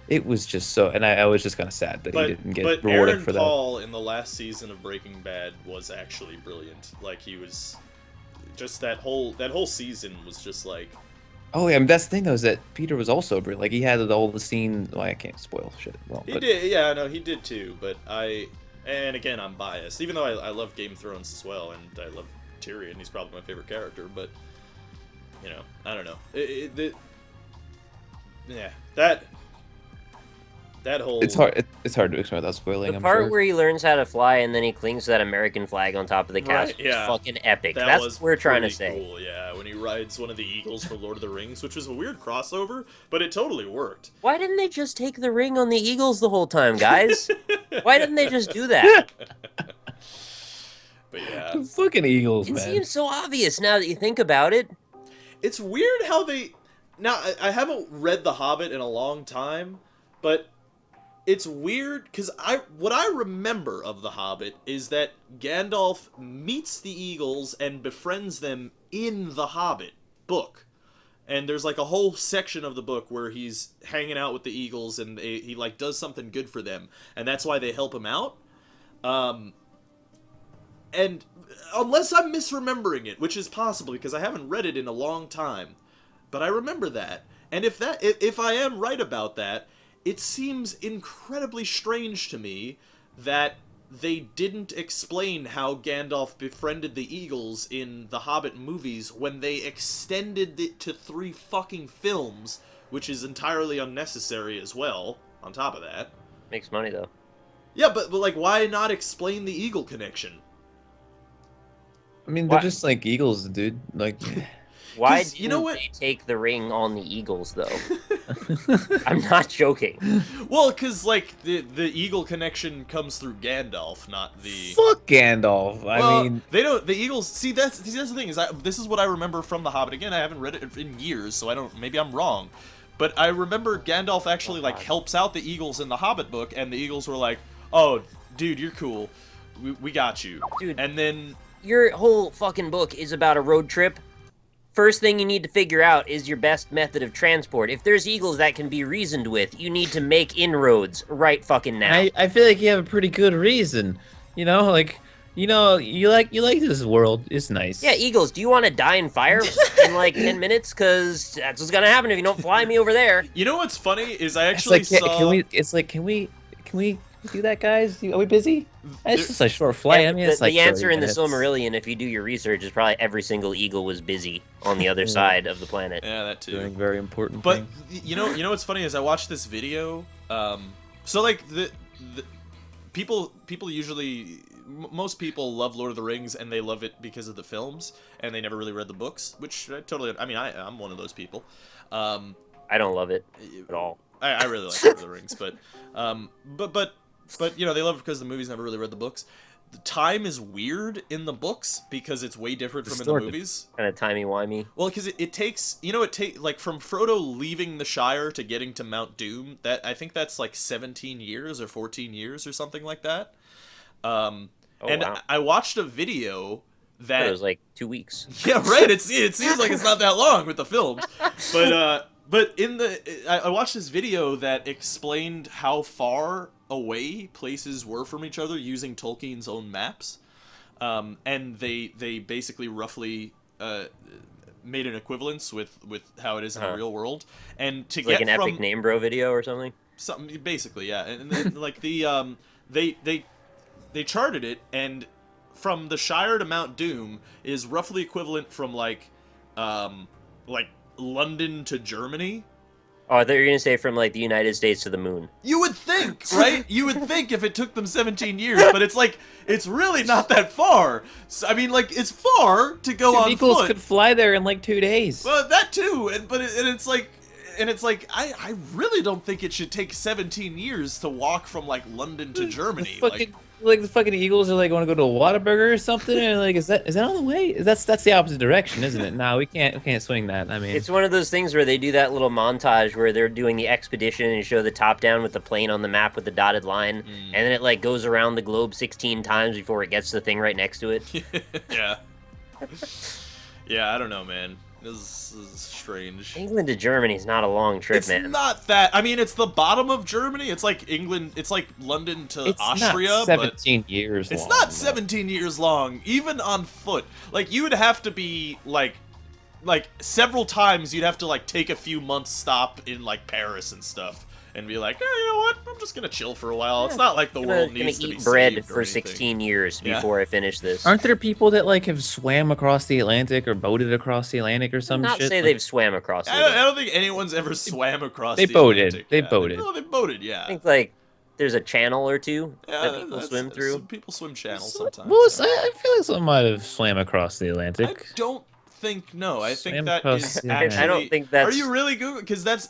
Speaker 2: it was just so. And I was just kind of sad that he didn't get
Speaker 3: But
Speaker 2: rewarded
Speaker 3: Aaron
Speaker 2: for that.
Speaker 3: Paul in the last season of Breaking Bad was actually brilliant. Like he was, just that whole season was just like.
Speaker 2: Oh yeah, I mean, that's the thing though, is that Peter was also brilliant. Like he had all the scene. Well, I can't spoil shit. Well,
Speaker 3: He
Speaker 2: but
Speaker 3: did, yeah, no, he did too. But and again, I'm biased, even though I love Game of Thrones as well, and I love Tyrion. He's probably my favorite character. But you know, I don't know. Yeah, that whole.
Speaker 2: it's hard. It's hard to explain without spoiling.
Speaker 1: The
Speaker 2: I'm
Speaker 1: part
Speaker 2: sure.
Speaker 1: where he learns how to fly and then he clings to that American flag on top of the
Speaker 3: Right,
Speaker 1: castle
Speaker 3: yeah.
Speaker 1: is fucking epic.
Speaker 3: That
Speaker 1: That's
Speaker 3: was
Speaker 1: what we're trying to
Speaker 3: pretty
Speaker 1: say.
Speaker 3: cool, yeah, when he rides one of the eagles for Lord of the Rings, which was a weird crossover, but it totally worked.
Speaker 1: Why didn't they just take the ring on the Eagles the whole time, guys? Why didn't they just do that?
Speaker 3: But yeah,
Speaker 2: The fucking Eagles,
Speaker 1: It
Speaker 2: man.
Speaker 1: seems so obvious now that you think about it.
Speaker 3: it's weird how they. Now I haven't read The Hobbit in a long time, but it's weird because what I remember of The Hobbit is that Gandalf meets the eagles and befriends them in The Hobbit book. And there's like a whole section of the book where he's hanging out with the eagles and he like does something good for them, and that's why they help him out. And unless I'm misremembering it, which is possible because I haven't read it in a long time, but I remember that. And if I am right about that, it seems incredibly strange to me that they didn't explain how Gandalf befriended the eagles in the Hobbit movies when they extended it to 3 fucking films, which is entirely unnecessary as well, on top of that.
Speaker 1: Makes money, though.
Speaker 3: Yeah, but like, why not explain the eagle connection?
Speaker 2: I mean, they're
Speaker 1: Why-
Speaker 2: just like Eagles, dude. Like,
Speaker 1: Why
Speaker 3: 'Cause
Speaker 1: didn't
Speaker 3: you know what?
Speaker 1: they take the ring on the Eagles, though? I'm not joking.
Speaker 3: Well, because like the eagle connection comes through Gandalf, not the.
Speaker 2: fuck Gandalf. I
Speaker 3: Well,
Speaker 2: mean,
Speaker 3: they don't. The eagles. See, that's the thing is, this is what I remember from The Hobbit. Again, I haven't read it in years, so I don't. Maybe I'm wrong, but I remember Gandalf actually like helps out the eagles in the Hobbit book, and the eagles were like, "Oh, dude, you're cool. We got you."
Speaker 1: Dude.
Speaker 3: And then
Speaker 1: Your whole fucking book is about a road trip. First thing you need to figure out is your best method of transport. If there's eagles that can be reasoned with, you need to make inroads right fucking now.
Speaker 2: I feel like you have a pretty good reason. You know, like, you like this world. It's nice.
Speaker 1: Yeah, eagles, do you want to die in fire in like 10 minutes? Because that's what's going to happen if you don't fly me over there.
Speaker 3: you know what's funny is I
Speaker 2: It's
Speaker 3: actually
Speaker 2: like,
Speaker 3: saw.
Speaker 2: can we? It's like, can we do that, guys? Are we busy? It's just a short flight.
Speaker 1: Yeah,
Speaker 2: I mean,
Speaker 1: the,
Speaker 2: it's like
Speaker 1: the answer
Speaker 2: 30
Speaker 1: in the
Speaker 2: minutes.
Speaker 1: Silmarillion, if you do your research, is probably every single eagle was busy on the other side of the planet.
Speaker 3: Yeah, that too.
Speaker 2: Doing very important
Speaker 3: But
Speaker 2: things.
Speaker 3: you know what's funny is I watched this video. So like the people usually most people love Lord of the Rings and they love it because of the films and they never really read the books, which I totally. I mean, I'm one of those people.
Speaker 1: I don't love it at all.
Speaker 3: I really like Lord of the Rings, but you know they love it because the movies never really read the books. The time is weird in the books because it's way different from in the
Speaker 2: Distorted.
Speaker 3: movies.
Speaker 1: Kind of timey-wimey.
Speaker 3: Well, because it takes, like from Frodo leaving the Shire to getting to Mount Doom, that I think that's like 17 years or 14 years or something like that. And
Speaker 1: wow.
Speaker 3: I watched a video that
Speaker 1: It was like 2 weeks.
Speaker 3: yeah, right. It seems like it's not that long with the films, but I watched this video that explained how far away places were from each other using Tolkien's own maps, and they basically roughly made an equivalence with how it is in the real world, and to
Speaker 1: It's like
Speaker 3: get
Speaker 1: an
Speaker 3: from
Speaker 1: epic name bro video or something.
Speaker 3: something basically, yeah, and then like the they charted it, and from the Shire to Mount Doom is roughly equivalent from like London to Germany.
Speaker 1: Oh, I thought you were going to say from like the United States to the moon.
Speaker 3: You would think, right? You would think if it took them 17 years, but it's really not that far. So, I mean, like, it's far to go on
Speaker 2: Eagles
Speaker 3: foot.
Speaker 2: could fly there in like 2 days.
Speaker 3: Well, that too, but it's like, I really don't think it should take 17 years to walk from like London to Germany.
Speaker 2: Fucking, like the fucking Eagles are like want to go to a Whataburger or something, and like is that on the way? That's the opposite direction, isn't it? No, we can't swing that. I mean,
Speaker 1: It's one of those things where they do that little montage where they're doing the expedition and you show the top down with the plane on the map with the dotted line, and then it like goes around the globe 16 times before it gets the thing right next to it.
Speaker 3: Yeah. Yeah, I don't know, man. This is strange.
Speaker 1: England to Germany is not a long trip,
Speaker 3: It's
Speaker 1: man.
Speaker 3: not that. I mean, it's the bottom of Germany. It's like England. It's like London to
Speaker 2: it's
Speaker 3: Austria,
Speaker 2: not 17 years.
Speaker 3: but it's
Speaker 2: long,
Speaker 3: not
Speaker 2: though.
Speaker 3: 17 years long, even on foot. Like you would have to be like several times. You'd have to like take a few months stop in like Paris and stuff, and be like, you know what? I'm just gonna chill for a while. It's not like the world needs to be
Speaker 1: eat bread
Speaker 3: saved or
Speaker 1: for
Speaker 3: anything.
Speaker 1: 16 years
Speaker 3: Yeah.
Speaker 1: before I finish this.
Speaker 2: Aren't there people that like have swam across the Atlantic or boated across the Atlantic or some
Speaker 1: Not
Speaker 2: shit?
Speaker 1: say
Speaker 2: Like,
Speaker 1: they've swam across the
Speaker 3: I
Speaker 1: Atlantic.
Speaker 3: don't think anyone's ever swam across.
Speaker 2: They
Speaker 3: the
Speaker 2: boated.
Speaker 3: Atlantic.
Speaker 2: They
Speaker 3: Yeah,
Speaker 2: boated.
Speaker 3: They boated. Yeah.
Speaker 1: I think like there's a channel or two
Speaker 3: Yeah,
Speaker 1: that people
Speaker 3: that's-
Speaker 1: swim through.
Speaker 3: some people swim channels sometimes.
Speaker 2: Well,
Speaker 3: yeah.
Speaker 2: I feel like someone might have swam across the
Speaker 3: I
Speaker 2: Atlantic.
Speaker 3: don't think no. I think
Speaker 2: Swam
Speaker 3: that
Speaker 2: across
Speaker 3: is
Speaker 2: the
Speaker 3: actually.
Speaker 2: Atlantic.
Speaker 1: I don't think that's
Speaker 3: Are you really Google? Because that's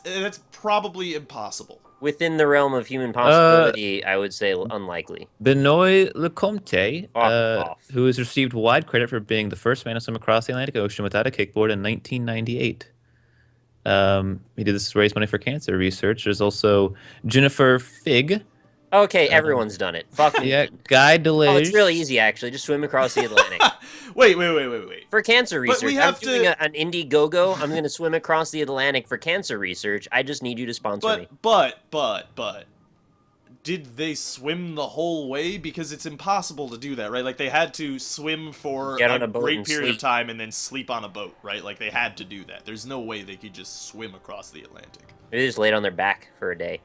Speaker 3: probably impossible.
Speaker 1: within the realm of human possibility. I would say unlikely.
Speaker 2: Benoit Lecomte,
Speaker 1: Off.
Speaker 2: who has received wide credit for being the first man to swim across the Atlantic Ocean without a kickboard in 1998. He did this to raise money for cancer research. There's also Jennifer Figg.
Speaker 1: Okay, everyone's done it. Fuck me.
Speaker 2: Yeah, Guy Delage.
Speaker 1: Oh, it's really easy actually. Just swim across the Atlantic.
Speaker 3: Wait.
Speaker 1: For cancer
Speaker 3: But we
Speaker 1: research,
Speaker 3: have
Speaker 1: I'm doing
Speaker 3: to-
Speaker 1: an Indiegogo. I'm going to swim across the Atlantic for cancer research. I just need you to sponsor me.
Speaker 3: But, did they swim the whole way? Because it's impossible to do that, right? Like they had to swim for
Speaker 1: Get on
Speaker 3: a
Speaker 1: a boat
Speaker 3: great
Speaker 1: and
Speaker 3: period of
Speaker 1: sleep.
Speaker 3: time and then sleep on a boat, right? Like they had to do that. There's no way they could just swim across the Atlantic.
Speaker 1: Maybe they just laid on their back for a day.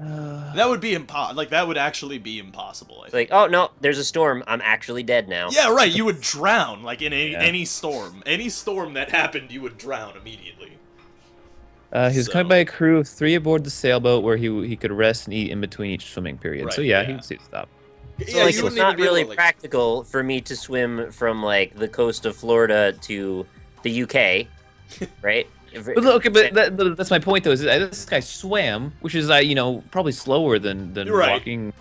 Speaker 3: That would be that would actually be impossible. I
Speaker 1: It's
Speaker 3: think.
Speaker 1: like, oh no, there's a storm. I'm actually dead now.
Speaker 3: Yeah, right. You would drown, like in
Speaker 2: Yeah.
Speaker 3: any storm. Any storm that happened, you would drown immediately.
Speaker 2: He was
Speaker 3: So-
Speaker 2: accompanied by a crew of 3 aboard the sailboat where he could rest and eat in between each swimming period.
Speaker 3: Right,
Speaker 2: so yeah,
Speaker 3: yeah.
Speaker 2: he would stop.
Speaker 1: So,
Speaker 3: Yeah,
Speaker 1: like,
Speaker 3: you
Speaker 1: it's
Speaker 3: wouldn't
Speaker 1: not
Speaker 3: even be able
Speaker 1: really
Speaker 3: to, like-
Speaker 1: practical for me to swim from like the coast of Florida to the UK, right?
Speaker 2: But look, that's my point though. Is that this guy swam, which is probably slower than
Speaker 3: You're right.
Speaker 2: walking, and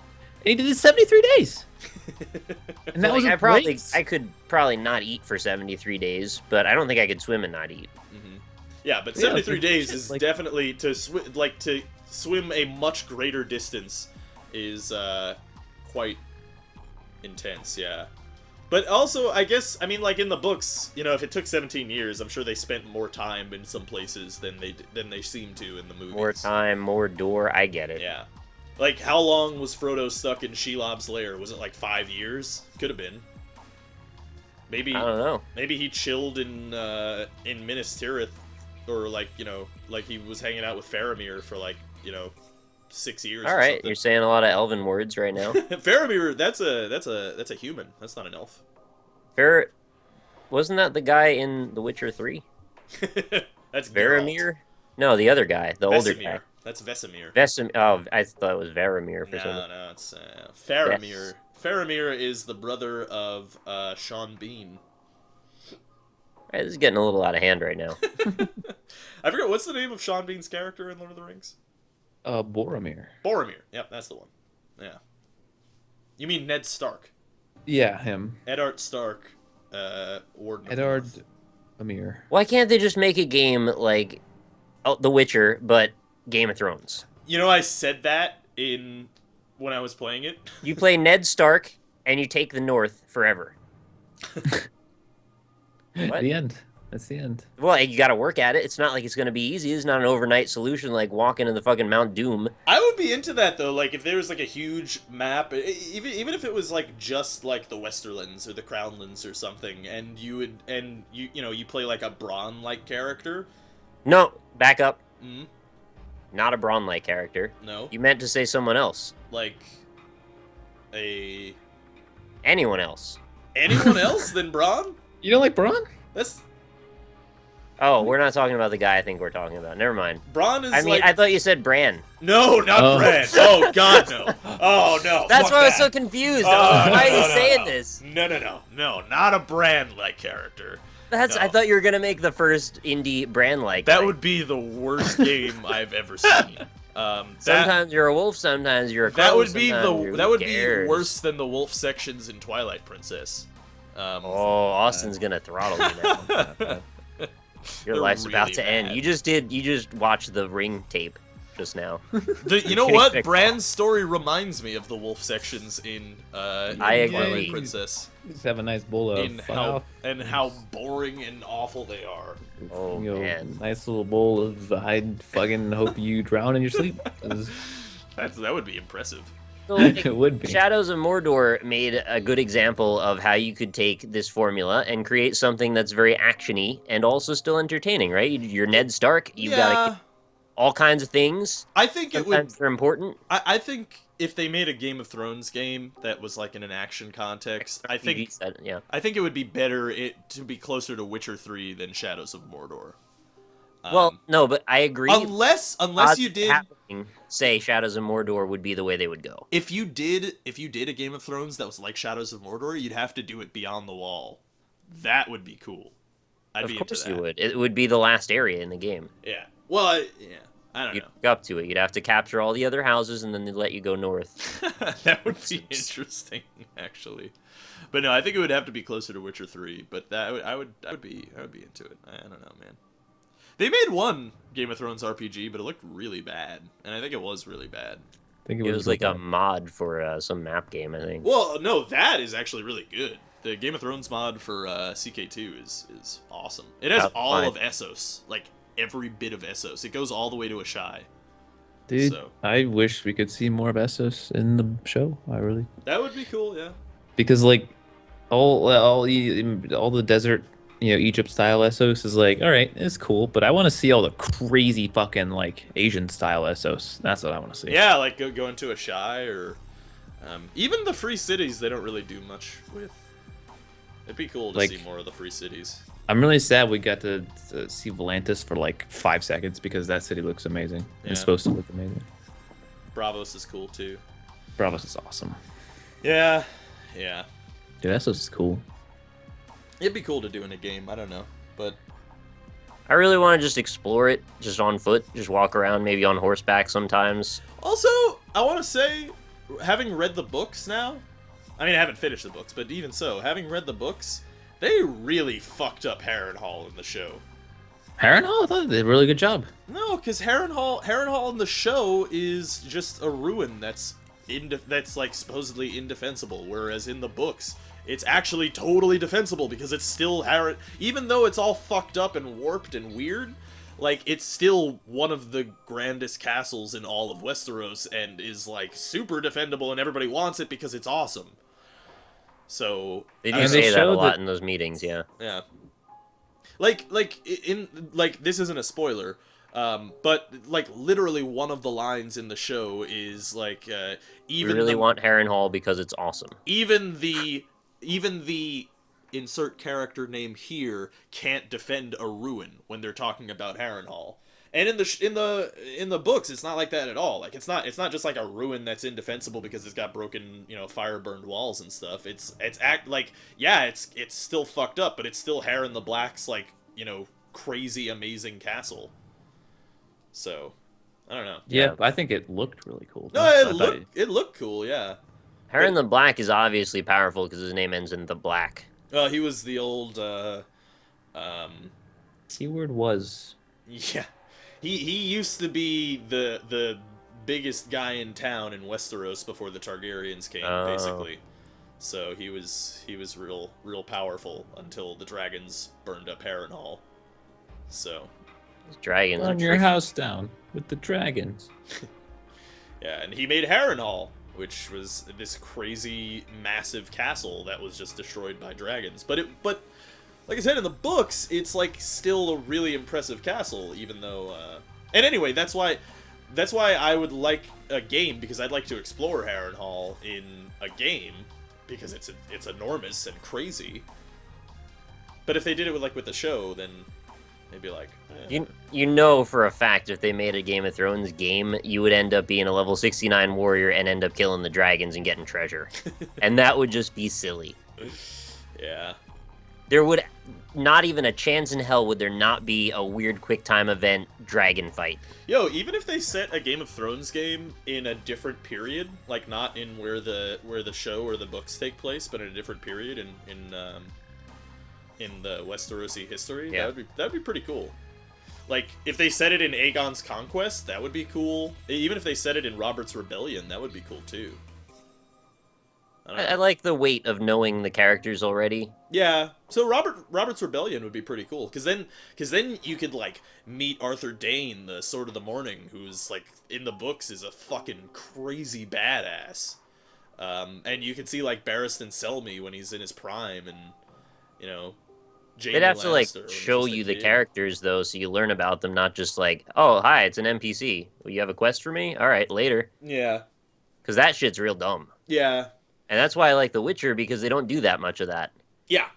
Speaker 2: he did it 73 days. And that
Speaker 1: So,
Speaker 2: was
Speaker 1: like,
Speaker 2: a break.
Speaker 1: I could probably not eat for 73 days, but I don't think I could swim and not eat.
Speaker 3: Yeah, but
Speaker 2: Yeah,
Speaker 3: 73
Speaker 2: like,
Speaker 3: days
Speaker 2: shit,
Speaker 3: is
Speaker 2: like-
Speaker 3: definitely to swim a much greater distance is quite intense. Yeah, but also I guess I mean like in the books, if it took 17 years, I'm sure they spent more time in some places than they seem to in the movies.
Speaker 1: More time, more door. I get it.
Speaker 3: Yeah, like how long was Frodo stuck in Shelob's lair? Was it like 5 years? Could have been. Maybe
Speaker 1: I don't know.
Speaker 3: maybe he chilled in Minas Tirith, or like he was hanging out with Faramir for 6 years.
Speaker 1: All
Speaker 3: or
Speaker 1: right,
Speaker 3: something.
Speaker 1: you're saying a lot of elven words right now.
Speaker 3: Faramir, that's a human. That's not an elf.
Speaker 1: Wasn't that the guy in The Witcher 3?
Speaker 3: That's Geralt.
Speaker 1: Varamir? No, the other guy, the older guy.
Speaker 3: Vesemir. That's Vesemir.
Speaker 1: Oh, I thought it was Varamir for some reason.
Speaker 3: No, it's Faramir.
Speaker 1: Yes.
Speaker 3: Faramir is the brother of Sean Bean.
Speaker 1: Right, this is getting a little out of hand right now.
Speaker 3: I forget what's the name of Sean Bean's character in Lord of the Rings.
Speaker 2: Boromir.
Speaker 3: Boromir. Yep, that's the one. Yeah. You mean Ned Stark?
Speaker 2: Yeah, him.
Speaker 3: Eddard Stark. Warden of
Speaker 2: Eddard
Speaker 3: North.
Speaker 2: Amir.
Speaker 1: Why can't they just make a game like The Witcher, but Game of Thrones?
Speaker 3: I said that when I was playing it.
Speaker 1: You play Ned Stark, and you take the North forever. What?
Speaker 2: The end. That's the end.
Speaker 1: Well, you got to work at it. It's not like it's going to be easy. It's not an overnight solution like walking in the fucking Mount Doom.
Speaker 3: I would be into that though. Like if there was like a huge map, even if it was like just like the Westerlands or the Crownlands or something, and you play like a Bronn-like character.
Speaker 1: No, back up.
Speaker 3: Mm,
Speaker 1: Not a Braun-like character.
Speaker 3: no,
Speaker 1: You meant to say someone else.
Speaker 3: like a
Speaker 1: Anyone else.
Speaker 3: anyone else than Bronn?
Speaker 2: You don't like Braun?
Speaker 3: That's
Speaker 1: Oh, we're not talking about the guy I think we're talking about. Never mind.
Speaker 3: Bronn is
Speaker 1: I mean,
Speaker 3: like
Speaker 1: I thought you said Bran.
Speaker 3: no, not
Speaker 2: Oh.
Speaker 3: Bran. Oh God, no. Oh no.
Speaker 1: That's
Speaker 3: fuck
Speaker 1: why I was
Speaker 3: that.
Speaker 1: so confused.
Speaker 3: Oh,
Speaker 1: Why are you
Speaker 3: no,
Speaker 1: saying
Speaker 3: no.
Speaker 1: this?
Speaker 3: No, not a Bran-like character.
Speaker 1: I
Speaker 3: No.
Speaker 1: thought you were gonna make the first indie Bran like.
Speaker 3: That would be the worst game I've ever seen.
Speaker 1: Sometimes you're a wolf, sometimes you're a crow.
Speaker 3: That would be
Speaker 1: sometimes
Speaker 3: that
Speaker 1: who
Speaker 3: would be
Speaker 1: cares?
Speaker 3: worse than the wolf sections in Twilight Princess.
Speaker 1: Oh, Austin's gonna throttle you now. Your
Speaker 3: They're
Speaker 1: life's about
Speaker 3: really
Speaker 1: to end.
Speaker 3: bad.
Speaker 1: You just watched the Ring tape just now.
Speaker 3: You know what? Bran's story reminds me of the wolf sections in
Speaker 1: I
Speaker 3: Twilight
Speaker 1: agree.
Speaker 3: Princess.
Speaker 2: Just have a nice bowl of
Speaker 3: In how boring and awful they are.
Speaker 1: Oh man.
Speaker 2: Nice little bowl of I fucking hope you drown in your sleep.
Speaker 3: That would be impressive.
Speaker 1: So, like,
Speaker 2: It would be.
Speaker 1: Shadows of Mordor made a good example of how you could take this formula and create something that's very actiony and also still entertaining, right? You're Ned Stark. You've got all kinds of things.
Speaker 3: I think it would.
Speaker 1: Sometimes they're important.
Speaker 3: I think if they made a Game of Thrones game that was like in an action context, I think it would be better to be closer to Witcher 3 than Shadows of Mordor.
Speaker 1: Well, no, but I agree.
Speaker 3: Unless you did
Speaker 1: say Shadows of Mordor would be the way they would go.
Speaker 3: If you did a Game of Thrones that was like Shadows of Mordor, you'd have to do it beyond the wall. That would be cool. I'd be into that.
Speaker 1: Of course you would. It would be the last area in the game.
Speaker 3: Yeah. Well, I don't
Speaker 1: You'd
Speaker 3: know.
Speaker 1: go up to it. You'd have to capture all the other houses, and then they'd let you go north.
Speaker 3: That would be interesting, actually. But no, I think it would have to be closer to Witcher 3. But I would be into it. I don't know, man. They made one Game of Thrones RPG, but it looked really bad, and I think it was really bad.
Speaker 2: I think
Speaker 1: It was like a mod for some map game, I think.
Speaker 3: Well, no, that is actually really good. The Game of Thrones mod for CK2 is awesome. It has all of Essos, like every bit of Essos. It goes all the way to Ashai.
Speaker 2: Dude, I wish we could see more of Essos in the show.
Speaker 3: That would be cool, yeah.
Speaker 2: Because like all the desert, Egypt style Essos is like, all right, it's cool, but I want to see all the crazy fucking like Asian style Essos. That's what I want to see.
Speaker 3: Yeah, like go into Ashai or even the free cities. They don't really do much with. It'd be cool to see more of the free cities.
Speaker 2: I'm really sad we got to see Volantis for like 5 seconds because that city looks amazing.
Speaker 3: Yeah.
Speaker 2: It's supposed to look amazing.
Speaker 3: Bravos is cool too.
Speaker 2: Bravos is awesome.
Speaker 3: Yeah.
Speaker 2: Dude, Essos is cool.
Speaker 3: It'd be cool to do in a game. I don't know, but
Speaker 1: I really want to just explore it, just on foot, just walk around, maybe on horseback sometimes.
Speaker 3: Also, I want to say, having read the books now, I mean, I haven't finished the books, but even so, having read the books, they really fucked up Harrenhal in the show.
Speaker 2: Harrenhal? I thought they did a really good job.
Speaker 3: No, because Harrenhal in the show is just a ruin that's like supposedly indefensible, whereas in the books, it's actually totally defensible because it's still even though it's all fucked up and warped and weird, like it's still one of the grandest castles in all of Westeros and is like super defendable and everybody wants it because it's awesome. So
Speaker 1: they do say that a lot in those meetings, yeah.
Speaker 3: Yeah. Like this isn't a spoiler, but like literally one of the lines in the show is like even
Speaker 1: we really want Harrenhal because it's awesome.
Speaker 3: Even the insert character name here can't defend a ruin when they're talking about Harrenhal. And in the books, it's not like that at all. Like it's not just like a ruin that's indefensible because it's got broken, fire burned walls and stuff. It's still fucked up, but it's still Harren the Black's like, crazy amazing castle. So, I don't know.
Speaker 2: Yeah, I think it looked really cool.
Speaker 3: No, it looked cool, yeah.
Speaker 1: Harren the Black is obviously powerful because his name ends in the Black.
Speaker 3: He was the old
Speaker 2: keyword was.
Speaker 3: Yeah. He used to be the biggest guy in town in Westeros before the Targaryens came, basically. So he was real powerful until the dragons burned up Harrenhal. So
Speaker 1: dragons
Speaker 2: burn your house down with the dragons.
Speaker 3: Yeah, and he made Harrenhal, which was this crazy massive castle that was just destroyed by dragons. But like I said, in the books, it's like still a really impressive castle, even though. And anyway, that's why I would like a game, because I'd like to explore Harrenhal in a game, because it's enormous and crazy. But if they did it with the show, then they'd be like.
Speaker 1: You know for a fact if they made a Game of Thrones game, you would end up being a level 69 warrior and end up killing the dragons and getting treasure, and that would just be silly.
Speaker 3: Yeah.
Speaker 1: there would not even a chance in hell would there not be a weird quick time event dragon fight.
Speaker 3: Yo, even if they set a Game of Thrones game in a different period, like not in where the show or the books take place, but in a different period in the Westerosi history,
Speaker 1: Yeah.
Speaker 3: that'd be pretty cool. Like if they set it in Aegon's conquest, that would be cool. Even if they set it in Robert's rebellion, that would be cool too.
Speaker 1: I like the weight of knowing the characters already.
Speaker 3: Yeah, so Robert's Rebellion would be pretty cool, because then you could like meet Arthur Dane, the Sword of the Morning, who's like in the books is a fucking crazy badass, and you could see like Barristan Selmy when he's in his prime, and you know, Jaime
Speaker 1: They'd have to like
Speaker 3: Lannister when he's
Speaker 1: show
Speaker 3: just a
Speaker 1: you the
Speaker 3: kid.
Speaker 1: characters though, so you learn about them, not just like, oh hi, it's an NPC. Well, you have a quest for me? All right, later.
Speaker 3: Yeah,
Speaker 1: Because that shit's real dumb,
Speaker 3: yeah,
Speaker 1: and that's why I like The Witcher because they don't do that much of that.
Speaker 3: yeah,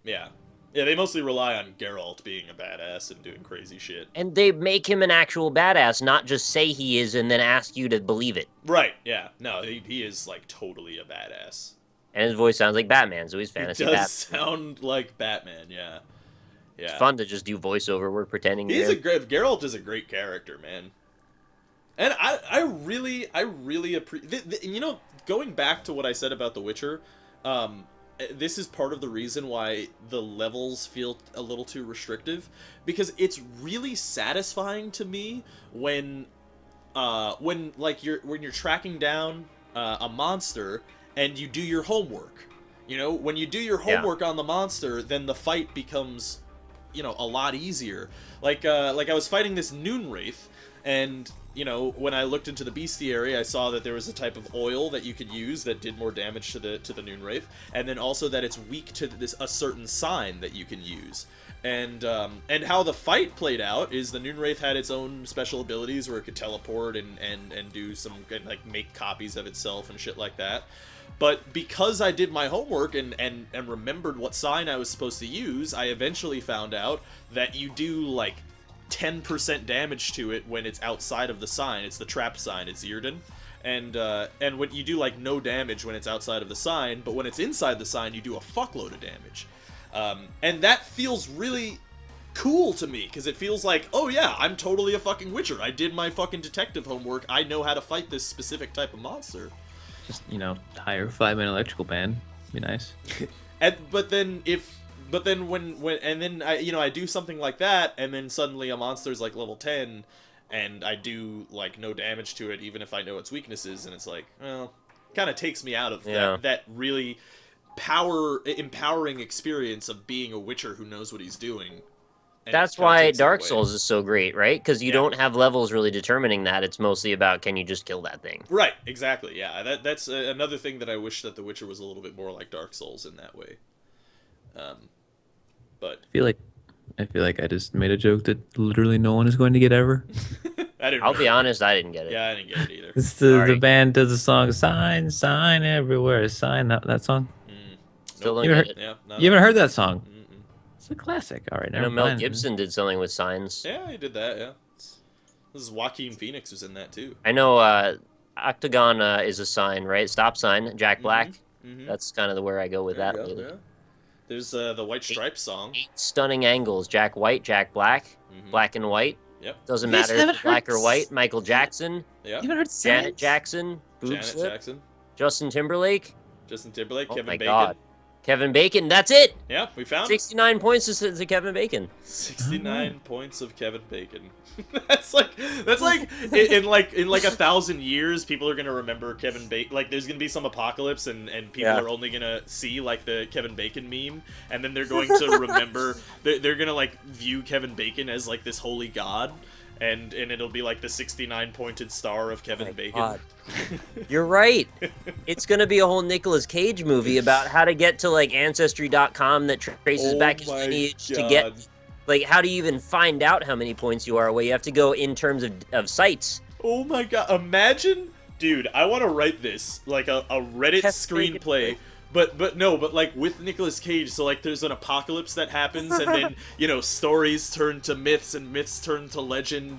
Speaker 3: yeah. They mostly rely on Geralt being a badass and doing crazy shit.
Speaker 1: And they make him an actual badass, not just say he is and then ask you to believe it.
Speaker 3: Right? Yeah. No, he is like totally a badass.
Speaker 1: And his voice sounds like Batman, so he's fantasy
Speaker 3: It does
Speaker 1: Batman.
Speaker 3: sound like Batman, yeah. Yeah.
Speaker 1: It's fun to just do voiceover work pretending
Speaker 3: He's
Speaker 1: you're
Speaker 3: a great Geralt is a great character, man. And I really appreciate, you know, going back to what I said about The Witcher, this is part of the reason why the levels feel a little too restrictive, because it's really satisfying to me when you're tracking down a monster and you do your homework. You know, when you do your homework on the monster, then the fight becomes, you know, a lot easier. Like I was fighting this Noon Wraith, and you know, when I looked into the bestiary, I saw that there was a type of oil that you could use that did more damage to the Noon Wraith, and then also that it's weak to a certain sign that you can use. And how the fight played out is the Noon Wraith had its own special abilities where it could teleport and do some, like, make copies of itself and shit like that. But because I did my homework and remembered what sign I was supposed to use, I eventually found out that you do, like, 10% damage to it when it's outside of the sign. It's the trap sign, it's Yrden. And when you do, like, no damage when it's outside of the sign, but when it's inside the sign, you do a fuckload of damage. And that feels really cool to me, because it feels like, oh yeah, I'm totally a fucking Witcher. I did my fucking detective homework. I know how to fight this specific type of monster.
Speaker 2: Just, you know, hire a 5-man electrical band. Be nice.
Speaker 3: But then when I do something like that, and then suddenly a monster's like level 10, and I do like no damage to it, even if I know its weaknesses, and it's like, well, kind of takes me out of that really empowering experience of being a Witcher who knows what he's doing. And
Speaker 1: That's
Speaker 3: it kinda
Speaker 1: why
Speaker 3: takes it
Speaker 1: Dark
Speaker 3: away.
Speaker 1: Souls is so great, right? Because you don't have levels really determining that. It's mostly about, can you just kill that thing?
Speaker 3: Right, exactly, yeah. That's another thing that I wish that The Witcher was a little bit more like Dark Souls in that way. But
Speaker 2: I feel like I just made a joke that literally no one is going to get ever.
Speaker 3: I didn't.
Speaker 1: I'll be honest, I didn't get it.
Speaker 3: Yeah, I didn't get it either.
Speaker 2: It's the
Speaker 1: Sorry.
Speaker 2: band does the song "Sign, Sign Everywhere." Sign that song.
Speaker 1: Still
Speaker 3: Nope.
Speaker 1: don't
Speaker 2: You
Speaker 1: get
Speaker 2: heard-
Speaker 1: it.
Speaker 3: Yeah, no,
Speaker 2: You haven't heard that song?
Speaker 3: Mm-mm.
Speaker 2: It's a classic. All right,
Speaker 1: I know
Speaker 2: never
Speaker 1: Mel
Speaker 2: mind.
Speaker 1: Gibson did something with signs.
Speaker 3: Yeah, he did that. Yeah, this is Joaquin Phoenix was in that too.
Speaker 1: I know Octagon is a sign, right? Stop sign, Jack Black.
Speaker 3: Mm-hmm.
Speaker 1: That's kind of where I go with
Speaker 3: There
Speaker 1: that.
Speaker 3: you go,
Speaker 1: Lately.
Speaker 3: yeah. There's the White Stripes song.
Speaker 1: 8 stunning angles: Jack White, Jack Black, black and white.
Speaker 3: Yep.
Speaker 1: Doesn't
Speaker 2: You guys
Speaker 1: matter if
Speaker 2: haven't
Speaker 1: it's black
Speaker 2: heard
Speaker 1: or white. Michael Jackson,
Speaker 3: Yeah.
Speaker 2: You haven't heard
Speaker 1: Janet
Speaker 2: Signs?
Speaker 1: Jackson, boob
Speaker 3: Janet
Speaker 1: slip,
Speaker 3: Jackson,
Speaker 1: Justin Timberlake.
Speaker 3: Justin Timberlake,
Speaker 1: Oh
Speaker 3: Kevin
Speaker 1: my
Speaker 3: Bacon.
Speaker 1: God, Kevin Bacon. That's it.
Speaker 3: Yeah, we found
Speaker 1: 69 points to Kevin Bacon.
Speaker 3: 69 points of Kevin Bacon. that's like in like 1,000 years, people are gonna remember Kevin Bacon. Like, there's gonna be some apocalypse, and people are only gonna see like the Kevin Bacon meme, and then they're going to remember. They're gonna like view Kevin Bacon as like this holy god, and it'll be like the 69 pointed star of Kevin Bacon.
Speaker 1: God. You're right. It's gonna be a whole Nicolas Cage movie about how to get to like Ancestry.com that traces
Speaker 3: Oh
Speaker 1: back his
Speaker 3: my
Speaker 1: lineage to
Speaker 3: God.
Speaker 1: get. Like, how do you even find out how many points you are? Well, you have to go in terms of sites.
Speaker 3: Oh my god, imagine, dude, I want to write this, like a Reddit
Speaker 1: Yes, make it
Speaker 3: screenplay, but like with Nicolas Cage, so like there's an apocalypse that happens, and then, you know, stories turn to myths, and myths turn to legend,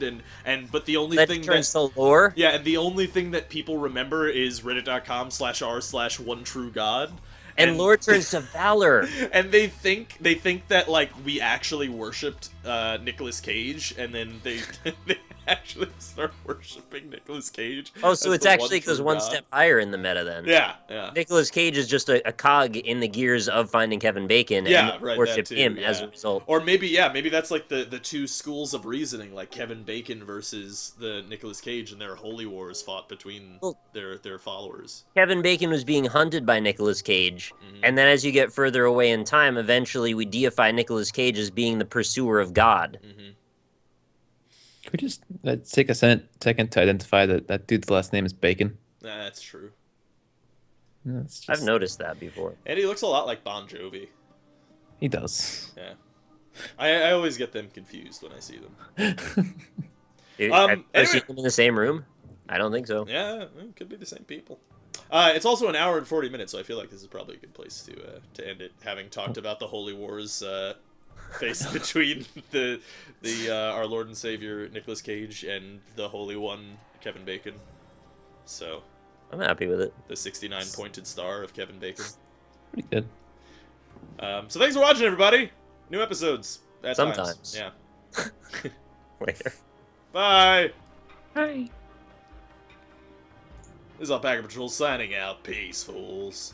Speaker 3: but the only
Speaker 1: That
Speaker 3: thing
Speaker 1: turns
Speaker 3: that,
Speaker 1: to lore.
Speaker 3: yeah, and the only thing that people remember is reddit.com/r/one true god.
Speaker 1: And lore turns to valor.
Speaker 3: And they think that like we actually worshipped Nicolas Cage, and then they they actually start worshiping Nicolas Cage.
Speaker 1: Oh, so
Speaker 3: as
Speaker 1: it's
Speaker 3: the
Speaker 1: actually because
Speaker 3: true
Speaker 1: one
Speaker 3: God.
Speaker 1: step higher in the meta then.
Speaker 3: Yeah, yeah.
Speaker 1: Nicolas Cage is just a cog in the gears of finding Kevin Bacon,
Speaker 3: Yeah,
Speaker 1: and
Speaker 3: right.
Speaker 1: worship
Speaker 3: That too.
Speaker 1: him
Speaker 3: Yeah.
Speaker 1: as a result.
Speaker 3: Or maybe that's like the two schools of reasoning, like Kevin Bacon versus the Nicolas Cage, and their holy wars fought between
Speaker 1: Well,
Speaker 3: their followers.
Speaker 1: Kevin Bacon was being hunted by Nicolas Cage, and then as you get further away in time, eventually we deify Nicolas Cage as being the pursuer of God.
Speaker 2: Could we just take a second to identify that that dude's last name is Bacon?
Speaker 3: That's true.
Speaker 2: That's just,
Speaker 1: I've noticed that before.
Speaker 3: And he looks a lot like Bon Jovi.
Speaker 2: He does.
Speaker 3: Yeah. I always get them confused when I see them.
Speaker 1: Dude, I've
Speaker 3: Anyway.
Speaker 1: never seen them in the same room. I don't think so.
Speaker 3: Yeah, it could be the same people. It's also an hour and 40 minutes, so I feel like this is probably a good place to end it, having talked about the Holy Wars faced between the our Lord and Savior Nicolas Cage and the Holy One Kevin Bacon. So
Speaker 1: I'm happy with it.
Speaker 3: the 69 pointed star of Kevin Bacon.
Speaker 2: Pretty good.
Speaker 3: So thanks for watching, everybody. New episodes at
Speaker 1: Sometimes.
Speaker 3: times. Yeah.
Speaker 1: Later.
Speaker 3: Bye.
Speaker 2: Hi.
Speaker 3: This is Alpaca Patrol signing out. Peace, fools.